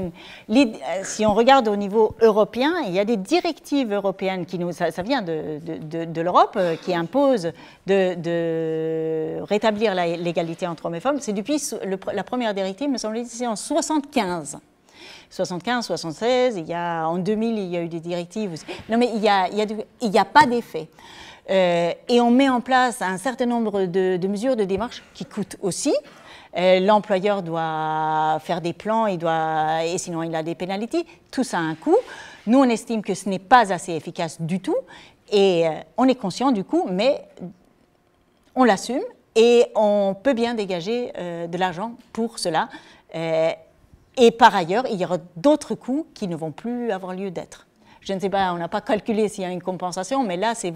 si on regarde au niveau européen, il y a des directives européennes ça vient de l'Europe, qui imposent de rétablir l'égalité entre hommes et femmes. C'est depuis la première directive, me semble-t-il, c'est en 75. 75, 76, en 2000, il y a eu des directives aussi. Non, mais il y a pas d'effet. Et on met en place un certain nombre de mesures de démarche qui coûtent aussi. L'employeur doit faire des plans, et sinon il a des pénalités. Tout ça a un coût. Nous, on estime que ce n'est pas assez efficace du tout. Et on est conscient du coût, mais on l'assume et on peut bien dégager de l'argent pour cela. Et par ailleurs, il y aura d'autres coûts qui ne vont plus avoir lieu d'être. Je ne sais pas, on n'a pas calculé s'il y a une compensation, mais là, c'est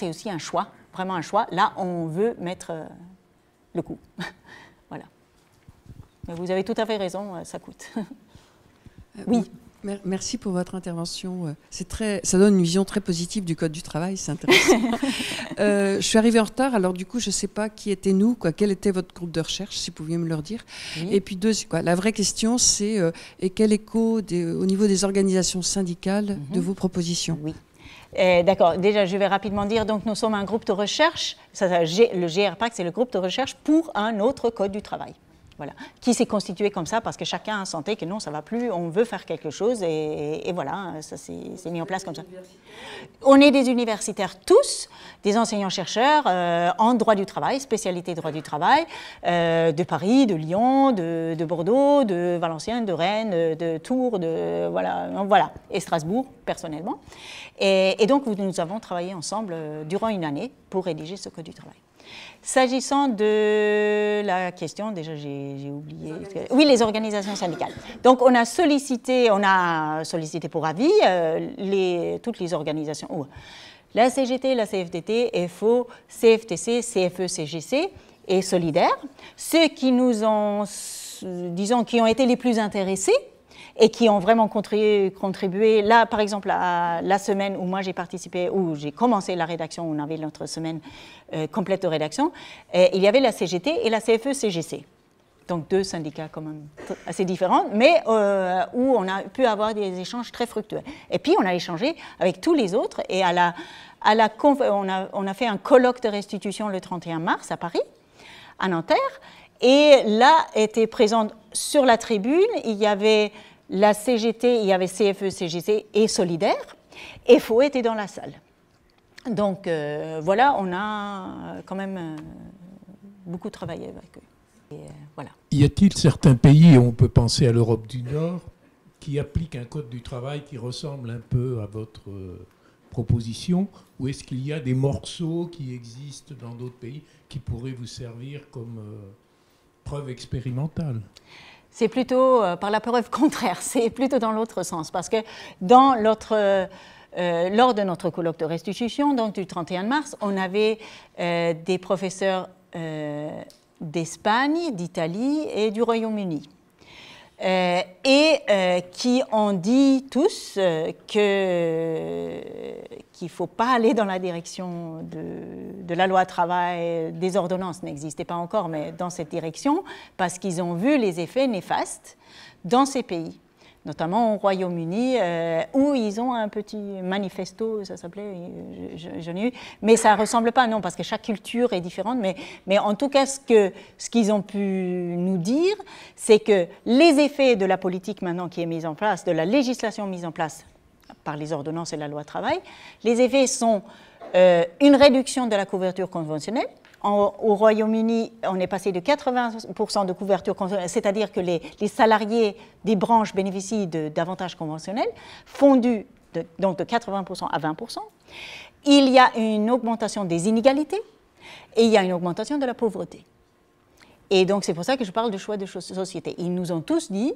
aussi un choix, vraiment un choix. Là, on veut mettre le coût. Voilà. Mais vous avez tout à fait raison, ça coûte. Oui. Merci pour votre intervention. Ça donne une vision très positive du Code du travail, c'est intéressant. Je suis arrivée en retard, alors du coup, je ne sais pas qui étaient nous, quel était votre groupe de recherche, si vous pouviez me le dire. Oui. Et puis, la vraie question, c'est quel écho au niveau des organisations syndicales de vos propositions? Oui. D'accord. Déjà, je vais rapidement dire, donc nous sommes un groupe de recherche, le GRPAC, c'est le groupe de recherche pour un autre Code du travail. Voilà, qui s'est constitué comme ça parce que chacun sentait que non, ça ne va plus, on veut faire quelque chose et voilà, ça s'est mis en place comme ça. On est des universitaires tous, des enseignants-chercheurs en droit du travail, spécialité droit du travail, de Paris, de Lyon, de Bordeaux, de Valenciennes, de Rennes, de Tours, voilà, et Strasbourg personnellement. Et donc nous avons travaillé ensemble durant une année pour rédiger ce Code du travail. S'agissant de la question, déjà j'ai oublié. Oui, les organisations syndicales. Donc on a sollicité pour avis toutes les organisations, la CGT, la CFDT, FO, CFTC, CFE, CGC et Solidaire, ceux qui nous ont, disons, qui ont été les plus intéressés et qui ont vraiment contribué. Là, par exemple, à la semaine où moi j'ai participé, où j'ai commencé la rédaction, où on avait notre semaine complète de rédaction, il y avait la CGT et la CFE-CGC. Donc 2 syndicats quand même assez différents, mais où on a pu avoir des échanges très fructueux. Et puis on a échangé avec tous les autres, et on a fait un colloque de restitution le 31 mars à Paris, à Nanterre, et là était présente sur la tribune, il y avait la CGT, il y avait CFE, CGC et Solidaire, et FO était dans la salle. Donc voilà, on a quand même beaucoup travaillé avec eux. Et, voilà. Y a-t-il certains pays, on peut penser à l'Europe du Nord, qui appliquent un code du travail qui ressemble un peu à votre proposition, ou est-ce qu'il y a des morceaux qui existent dans d'autres pays qui pourraient vous servir comme preuve expérimentale? C'est plutôt par la preuve contraire, c'est plutôt dans l'autre sens, parce que dans lors de notre colloque de restitution, donc du 31 mars, on avait des professeurs d'Espagne, d'Italie et du Royaume-Uni. Qui ont dit tous qu'il ne faut pas aller dans la direction de la loi travail, des ordonnances n'existaient pas encore, mais dans cette direction, parce qu'ils ont vu les effets néfastes dans ces pays, notamment au Royaume-Uni, où ils ont un petit manifesto, ça s'appelait, j'en ai eu, mais ça ne ressemble pas, non, parce que chaque culture est différente, mais en tout cas, ce qu'ils ont pu nous dire, c'est que les effets de la politique maintenant qui est mise en place, de la législation mise en place par les ordonnances et la loi travail, les effets sont une réduction de la couverture conventionnelle. Au Royaume-Uni, on est passé de 80% de couverture conventionnelle, c'est-à-dire que les salariés des branches bénéficient d'avantages conventionnels, fondus donc de 80% à 20%. Il y a une augmentation des inégalités et il y a une augmentation de la pauvreté. Et donc, c'est pour ça que je parle de choix de société. Ils nous ont tous dit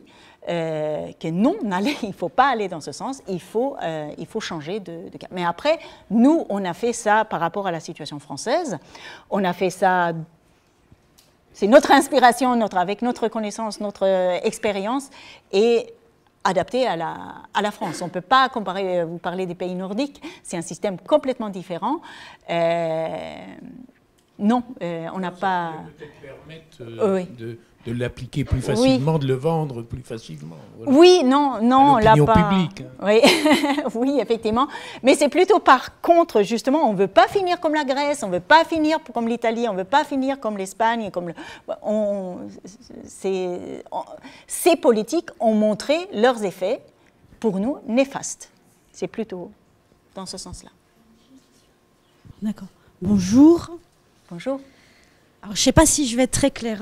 que non, il ne faut pas aller dans ce sens, il faut changer de cap. Mais après, nous, on a fait ça par rapport à la situation française. On a fait ça, c'est notre inspiration, avec notre connaissance, notre expérience, et adapté à la France. On ne peut pas comparer, vous parlez des pays nordiques, c'est un système complètement différent. Non, on n'a pas... Ça peut peut-être permettre de l'appliquer plus facilement, de le vendre plus facilement. Voilà. Oui, non, là pas... publique. Oui. Oui, effectivement. Mais c'est plutôt par contre, justement, on ne veut pas finir comme la Grèce, on ne veut pas finir comme l'Italie, on ne veut pas finir comme l'Espagne. Ces politiques ont montré leurs effets, pour nous, néfastes. C'est plutôt dans ce sens-là. D'accord. Bonjour. Bonjour. Alors, je ne sais pas si je vais être très claire.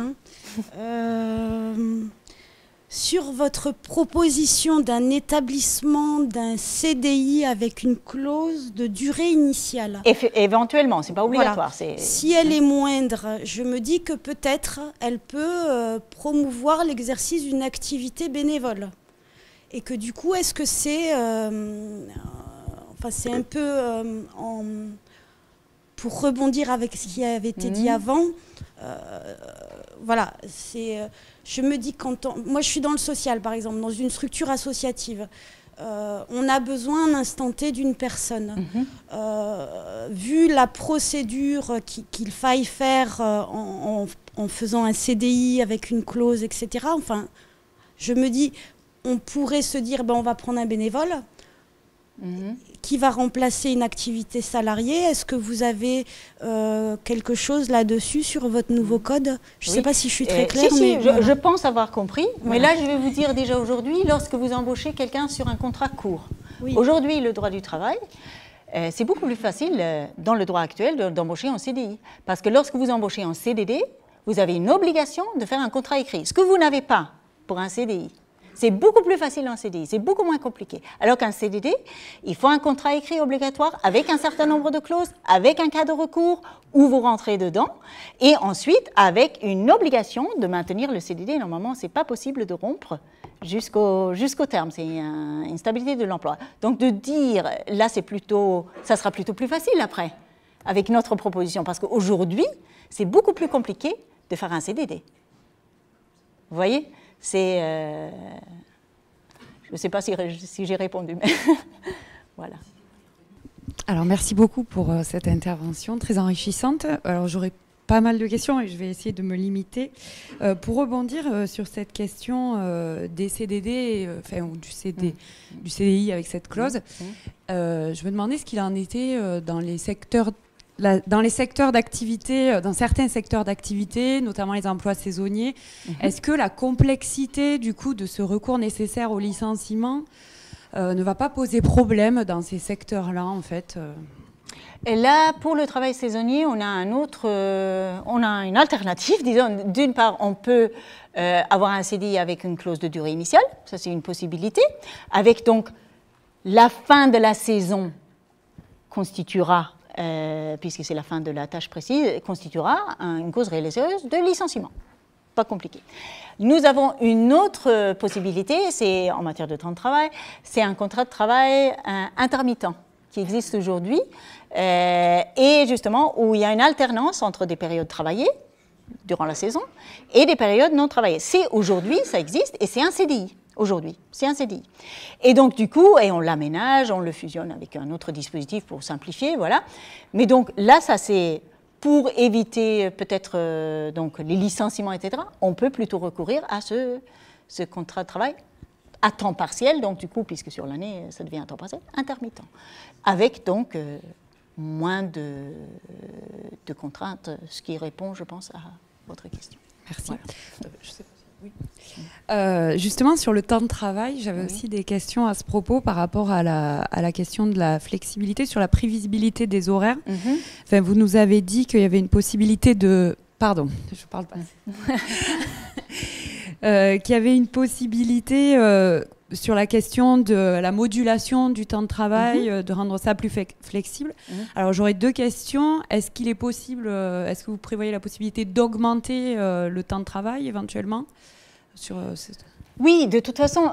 Sur votre proposition d'un établissement d'un CDI avec une clause de durée initiale. Éventuellement, ce n'est pas obligatoire. Voilà. Si elle est moindre, je me dis que peut-être elle peut promouvoir l'exercice d'une activité bénévole. Et que du coup, est-ce que c'est... c'est un peu... pour rebondir avec ce qui avait été dit avant, voilà, je me dis moi je suis dans le social par exemple, dans une structure associative, on a besoin à un instant T d'une personne. Vu la procédure qu'il faille faire en faisant un CDI avec une clause, etc., enfin, je me dis, on pourrait se dire, on va prendre un bénévole, qui va remplacer une activité salariée. Est-ce que vous avez quelque chose là-dessus sur votre nouveau code? Je ne sais pas si je suis très claire. Mais voilà. Je pense avoir compris. Voilà. Mais là, je vais vous dire déjà aujourd'hui, lorsque vous embauchez quelqu'un sur un contrat court, aujourd'hui, le droit du travail, c'est beaucoup plus facile dans le droit actuel d'embaucher en CDI. Parce que lorsque vous embauchez en CDD, vous avez une obligation de faire un contrat écrit. Ce que vous n'avez pas pour un CDI. C'est beaucoup plus facile en CDI, c'est beaucoup moins compliqué. Alors qu'un CDD, il faut un contrat écrit obligatoire avec un certain nombre de clauses, avec un cas de recours où vous rentrez dedans, et ensuite avec une obligation de maintenir le CDD. Normalement, ce n'est pas possible de rompre jusqu'au terme, c'est une stabilité de l'emploi. Donc de dire, là, ça sera plutôt plus facile après, avec notre proposition, parce qu'aujourd'hui, c'est beaucoup plus compliqué de faire un CDD. Vous voyez ? Je ne sais pas si j'ai répondu, mais voilà. Alors, merci beaucoup pour cette intervention très enrichissante. Alors, j'aurais pas mal de questions et je vais essayer de me limiter. Pour rebondir sur cette question des CDD, ou du CDI avec cette clause, je me demandais ce qu'il en était dans les secteurs d'activité, dans certains secteurs d'activité, notamment les emplois saisonniers. Est-ce que la complexité du coup de ce recours nécessaire au licenciement ne va pas poser problème dans ces secteurs-là en fait Et là, pour le travail saisonnier, on a une alternative. Disons, d'une part, on peut avoir un CDI avec une clause de durée initiale, ça c'est une possibilité, avec donc la fin de la saison constituera, puisque c'est la fin de la tâche précise, constituera une cause réaliseuse de licenciement. Pas compliqué. Nous avons une autre possibilité, c'est en matière de temps de travail, c'est un contrat de travail intermittent qui existe aujourd'hui, et justement où il y a une alternance entre des périodes travaillées durant la saison et des périodes non travaillées. C'est aujourd'hui, ça existe, et c'est un CDI. Aujourd'hui, c'est un CDI. Et donc, du coup, et on l'aménage, on le fusionne avec un autre dispositif pour simplifier, voilà. Mais donc, là, ça c'est pour éviter peut-être donc les licenciements, etc. On peut plutôt recourir à ce contrat de travail à temps partiel, donc du coup, puisque sur l'année, ça devient un temps partiel, intermittent. Avec donc moins de contraintes, ce qui répond, je pense, à votre question. Merci. Voilà. Je sais pas. Oui. Justement, sur le temps de travail, j'avais aussi des questions à ce propos par rapport à la question de la flexibilité, sur la prévisibilité des horaires. Enfin, vous nous avez dit qu'il y avait une possibilité de... Pardon, je parle pas. Qu'il y avait une possibilité sur la question de la modulation du temps de travail, de rendre ça plus flexible. Alors, j'aurais deux questions. Est-ce qu'il est possible, est-ce que vous prévoyez la possibilité d'augmenter le temps de travail éventuellement Oui, de toute façon,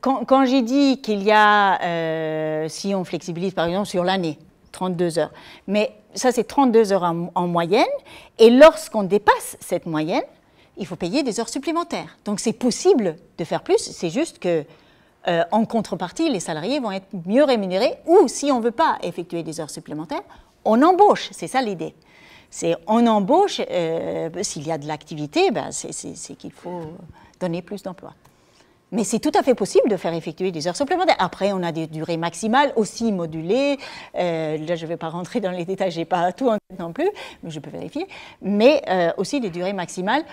quand j'ai dit qu'il y a, si on flexibilise par exemple sur l'année, 32 heures, mais ça c'est 32 heures en moyenne, et lorsqu'on dépasse cette moyenne, il faut payer des heures supplémentaires. Donc c'est possible de faire plus, c'est juste que en contrepartie, les salariés vont être mieux rémunérés, ou si on ne veut pas effectuer des heures supplémentaires, on embauche, c'est ça l'idée. On embauche, s'il y a de l'activité, ben c'est qu'il faut donner plus d'emplois. Mais c'est tout à fait possible de faire effectuer des heures supplémentaires. Après, on a des durées maximales aussi modulées. Là, je ne vais pas rentrer dans les détails, je n'ai pas tout en tête non plus, mais je peux vérifier. Mais aussi des durées maximales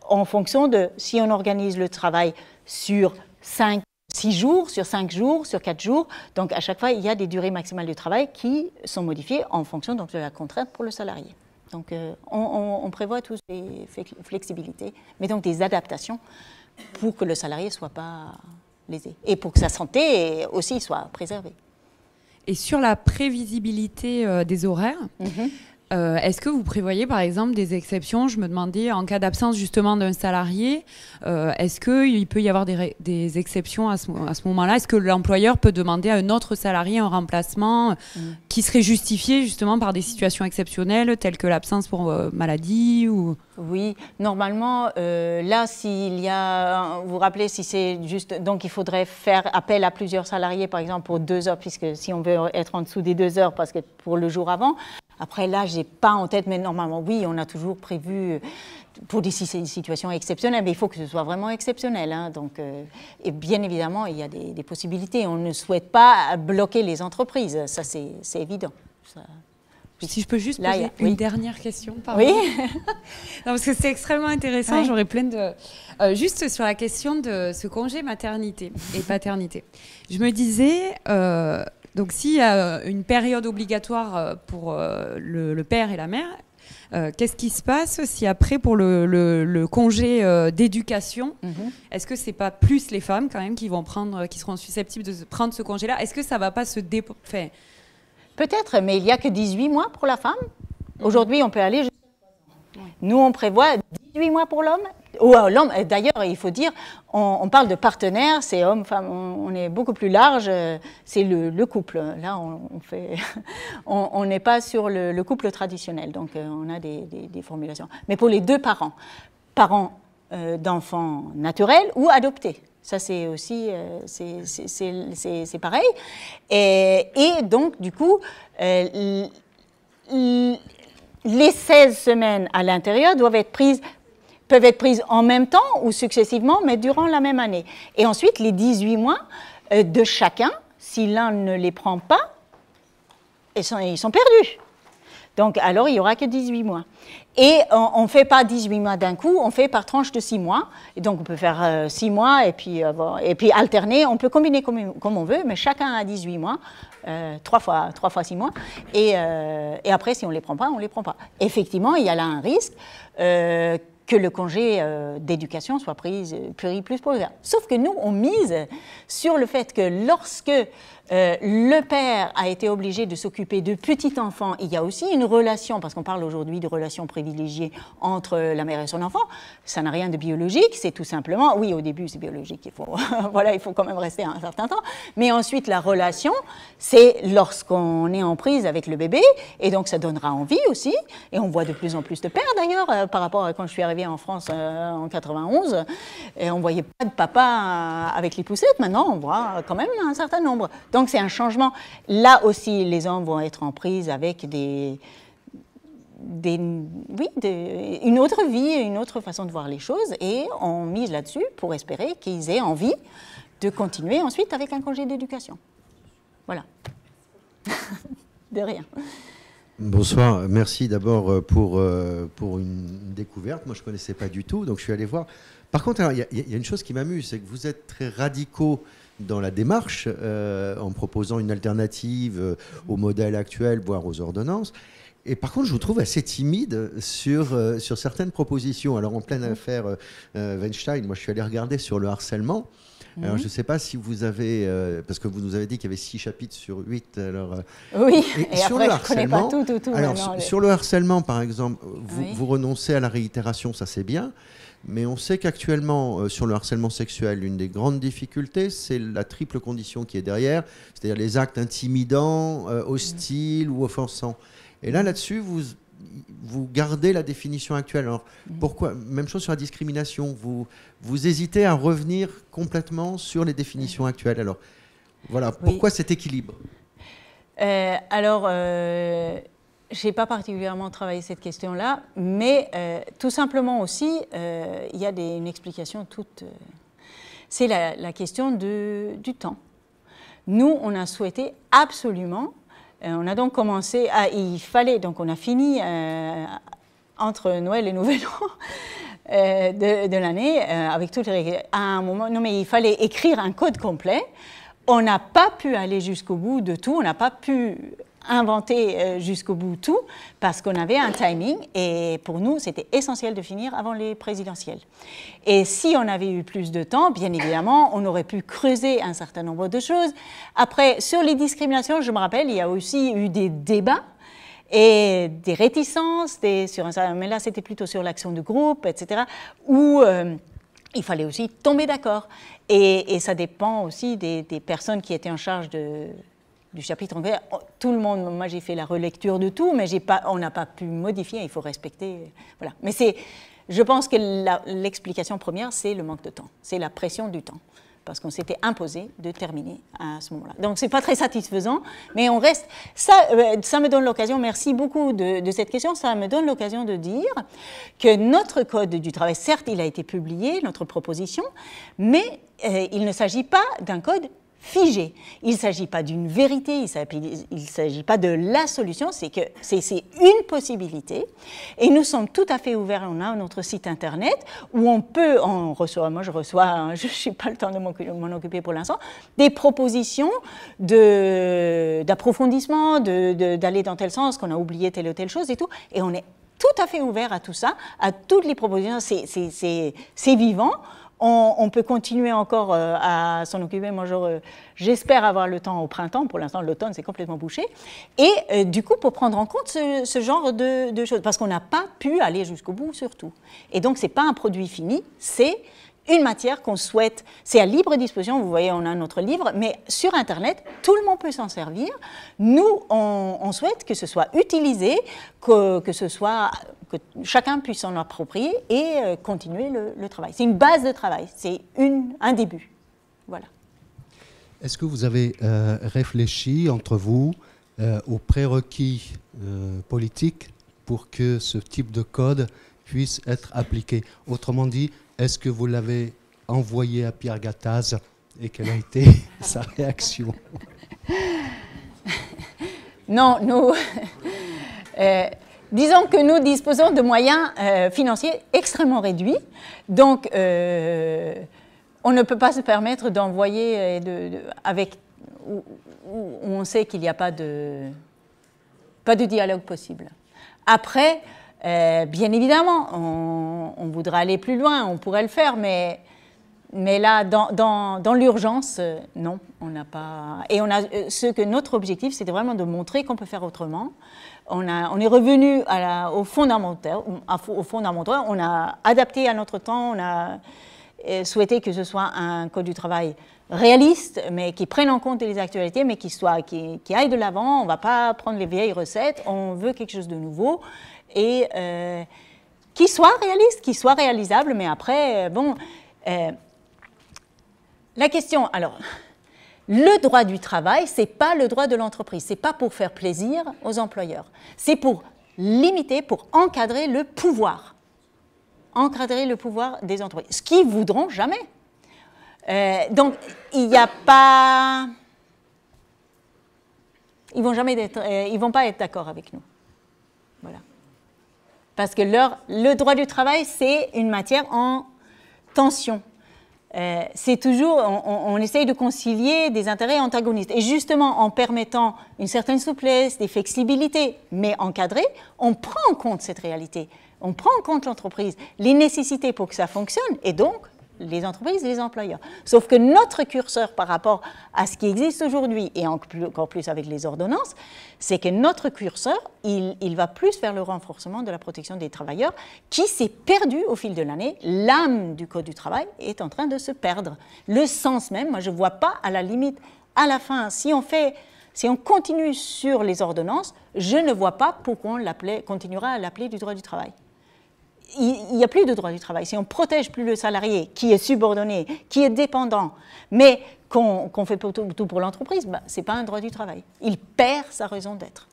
en fonction de si on organise le travail sur 6 jours, sur 5 jours, sur 4 jours. Donc, à chaque fois, il y a des durées maximales du travail qui sont modifiées en fonction donc, de la contrainte pour le salarié. Donc, on prévoit toutes ces flexibilités, mais donc des adaptations pour que le salarié ne soit pas lésé et pour que sa santé aussi soit préservée. Et sur la prévisibilité des horaires, est-ce que vous prévoyez par exemple des exceptions? Je me demandais, en cas d'absence justement d'un salarié, est-ce qu'il peut y avoir des exceptions à ce moment-là? Est-ce que l'employeur peut demander à un autre salarié un remplacement qui serait justifié justement par des situations exceptionnelles telles que l'absence pour maladie ou... Oui, normalement, là, s'il y a, vous vous rappelez, si c'est juste, donc il faudrait faire appel à plusieurs salariés, par exemple, pour 2 heures, puisque si on veut être en dessous des 2 heures, parce que pour le jour avant. Après, là, je n'ai pas en tête, mais normalement, oui, on a toujours prévu pour des situations exceptionnelles, mais il faut que ce soit vraiment exceptionnel. Hein, donc, et bien évidemment, il y a des possibilités. On ne souhaite pas bloquer les entreprises, ça c'est évident. Ça... Si je peux juste poser une dernière question, pardon. Oui. Non, parce que c'est extrêmement intéressant. Oui. J'aurais plein de... juste sur la question de ce congé maternité et paternité. Je me disais, donc s'il y a une période obligatoire pour le père et la mère, qu'est-ce qui se passe si après, pour le congé d'éducation, est-ce que c'est pas plus les femmes quand même qui seront susceptibles de prendre ce congé-là? Est-ce que ça va pas se Peut-être, mais il n'y a que 18 mois pour la femme. Aujourd'hui, on peut aller jusqu'à 3 ans. Nous, on prévoit 18 mois pour l'homme. Ou l'homme, d'ailleurs, il faut dire, on parle de partenaire, c'est homme-femme, on est beaucoup plus large, c'est le couple. Là, on n'est pas sur le couple traditionnel, donc on a des formulations. Mais pour les 2 parents d'enfants naturels ou adoptés. Ça, c'est aussi c'est pareil. Et donc, du coup, les 16 semaines à l'intérieur peuvent être prises en même temps ou successivement, mais durant la même année. Et ensuite, les 18 mois de chacun, si l'un ne les prend pas, ils sont perdus. Donc, alors, il n'y aura que 18 mois. Et on ne fait pas 18 mois d'un coup, on fait par tranche de 6 mois. Et donc, on peut faire 6 mois et puis alterner. On peut combiner comme on veut, mais chacun a 18 mois, 3 fois 6 mois. Et après, si on ne les prend pas, on ne les prend pas. Effectivement, il y a là un risque que le congé d'éducation soit pris plus pour le père. Sauf que nous, on mise sur le fait que lorsque le père a été obligé de s'occuper de petits enfants, il y a aussi une relation, parce qu'on parle aujourd'hui de relations privilégiées entre la mère et son enfant, ça n'a rien de biologique, c'est tout simplement, oui, au début c'est biologique, il faut quand même rester un certain temps, mais ensuite la relation, c'est lorsqu'on est en prise avec le bébé, et donc ça donnera envie aussi, et on voit de plus en plus de pères d'ailleurs, par rapport à quand je suis arrivée en France en 91, et on ne voyait pas de papa avec les poussettes, maintenant on voit quand même un certain nombre. Donc c'est un changement. Là aussi, les hommes vont être en prise avec une autre vie, une autre façon de voir les choses, et on mise là-dessus pour espérer qu'ils aient envie de continuer ensuite avec un congé d'éducation. Voilà. De rien. Bonsoir, merci d'abord pour une découverte. Moi, je ne connaissais pas du tout, donc je suis allé voir. Par contre, il y a une chose qui m'amuse, c'est que vous êtes très radicaux dans la démarche, en proposant une alternative au modèle actuel, voire aux ordonnances. Et par contre, je vous trouve assez timide sur certaines propositions. Alors, en pleine affaire Weinstein, moi, je suis allé regarder sur le harcèlement. Alors, je ne sais pas si vous avez... parce que vous nous avez dit qu'il y avait 6 chapitres sur 8. Alors, oui, et sur après, le je ne connais pas tout. Alors, sur le harcèlement, par exemple, vous renoncez à la réitération, ça c'est bien. Mais on sait qu'actuellement, sur le harcèlement sexuel, l'une des grandes difficultés, c'est la triple condition qui est derrière, c'est-à-dire les actes intimidants, hostiles ou offensants. Et là-dessus, vous gardez la définition actuelle. Alors, pourquoi? Même chose sur la discrimination. Vous hésitez à revenir complètement sur les définitions actuelles. Alors, voilà. Pourquoi cet équilibre? Je n'ai pas particulièrement travaillé cette question-là, mais tout simplement aussi, il y a une explication toute... c'est la question du temps. Nous, on a souhaité absolument... on a donc commencé... donc on a fini entre Noël et Nouvel An de l'année, avec toutes les règles. À un moment, non mais il fallait écrire un code complet. On n'a pas pu aller jusqu'au bout de tout, on n'a pas pu... inventer jusqu'au bout tout, parce qu'on avait un timing, et pour nous, c'était essentiel de finir avant les présidentielles. Et si on avait eu plus de temps, bien évidemment, on aurait pu creuser un certain nombre de choses. Après, sur les discriminations, je me rappelle, il y a aussi eu des débats et des réticences, mais là, c'était plutôt sur l'action de groupe, etc., où il fallait aussi tomber d'accord. Et ça dépend aussi des personnes qui étaient en charge du chapitre anglais. Tout le monde, moi j'ai fait la relecture de tout, mais on n'a pas pu modifier, il faut respecter. Voilà. Mais je pense que l'explication première, c'est le manque de temps, c'est la pression du temps, parce qu'on s'était imposé de terminer à ce moment-là. Donc c'est pas très satisfaisant, mais on reste... Ça me donne l'occasion, merci beaucoup de cette question, ça me donne l'occasion de dire que notre code du travail, certes il a été publié, notre proposition, mais il ne s'agit pas d'un code figé. Il ne s'agit pas d'une vérité, il ne s'agit pas de la solution, c'est une possibilité. Et nous sommes tout à fait ouverts, on a notre site internet où moi je n'ai pas le temps de m'en occuper pour l'instant, des propositions d'approfondissement, d'aller dans tel sens, qu'on a oublié telle ou telle chose et tout. Et on est tout à fait ouvert à tout ça, à toutes les propositions, c'est vivant. On peut continuer encore à s'en occuper. Moi, j'espère avoir le temps au printemps. Pour l'instant, l'automne, c'est complètement bouché. Et du coup, pour prendre en compte ce genre de choses, parce qu'on n'a pas pu aller jusqu'au bout, surtout. Et donc, ce n'est pas un produit fini, c'est une matière qu'on souhaite, c'est à libre disposition, vous voyez, on a notre livre, mais sur Internet, tout le monde peut s'en servir. Nous, on souhaite que ce soit utilisé, que chacun puisse s'en approprier et continuer le travail. C'est une base de travail, c'est un début. Voilà. Est-ce que vous avez réfléchi entre vous aux prérequis politiques pour que ce type de code puisse être appliqué? Autrement dit, est-ce que vous l'avez envoyé à Pierre Gattaz et quelle a été sa réaction? Non, nous... disons que nous disposons de moyens financiers extrêmement réduits, donc on ne peut pas se permettre d'envoyer où on sait qu'il n'y a pas de dialogue possible. Après, bien évidemment, on voudra aller plus loin, on pourrait le faire, mais là, dans l'urgence, non, on n'a pas... Et notre objectif, c'était vraiment de montrer qu'on peut faire autrement. On est revenu aux fondamentaux, on a adapté à notre temps, on a souhaité que ce soit un code du travail réaliste, mais qui prenne en compte les actualités, mais qui aille de l'avant. On ne va pas prendre les vieilles recettes, on veut quelque chose de nouveau et qui soit réaliste, qui soit réalisable, mais après, la question, alors, le droit du travail, ce n'est pas le droit de l'entreprise, ce n'est pas pour faire plaisir aux employeurs, c'est pour limiter, pour encadrer le pouvoir des entreprises, ce qu'ils ne voudront jamais. Donc, il n'y a pas... Ils ne vont pas être d'accord avec nous. Voilà. Parce que le droit du travail, c'est une matière en tension. C'est toujours, on essaye de concilier des intérêts antagonistes. Et justement, en permettant une certaine souplesse, des flexibilités, mais encadrées, on prend en compte cette réalité. On prend en compte l'entreprise, les nécessités pour que ça fonctionne, et donc les entreprises, les employeurs. Sauf que notre curseur par rapport à ce qui existe aujourd'hui, et encore plus avec les ordonnances, c'est que notre curseur, il va plus vers le renforcement de la protection des travailleurs, qui s'est perdu au fil de l'année. L'âme du Code du travail est en train de se perdre. Le sens même, moi je ne vois pas à la limite, à la fin, si on continue sur les ordonnances, je ne vois pas pourquoi on continuera à l'appeler du droit du travail. Il n'y a plus de droit du travail. Si on ne protège plus le salarié qui est subordonné, qui est dépendant, mais qu'on fait tout pour l'entreprise, ce n'est pas un droit du travail. Il perd sa raison d'être.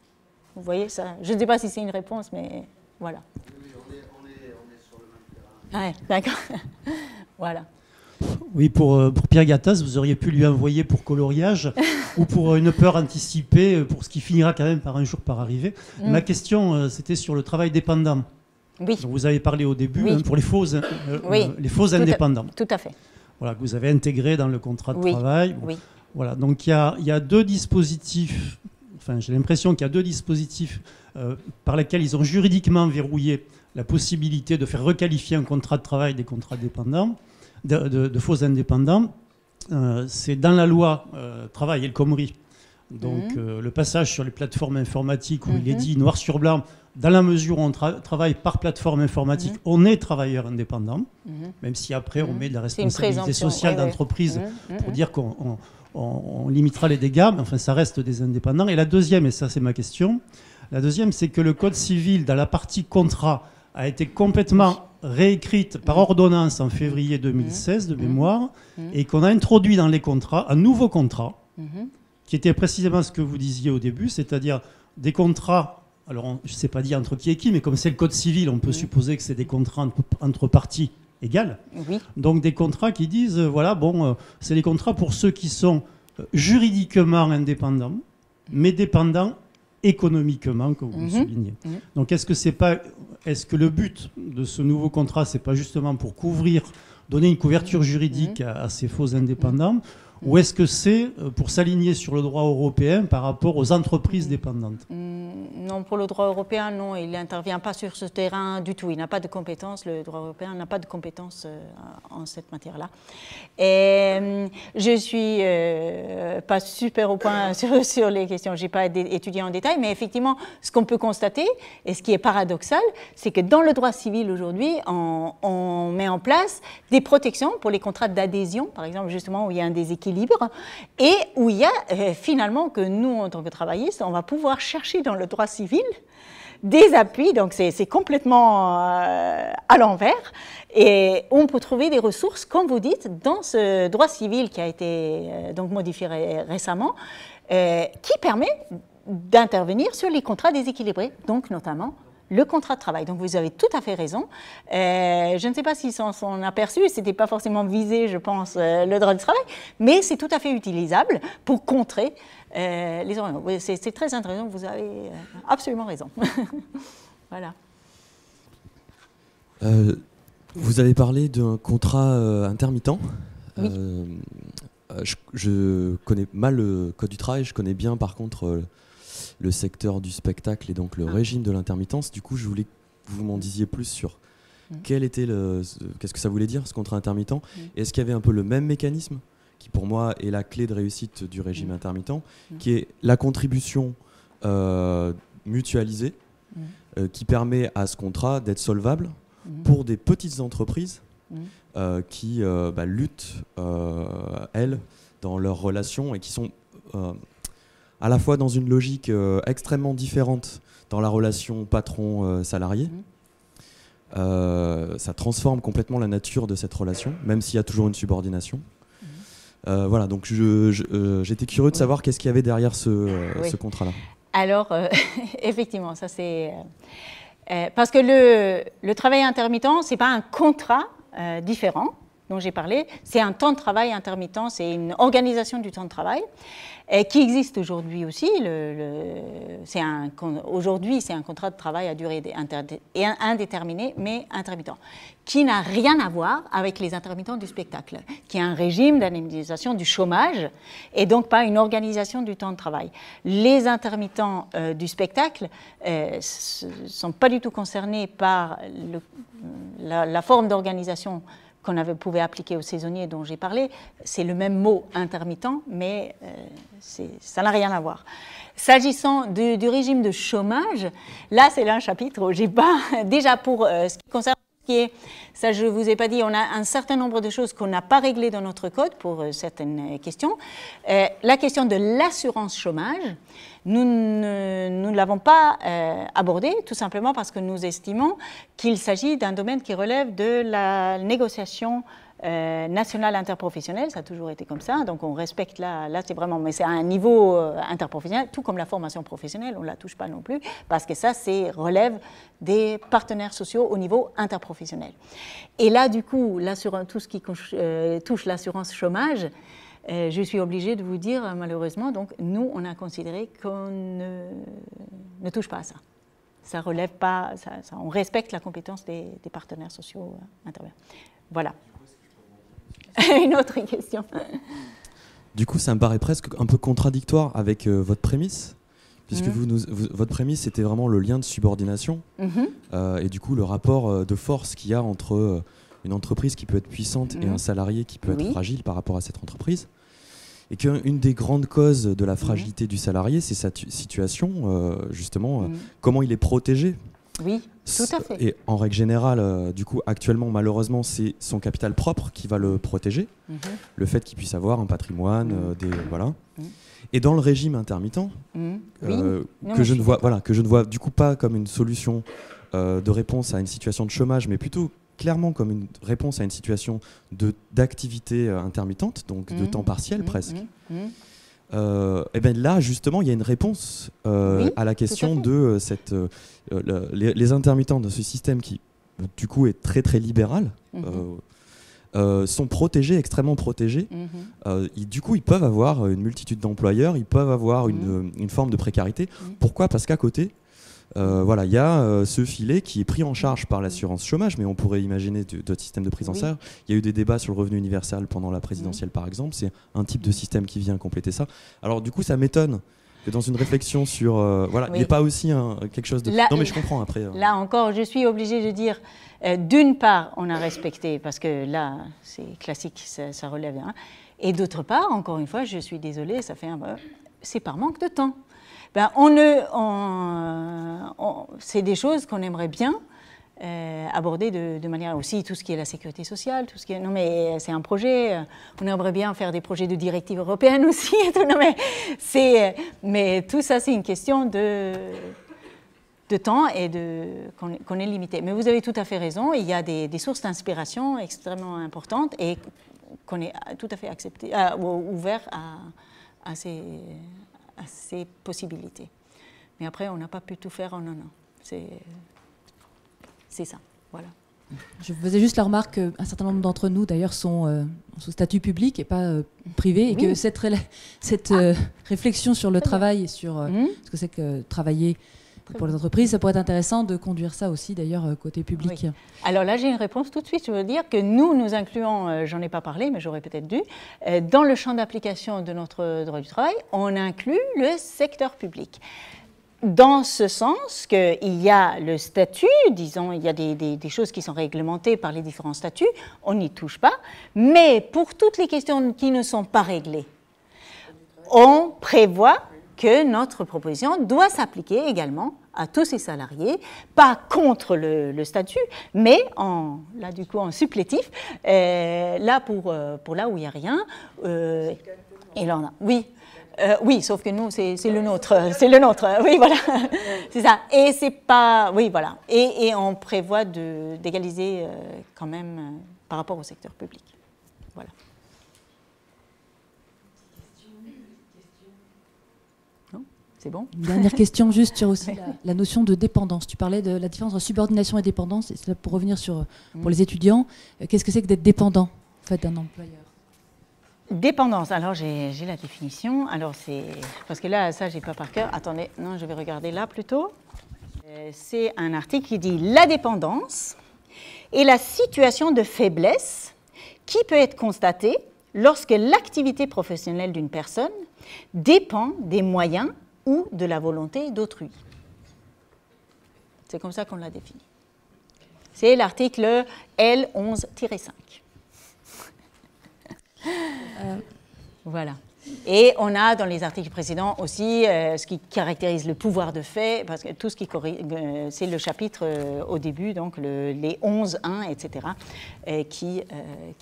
Vous voyez ça? Je ne sais pas si c'est une réponse, mais voilà. Oui, on est sur le même terrain. Ouais, d'accord. Voilà. Oui, pour Pierre Gattaz, vous auriez pu lui envoyer pour coloriage ou pour une peur anticipée, pour ce qui finira quand même par un jour par arriver. Ma question, c'était sur le travail dépendant. Oui. Donc vous avez parlé au début oui. Pour les faux indépendants. Tout à fait. Voilà, que vous avez intégré dans le contrat de travail. Oui. Voilà, donc il y a deux dispositifs, enfin j'ai l'impression qu'il y a deux dispositifs par lesquels ils ont juridiquement verrouillé la possibilité de faire requalifier un contrat de travail des contrats dépendants, de faux indépendants. C'est dans la loi Travail El Khomri. Donc le passage sur les plateformes informatiques où il est dit noir sur blanc, dans la mesure où on travaille par plateforme informatique, on est travailleur indépendant, même si après on met de la responsabilité sociale d'entreprise pour dire qu'on limitera les dégâts, mais enfin ça reste des indépendants. Et la deuxième, et ça c'est ma question, la deuxième c'est que le Code civil dans la partie contrat a été complètement réécrite par ordonnance en février 2016 de mémoire, et qu'on a introduit dans les contrats un nouveau contrat qui était précisément ce que vous disiez au début, c'est-à-dire des contrats, alors je ne sais pas dire entre qui et qui, mais comme c'est le Code civil, on peut supposer que c'est des contrats entre parties égales. Oui. Donc des contrats qui disent, c'est des contrats pour ceux qui sont juridiquement indépendants, mais dépendants économiquement, comme vous le soulignez. Donc est-ce que le but de ce nouveau contrat, c'est pas justement pour donner une couverture juridique à ces faux indépendants, Ou est-ce que c'est pour s'aligner sur le droit européen par rapport aux entreprises dépendantes? Non, pour le droit européen, non, il n'intervient pas sur ce terrain du tout. Il n'a pas de compétences, le droit européen n'a pas de compétences en cette matière-là. Et je suis pas super au point sur les questions, je n'ai pas étudié en détail, mais effectivement, ce qu'on peut constater, et ce qui est paradoxal, c'est que dans le droit civil aujourd'hui, on met en place des protections pour les contrats d'adhésion, par exemple, justement, où il y a un déséquilibre, et où il y a finalement que nous, en tant que travaillistes, on va pouvoir chercher dans le droit civil des appuis, donc c'est complètement à l'envers, et on peut trouver des ressources, comme vous dites, dans ce droit civil qui a été donc modifié récemment, qui permet d'intervenir sur les contrats déséquilibrés, donc notamment le contrat de travail. Donc vous avez tout à fait raison. Je ne sais pas s'ils s'en sont aperçus, ce n'était pas forcément visé, je pense, le droit du travail, mais c'est tout à fait utilisable pour contrer les orientations. C'est très intéressant, vous avez absolument raison. Voilà. Vous avez parlé d'un contrat intermittent. Oui. Je connais mal le code du travail, je connais bien par contre le secteur du spectacle et donc le régime de l'intermittence. Du coup, je voulais que vous m'en disiez plus sur qu'est-ce que ça voulait dire, ce contrat intermittent. Est-ce qu'il y avait un peu le même mécanisme, qui pour moi est la clé de réussite du régime intermittent, qui est la contribution mutualisée, qui permet à ce contrat d'être solvable pour des petites entreprises qui luttent, elles, dans leurs relations et qui sont à la fois dans une logique extrêmement différente dans la relation patron-salarié. Ça transforme complètement la nature de cette relation, même s'il y a toujours une subordination. Voilà, donc j'étais curieux de savoir qu'est-ce qu'il y avait derrière ce contrat-là. Alors, effectivement, ça c'est... parce que le travail intermittent, ce n'est pas un contrat différent dont j'ai parlé, c'est un temps de travail intermittent, c'est une organisation du temps de travail qui existe aujourd'hui aussi. Aujourd'hui, c'est un contrat de travail à durée indéterminée, mais intermittent, qui n'a rien à voir avec les intermittents du spectacle, qui est un régime d'indemnisation du chômage et donc pas une organisation du temps de travail. Les intermittents du spectacle ne sont pas du tout concernés par la forme d'organisation qu'on pouvait appliquer aux saisonniers dont j'ai parlé. C'est le même mot intermittent, mais ça n'a rien à voir. S'agissant du régime de chômage, là c'est un chapitre où j'ai pas... Déjà pour ce qui concerne... Ça, je ne vous ai pas dit, on a un certain nombre de choses qu'on n'a pas réglées dans notre code pour certaines questions. La question de l'assurance chômage, nous ne l'avons pas abordée, tout simplement parce que nous estimons qu'il s'agit d'un domaine qui relève de la négociation nationale interprofessionnelle, ça a toujours été comme ça, donc on respecte là c'est vraiment, mais c'est à un niveau interprofessionnel, tout comme la formation professionnelle, on ne la touche pas non plus, parce que ça relève des partenaires sociaux au niveau interprofessionnel. Et là du coup, tout ce qui touche l'assurance chômage, je suis obligée de vous dire malheureusement, donc nous on a considéré qu'on ne touche pas à ça. Ça relève pas, on respecte la compétence des partenaires sociaux intervenants. Voilà. Une autre question. Du coup, ça me paraît presque un peu contradictoire avec votre prémisse, puisque votre prémisse, c'était vraiment le lien de subordination, et du coup, le rapport de force qu'il y a entre une entreprise qui peut être puissante et un salarié qui peut être fragile par rapport à cette entreprise. Et qu'une des grandes causes de la fragilité du salarié, c'est sa situation, justement, comment il est protégé. Oui, tout à fait. Et en règle générale, du coup, actuellement, malheureusement, c'est son capital propre qui va le protéger. Le fait qu'il puisse avoir un patrimoine, voilà. Et dans le régime intermittent, que je ne vois du coup pas comme une solution de réponse à une situation de chômage, mais plutôt clairement comme une réponse à une situation d'activité intermittente, donc de temps partiel presque. Et bien là, justement, il y a une réponse à la question de les intermittents de ce système qui, du coup, est très très libéral, sont protégés, extrêmement protégés. Du coup, ils peuvent avoir une multitude d'employeurs, ils peuvent avoir une forme de précarité. Pourquoi ? Parce qu'à côté, Voilà, il y a ce filet qui est pris en charge par l'assurance chômage, mais on pourrait imaginer d'autres systèmes de prise en charge. Il y a eu des débats sur le revenu universel pendant la présidentielle, par exemple. C'est un type de système qui vient compléter ça. Alors du coup, ça m'étonne que dans une réflexion sur... voilà, il n'y ait pas aussi quelque chose de... non, mais je comprends après. Là encore, je suis obligée de dire, d'une part, on a respecté, parce que là, c'est classique, ça relève. Hein, et d'autre part, encore une fois, je suis désolée, ça fait c'est par manque de temps. Ben, c'est des choses qu'on aimerait bien aborder de manière aussi, tout ce qui est la sécurité sociale, tout ce qui est, non mais c'est un projet, on aimerait bien faire des projets de directives européennes aussi, tout, non, mais tout ça c'est une question de temps et qu'on est limité. Mais vous avez tout à fait raison, il y a des sources d'inspiration extrêmement importantes et qu'on est tout à fait ouvert à ces possibilités. Mais après, on n'a pas pu tout faire en un an. C'est ça, voilà. Je faisais juste la remarque qu'un certain nombre d'entre nous, d'ailleurs, sont sous statut public et pas privé, et que cette réflexion sur le travail et sur ce que c'est que travailler pour les entreprises, ça pourrait être intéressant de conduire ça aussi, d'ailleurs, côté public. Oui. Alors là, j'ai une réponse tout de suite. Je veux dire que nous incluons, j'en ai pas parlé, mais j'aurais peut-être dû, dans le champ d'application de notre droit du travail, on inclut le secteur public. Dans ce sens qu'il y a le statut, disons, il y a des choses qui sont réglementées par les différents statuts, on n'y touche pas, mais pour toutes les questions qui ne sont pas réglées, on prévoit que notre proposition doit s'appliquer également à tous ces salariés, pas contre le statut, mais en supplétif, là pour là où il n'y a rien, et là on a, oui, sauf que nous, c'est le nôtre, oui, voilà, c'est ça, et c'est pas, oui, voilà, et on prévoit d'égaliser quand même par rapport au secteur public, voilà. C'est bon. Une dernière question, juste sur aussi la notion de dépendance. Tu parlais de la différence entre subordination et dépendance. Et pour revenir pour les étudiants, qu'est-ce que c'est que d'être dépendant en fait, d'un employeur? Dépendance. Alors j'ai la définition. Alors c'est parce que là ça j'ai pas par cœur. Attendez, non, je vais regarder là plutôt. C'est un article qui dit la dépendance est la situation de faiblesse qui peut être constatée lorsque l'activité professionnelle d'une personne dépend des moyens ou de la volonté d'autrui. C'est comme ça qu'on l'a défini. C'est l'article L11-5. Voilà. Et on a dans les articles précédents aussi ce qui caractérise le pouvoir de fait, parce que tout ce qui c'est le chapitre au début, donc les 11.1, etc., qui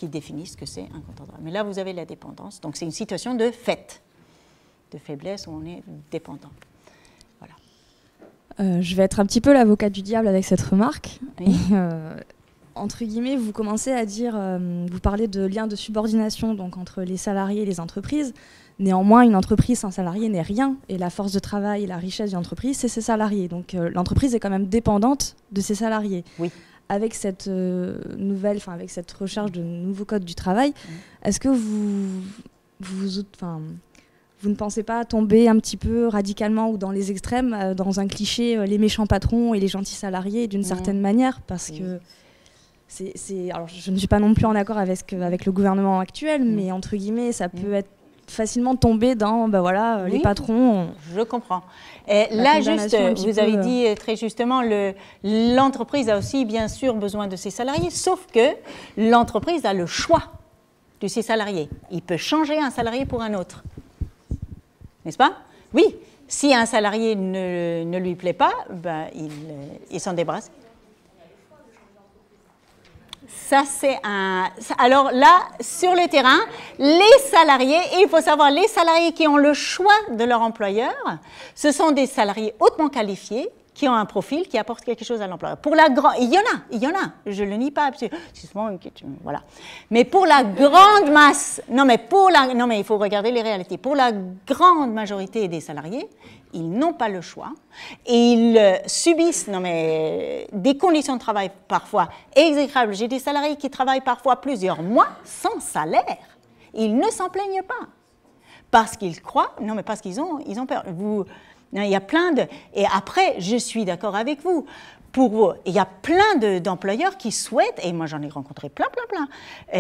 définissent ce que c'est un contrat de droit. Mais là, vous avez la dépendance. Donc, c'est une situation de fait, de faiblesse où on est dépendant. Voilà. Je vais être un petit peu l'avocat du diable avec cette remarque. Oui. Entre guillemets, vous commencez à dire, vous parlez de lien de subordination donc entre les salariés et les entreprises. Néanmoins, une entreprise sans salarié n'est rien. Et la force de travail et la richesse d'une entreprise, c'est ses salariés. Donc l'entreprise est quand même dépendante de ses salariés. Oui. Avec cette avec cette recherche de nouveaux codes du travail, est-ce que vous ne pensez pas tomber un petit peu radicalement ou dans les extrêmes, dans un cliché, les méchants patrons et les gentils salariés d'une certaine manière, parce que alors je ne suis pas non plus en accord avec le gouvernement actuel, mais entre guillemets, ça peut être facilement tomber dans les patrons. Je comprends. Et là, juste, vous avez dit très justement, l'entreprise a aussi bien sûr besoin de ses salariés, sauf que l'entreprise a le choix de ses salariés. Il peut changer un salarié pour un autre. N'est-ce pas? Oui. Si un salarié ne lui plaît pas, il s'en débarrasse. Ça, alors là, sur le terrain, les salariés, et il faut savoir, les salariés qui ont le choix de leur employeur, ce sont des salariés hautement qualifiés, qui ont un profil qui apporte quelque chose à l'employeur. Il y en a, je ne le nie pas, voilà. Mais pour la grande masse, non mais il faut regarder les réalités. Pour la grande majorité des salariés, ils n'ont pas le choix et ils subissent des conditions de travail parfois exécrables. J'ai des salariés qui travaillent parfois plusieurs mois sans salaire. Ils ne s'en plaignent pas parce qu'ils croient, parce qu'ils ont peur. Il y a plein de... Et après, je suis d'accord avec vous. Il y a plein d'employeurs qui souhaitent, et moi j'en ai rencontré plein,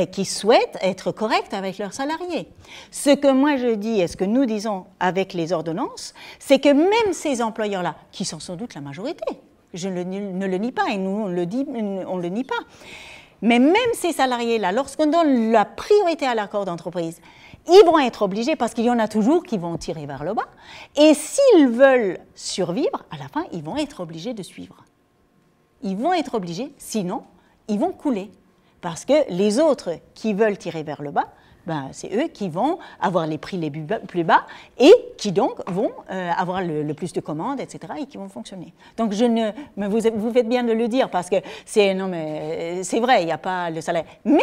qui souhaitent être corrects avec leurs salariés. Ce que moi je dis, et ce que nous disons avec les ordonnances, c'est que même ces employeurs-là, qui sont sans doute la majorité, je ne le nie pas, et nous on le nie pas, mais même ces salariés-là, lorsqu'on donne la priorité à l'accord d'entreprise, ils vont être obligés, parce qu'il y en a toujours qui vont tirer vers le bas, et s'ils veulent survivre, à la fin, ils vont être obligés de suivre. Ils vont être obligés, sinon, ils vont couler. Parce que les autres qui veulent tirer vers le bas, ben, c'est eux qui vont avoir les prix les plus bas et qui donc vont avoir le plus de commandes, etc., et qui vont fonctionner. Donc, vous faites bien de le dire, parce que c'est vrai, il n'y a pas le salaire. Mais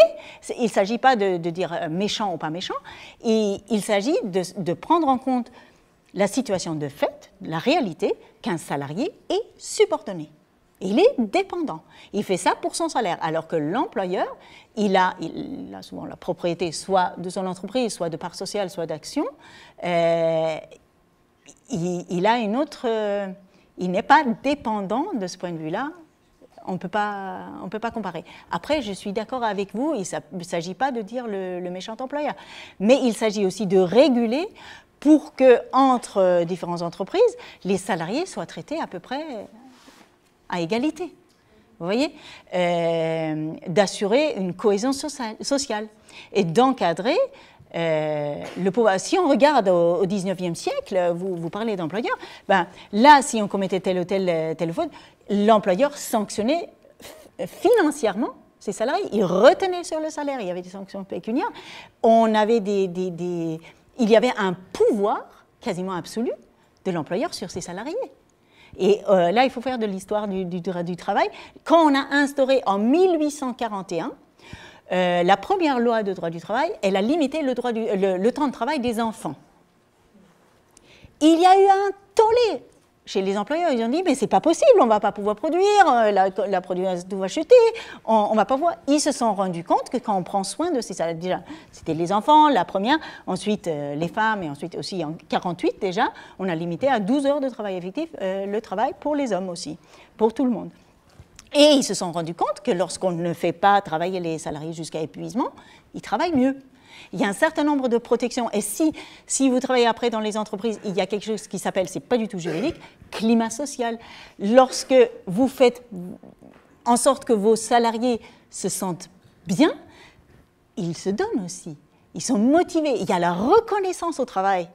il ne s'agit pas de dire méchant ou pas méchant, il s'agit de prendre en compte la situation de fait, la réalité, qu'un salarié est subordonné. Il est dépendant. Il fait ça pour son salaire, alors que l'employeur, il a souvent la propriété soit de son entreprise, soit de parts sociales, soit d'actions. Il a une autre... il n'est pas dépendant de ce point de vue-là. On ne peut pas comparer. Après, je suis d'accord avec vous, il ne s'agit pas de dire le méchant employeur. Mais il s'agit aussi de réguler pour que, entre différentes entreprises, les salariés soient traités à peu près à égalité, vous voyez, d'assurer une cohésion sociale et d'encadrer le pouvoir. Si on regarde au XIXe siècle, vous parlez d'employeurs, ben, là, si on commettait telle ou telle faute, l'employeur sanctionnait financièrement ses salariés, il retenait sur le salaire, il y avait des sanctions pécuniaires, on avait il y avait un pouvoir quasiment absolu de l'employeur sur ses salariés. Et là, il faut faire de l'histoire du travail. Quand on a instauré en 1841 la première loi de droit du travail, elle a limité le temps de travail des enfants. Il y a eu un tollé chez les employeurs. Ils ont dit, mais c'est pas possible, on ne va pas pouvoir produire, la production va chuter, on va pas pouvoir. Ils se sont rendus compte que quand on prend soin de ces salariés, déjà, c'était les enfants, la première, ensuite les femmes, et ensuite aussi en 1948 déjà, on a limité à 12 heures de travail effectif le travail pour les hommes aussi, pour tout le monde. Et ils se sont rendus compte que lorsqu'on ne fait pas travailler les salariés jusqu'à épuisement, ils travaillent mieux. Il y a un certain nombre de protections. Et si vous travaillez après dans les entreprises, il y a quelque chose qui s'appelle, c'est pas du tout juridique, climat social. Lorsque vous faites en sorte que vos salariés se sentent bien, ils se donnent aussi. Ils sont motivés. Il y a la reconnaissance au travail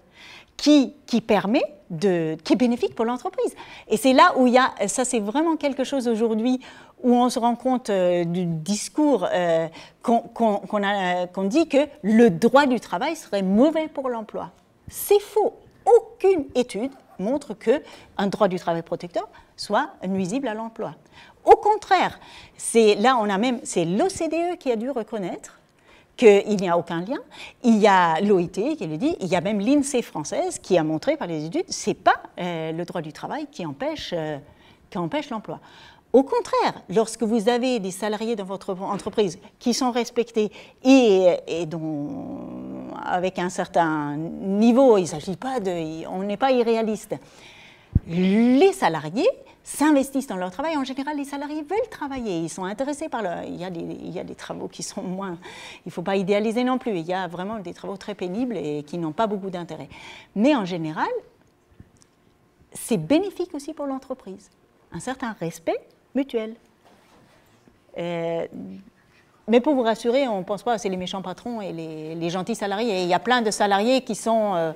qui permet qui est bénéfique pour l'entreprise. Et c'est là où il y a, ça c'est vraiment quelque chose aujourd'hui où on se rend compte du discours qu'on dit que le droit du travail serait mauvais pour l'emploi. C'est faux. Aucune étude montre qu'un droit du travail protecteur soit nuisible à l'emploi. Au contraire, c'est l'OCDE qui a dû reconnaître qu'il n'y a aucun lien. Il y a l'OIT qui le dit, il y a même l'INSEE française qui a montré par les études, ce n'est pas le droit du travail qui empêche l'emploi. Au contraire, lorsque vous avez des salariés dans votre entreprise qui sont respectés et dont, avec un certain niveau, il ne s'agit pas on n'est pas irréaliste, les salariés s'investissent dans leur travail. En général, les salariés veulent travailler. Ils sont intéressés par il y a des travaux qui sont moins... Il ne faut pas idéaliser non plus. Il y a vraiment des travaux très pénibles et qui n'ont pas beaucoup d'intérêt. Mais en général, c'est bénéfique aussi pour l'entreprise. Un certain respect mutuel. Mais pour vous rassurer, on ne pense pas que c'est les méchants patrons et les gentils salariés. Et il y a plein de salariés qui sont...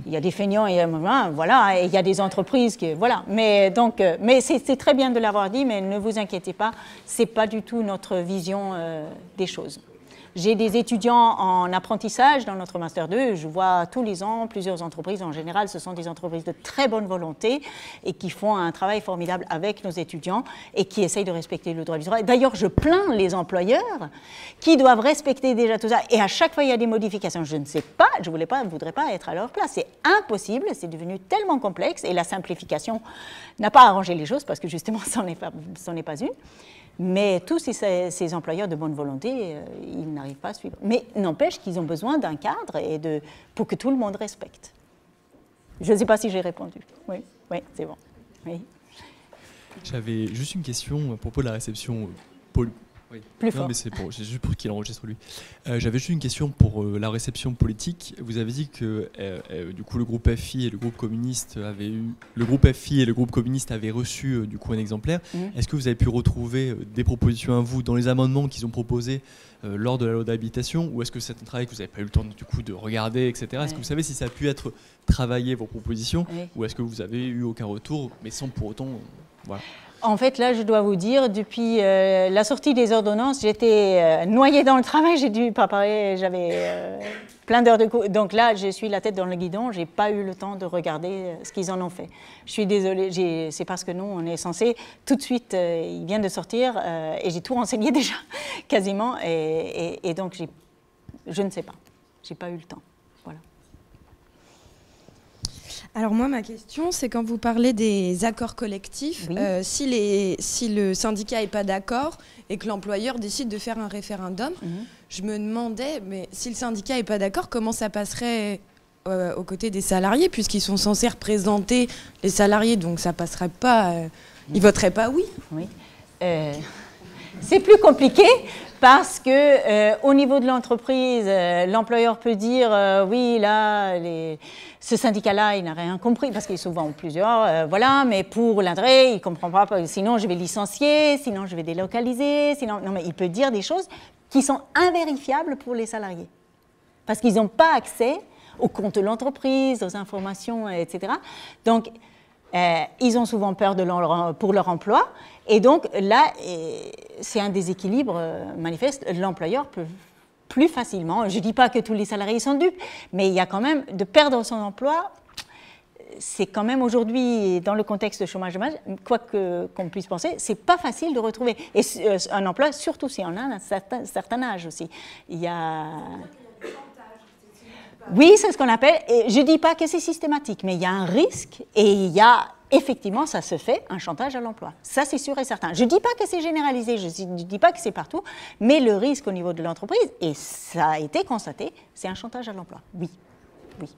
il y a des feignants et voilà, et il y a des entreprises qui voilà. Mais c'est très bien de l'avoir dit, mais ne vous inquiétez pas, c'est pas du tout notre vision des choses. J'ai des étudiants en apprentissage dans notre Master 2. Je vois tous les ans plusieurs entreprises. En général, ce sont des entreprises de très bonne volonté et qui font un travail formidable avec nos étudiants et qui essayent de respecter le droit du travail. D'ailleurs, je plains les employeurs qui doivent respecter déjà tout ça. Et à chaque fois, il y a des modifications. Je ne sais pas, je ne voudrais pas être à leur place. C'est impossible, c'est devenu tellement complexe et la simplification n'a pas arrangé les choses parce que justement, ce n'en est pas une. Mais tous ces employeurs de bonne volonté, ils n'arrivent pas à suivre. Mais n'empêche qu'ils ont besoin d'un cadre pour que tout le monde respecte. Je ne sais pas si j'ai répondu. Oui, oui, c'est bon. Oui. J'avais juste une question à propos de la réception. Oui. Plus non, fort. mais c'est c'est juste pour qu'il enregistre lui. J'avais juste une question pour la réception politique. Vous avez dit que du coup le groupe FI et le groupe communiste avaient reçu du coup un exemplaire. Est-ce que vous avez pu retrouver des propositions à vous dans les amendements qu'ils ont proposés lors de la loi d'habilitation, ou est-ce que c'est un travail que vous n'avez pas eu le temps du coup de regarder, etc. Est-ce que vous savez si ça a pu être travaillé, vos propositions, ou est-ce que vous avez eu aucun retour, mais sans pour autant voilà. En fait, là, je dois vous dire, depuis la sortie des ordonnances, j'étais noyée dans le travail, j'ai dû préparer, j'avais plein d'heures de cours. Donc là, je suis la tête dans le guidon, je n'ai pas eu le temps de regarder ce qu'ils en ont fait. Je suis désolée, c'est parce que nous, on est censé, tout de suite, il vient de sortir, et j'ai tout renseigné déjà, quasiment, et donc je ne sais pas, je n'ai pas eu le temps. Voilà. Alors moi, ma question, c'est quand vous parlez des accords collectifs, si le syndicat n'est pas d'accord et que l'employeur décide de faire un référendum, je me demandais, mais si le syndicat n'est pas d'accord, comment ça passerait aux côtés des salariés, puisqu'ils sont censés représenter les salariés, donc ça ne passerait pas, ils ne voteraient pas oui. Oui. C'est plus compliqué. Parce que au niveau de l'entreprise, l'employeur peut dire oui, là, ce syndicat-là, il n'a rien compris, parce qu'il est souvent plusieurs, voilà, mais pour l'intérêt, il ne comprend pas, sinon je vais licencier, sinon je vais délocaliser, sinon... Non, mais il peut dire des choses qui sont invérifiables pour les salariés, parce qu'ils n'ont pas accès aux comptes de l'entreprise, aux informations, etc. Donc, ils ont souvent peur pour leur emploi. Et donc là, c'est un déséquilibre manifeste. L'employeur peut plus facilement, je ne dis pas que tous les salariés sont dupes, mais il y a quand même, de perdre son emploi, c'est quand même aujourd'hui, dans le contexte de chômage, quoi qu'on puisse penser, c'est pas facile de retrouver. Et un emploi, surtout si on a un certain âge aussi. Il y a... Oui, c'est ce qu'on appelle, et je ne dis pas que c'est systématique, mais il y a un risque et il y a, effectivement, ça se fait, un chantage à l'emploi. Ça, c'est sûr et certain. Je ne dis pas que c'est généralisé, je ne dis pas que c'est partout, mais le risque au niveau de l'entreprise, et ça a été constaté, c'est un chantage à l'emploi. Oui, oui.